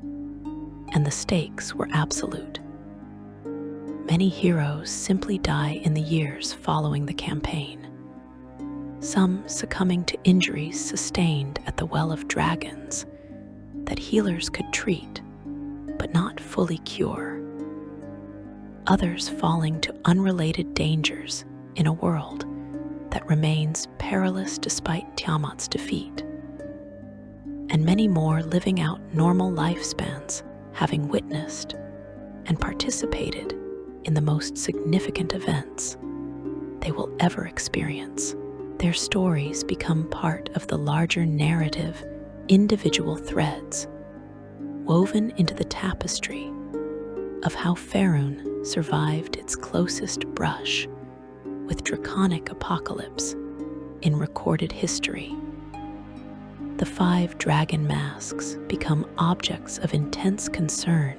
and the stakes were absolute. Many heroes simply die in the years following the campaign, some succumbing to injuries sustained at the Well of Dragons that healers could treat but not fully cure, others falling to unrelated dangers in a world that remains perilous despite Tiamat's defeat, and many more living out normal lifespans, having witnessed and participated in the most significant events they will ever experience. Their stories become part of the larger narrative, individual threads woven into the tapestry of how Faerûn survived its closest brush with draconic apocalypse in recorded history. The 5 dragon masks become objects of intense concern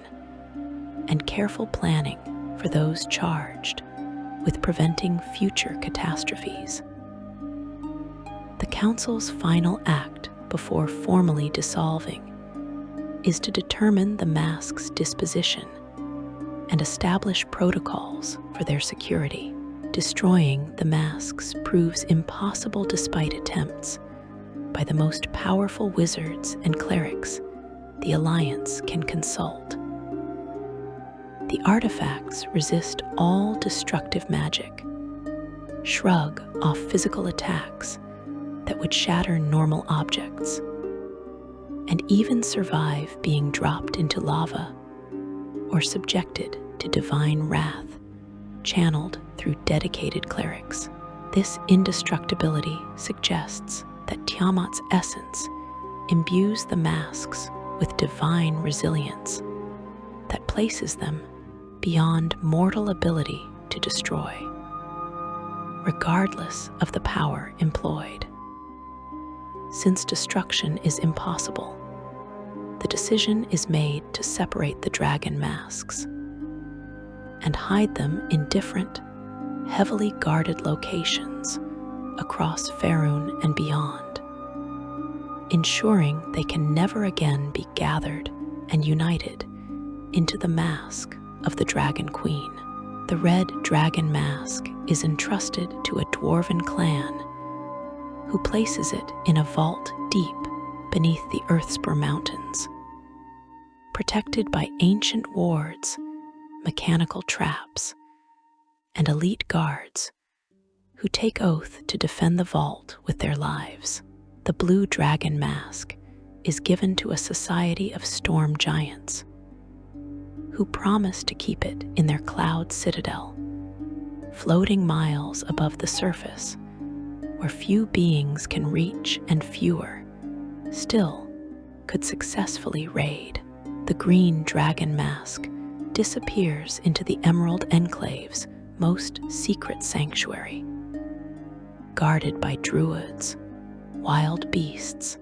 and careful planning for those charged with preventing future catastrophes. The Council's final act before formally dissolving is to determine the mask's disposition and establish protocols for their security. Destroying the masks proves impossible despite attempts by the most powerful wizards and clerics the Alliance can consult. The artifacts resist all destructive magic, shrug off physical attacks that would shatter normal objects, and even survive being dropped into lava or subjected to divine wrath channeled through dedicated clerics. This indestructibility suggests that Tiamat's essence imbues the masks with divine resilience that places them beyond mortal ability to destroy, regardless of the power employed. Since destruction is impossible, the decision is made to separate the dragon masks and hide them in different, heavily guarded locations across Faerûn and beyond, ensuring they can never again be gathered and united into the mask of the Dragon Queen. The red dragon mask is entrusted to a dwarven clan who places it in a vault deep beneath the Earthspur Mountains, protected by ancient wards, mechanical traps, and elite guards who take oath to defend the vault with their lives. The blue dragon mask is given to a society of storm giants who promise to keep it in their cloud citadel, floating miles above the surface, where few beings can reach and fewer still could successfully raid. The green dragon mask disappears into the Emerald Enclave's most secret sanctuary, guarded by druids, wild beasts,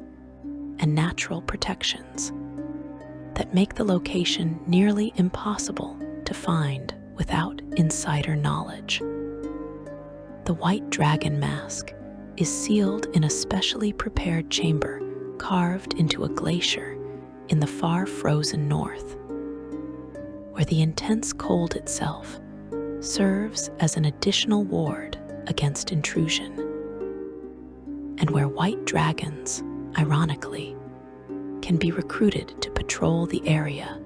and natural protections that make the location nearly impossible to find without insider knowledge. The white dragon mask is sealed in a specially prepared chamber carved into a glacier in the far frozen north, where the intense cold itself serves as an additional ward against intrusion, and where white dragons, ironically, can be recruited to patrol the area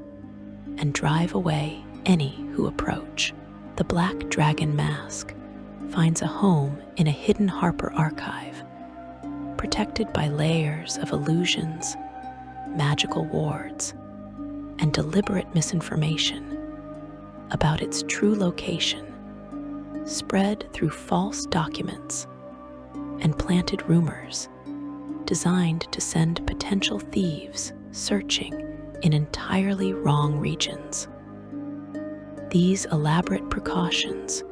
and drive away any who approach. The black dragon mask finds a home in a hidden Harper archive, protected by layers of illusions, magical wards, and deliberate misinformation about its true location, spread through false documents and planted rumors designed to send potential thieves searching in entirely wrong regions. These elaborate precautions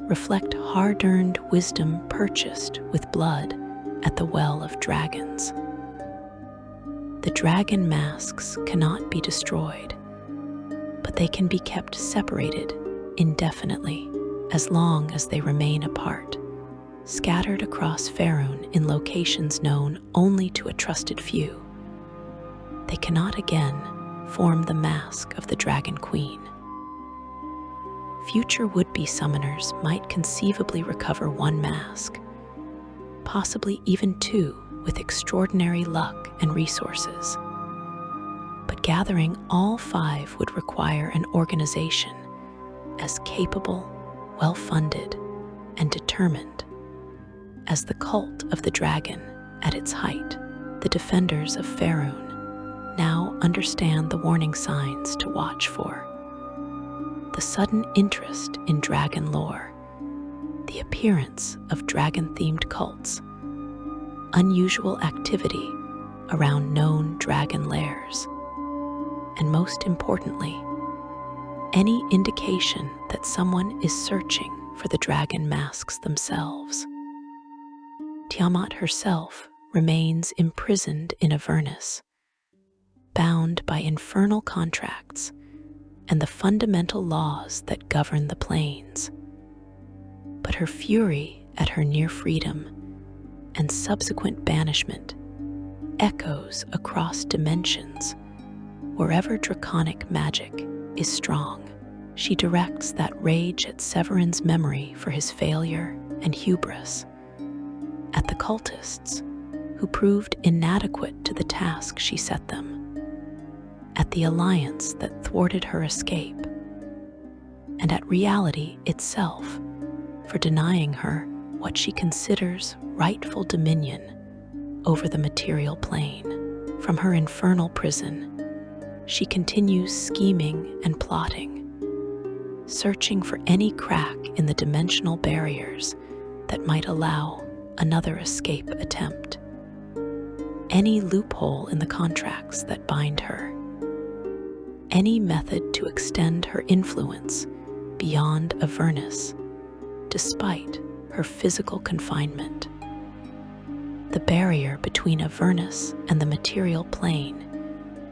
reflect hard-earned wisdom purchased with blood at the Well of Dragons. The dragon masks cannot be destroyed, but they can be kept separated indefinitely as long as they remain apart, scattered across Faerun in locations known only to a trusted few. They cannot again form the mask of the Dragon Queen. Future would-be summoners might conceivably recover one mask, possibly even two with extraordinary luck and resources. But gathering all five would require an organization as capable, well-funded, and determined as the cult of the dragon at its height. The defenders of Faerun now understand the warning signs to watch for: the sudden interest in dragon lore, the appearance of dragon-themed cults, unusual activity around known dragon lairs, and most importantly, any indication that someone is searching for the dragon masks themselves. Tiamat herself remains imprisoned in Avernus, bound by infernal contracts and the fundamental laws that govern the planes. But her fury at her near freedom and subsequent banishment echoes across dimensions wherever draconic magic is strong. She directs that rage at Severin's memory for his failure and hubris, at the cultists who proved inadequate to the task she set them, at the alliance that thwarted her escape, and at reality itself for denying her what she considers rightful dominion over the material plane. From her infernal prison, she continues scheming and plotting, searching for any crack in the dimensional barriers that might allow another escape attempt, any loophole in the contracts that bind her, any method to extend her influence beyond Avernus, despite her physical confinement. The barrier between Avernus and the material plane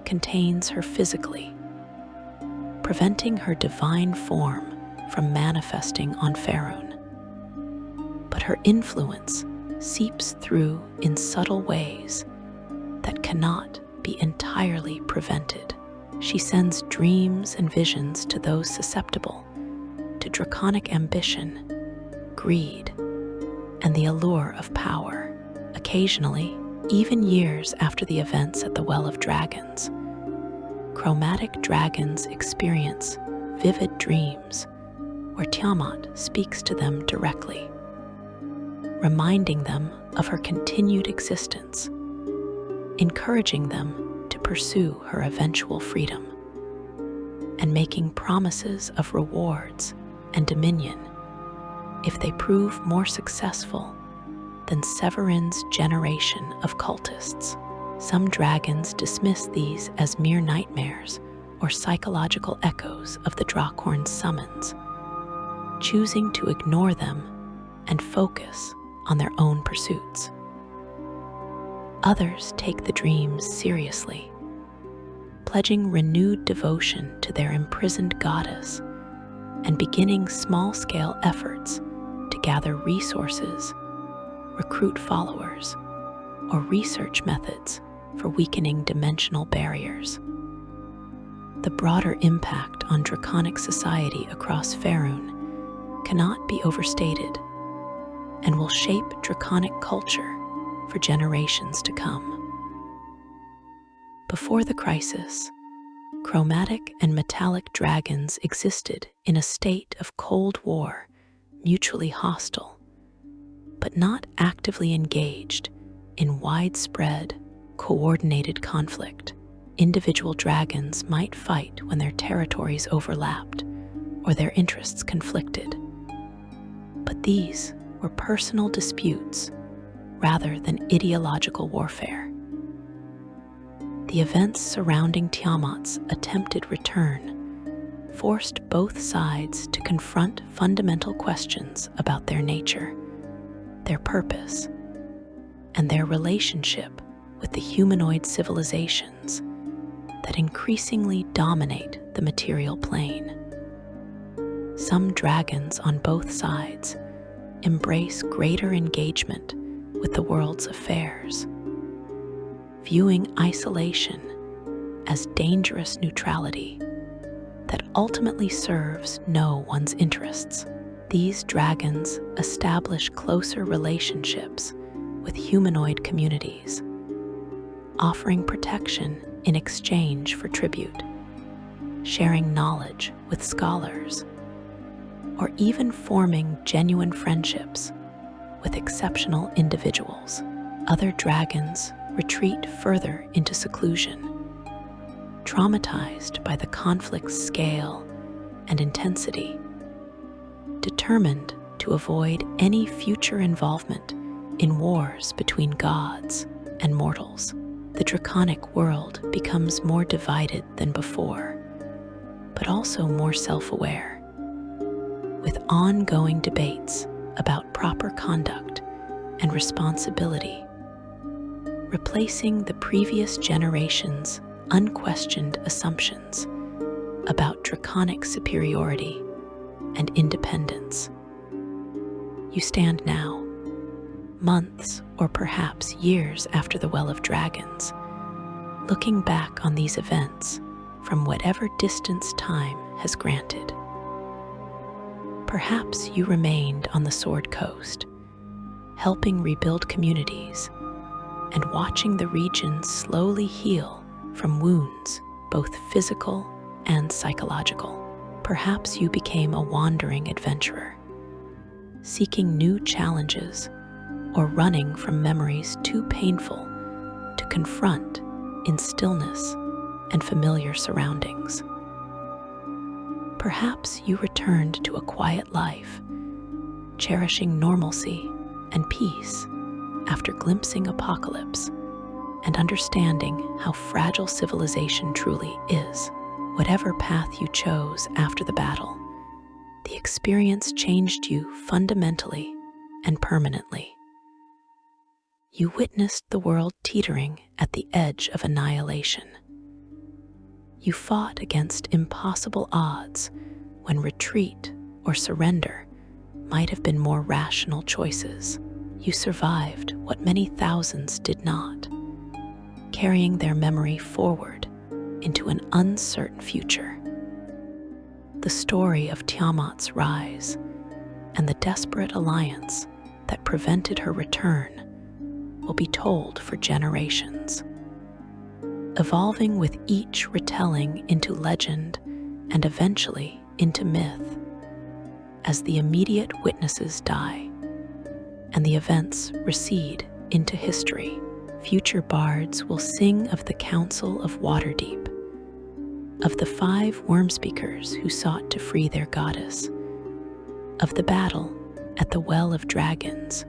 contains her physically, preventing her divine form from manifesting on Faerun. But her influence seeps through in subtle ways that cannot be entirely prevented. She sends dreams and visions to those susceptible to draconic ambition, greed, and the allure of power. Occasionally, even years after the events at the Well of Dragons, chromatic dragons experience vivid dreams where Tiamat speaks to them directly, reminding them of her continued existence encouraging them to pursue her eventual freedom, and making promises of rewards and dominion if they prove more successful than Severin's generation of cultists. Some dragons dismiss these as mere nightmares or psychological echoes of the Draakhorn's summons, choosing to ignore them and focus on their own pursuits. Others take the dreams seriously, pledging renewed devotion to their imprisoned goddess and beginning small-scale efforts to gather resources, recruit followers, or research methods for weakening dimensional barriers. The broader impact on draconic society across Faerun cannot be overstated and will shape draconic culture for generations to come. Before the crisis, chromatic and metallic dragons existed in a state of Cold War, mutually hostile, but not actively engaged in widespread, coordinated conflict. Individual dragons might fight when their territories overlapped or their interests conflicted, but these were personal disputes rather than ideological warfare. The events surrounding Tiamat's attempted return forced both sides to confront fundamental questions about their nature, their purpose, and their relationship with the humanoid civilizations that increasingly dominate the material plane. Some dragons on both sides embrace greater engagement with the world's affairs, viewing isolation as dangerous neutrality that ultimately serves no one's interests. These dragons establish closer relationships with humanoid communities, offering protection in exchange for tribute, sharing knowledge with scholars, or even forming genuine friendships with exceptional individuals. Other dragons retreat further into seclusion, traumatized by the conflict's scale and intensity, determined to avoid any future involvement in wars between gods and mortals. The draconic world becomes more divided than before, but also more self-aware, with ongoing debates about proper conduct and responsibility, replacing the previous generation's unquestioned assumptions about draconic superiority and independence. You stand now, months or perhaps years after the Well of Dragons, looking back on these events from whatever distance time has granted. Perhaps you remained on the Sword Coast, helping rebuild communities and watching the region slowly heal from wounds, both physical and psychological. Perhaps you became a wandering adventurer, seeking new challenges or running from memories too painful to confront in stillness and familiar surroundings. Perhaps you returned to a quiet life, cherishing normalcy and peace after glimpsing apocalypse and understanding how fragile civilization truly is. Whatever path you chose after the battle, the experience changed you fundamentally and permanently. You witnessed the world teetering at the edge of annihilation. You fought against impossible odds when retreat or surrender might have been more rational choices. You survived what many thousands did not, carrying their memory forward into an uncertain future. The story of Tiamat's rise and the desperate alliance that prevented her return will be told for generations, evolving with each retelling into legend and eventually into myth as the immediate witnesses die and the events recede into history. future bards will sing of the Council of Waterdeep, of the 5 worm-speakers who sought to free their goddess, of the battle at the Well of Dragons,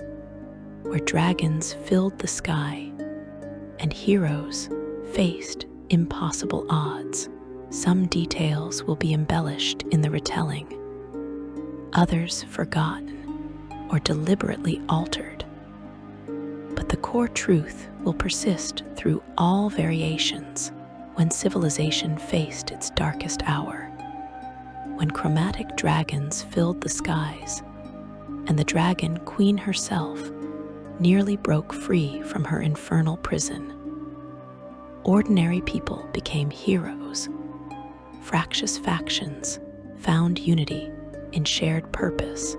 where dragons filled the sky and heroes faced impossible odds. Some details will be embellished in the retelling, others forgotten or deliberately altered. But the core truth will persist through all variations. When civilization faced its darkest hour, when chromatic dragons filled the skies, and the dragon queen herself nearly broke free from her infernal prison, ordinary people became heroes. Fractious factions found unity in shared purpose,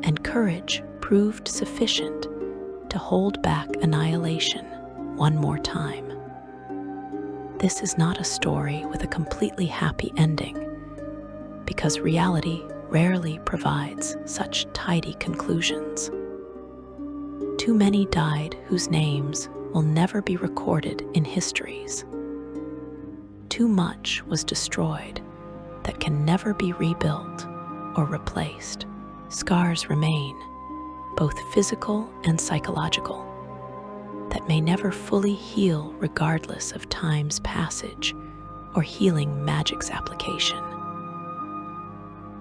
and courage proved sufficient to hold back annihilation one more time. This is not a story with a completely happy ending, because reality rarely provides such tidy conclusions. Too many died whose names will never be recorded in histories. Too much was destroyed that can never be rebuilt or replaced. Scars remain, both physical and psychological, that may never fully heal regardless of time's passage or healing magic's application.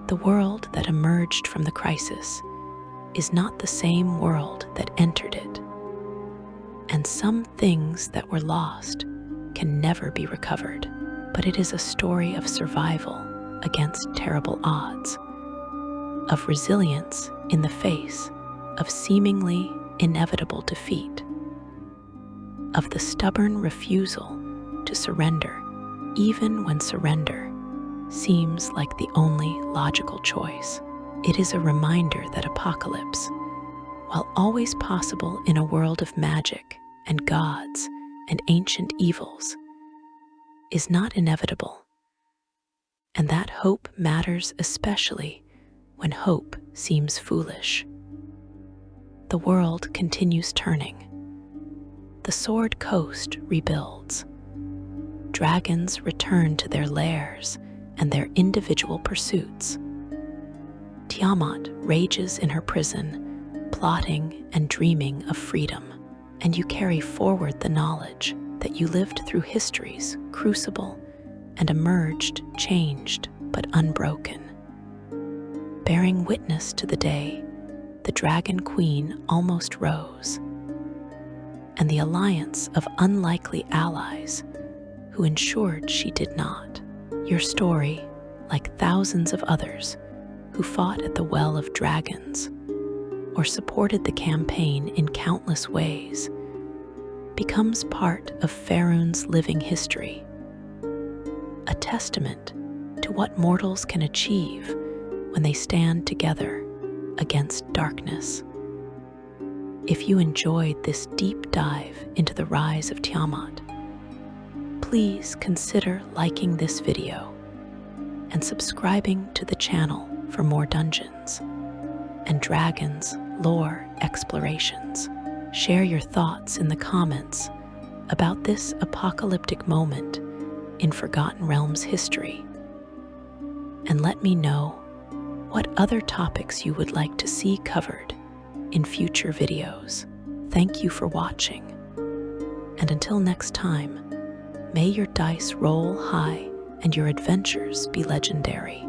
The world that emerged from the crisis is not the same world that entered it, and some things that were lost can never be recovered, but it is a story of survival against terrible odds, of resilience in the face of seemingly inevitable defeat, of the stubborn refusal to surrender even when surrender seems like the only logical choice. It is a reminder that apocalypse, while always possible in a world of magic and gods and ancient evils, is not inevitable, and that hope matters especially when hope seems foolish. The world continues turning. The Sword Coast rebuilds. Dragons return to their lairs and their individual pursuits. Tiamat rages in her prison, plotting and dreaming of freedom, and you carry forward the knowledge that you lived through history's crucible and emerged changed but unbroken. Bearing witness to the day the Dragon Queen almost rose, and the alliance of unlikely allies who ensured she did not. Your story, like thousands of others who fought at the Well of Dragons or supported the campaign in countless ways, becomes part of Faerun's living history, a testament to what mortals can achieve when they stand together against darkness. If you enjoyed this deep dive into the Rise of Tiamat, please consider liking this video and subscribing to the channel for more dungeons and dragons lore explorations. Share your thoughts in the comments about this apocalyptic moment in Forgotten Realms history, and let me know what other topics you would like to see covered in future videos. Thank you for watching, and until next time, may your dice roll high and your adventures be legendary.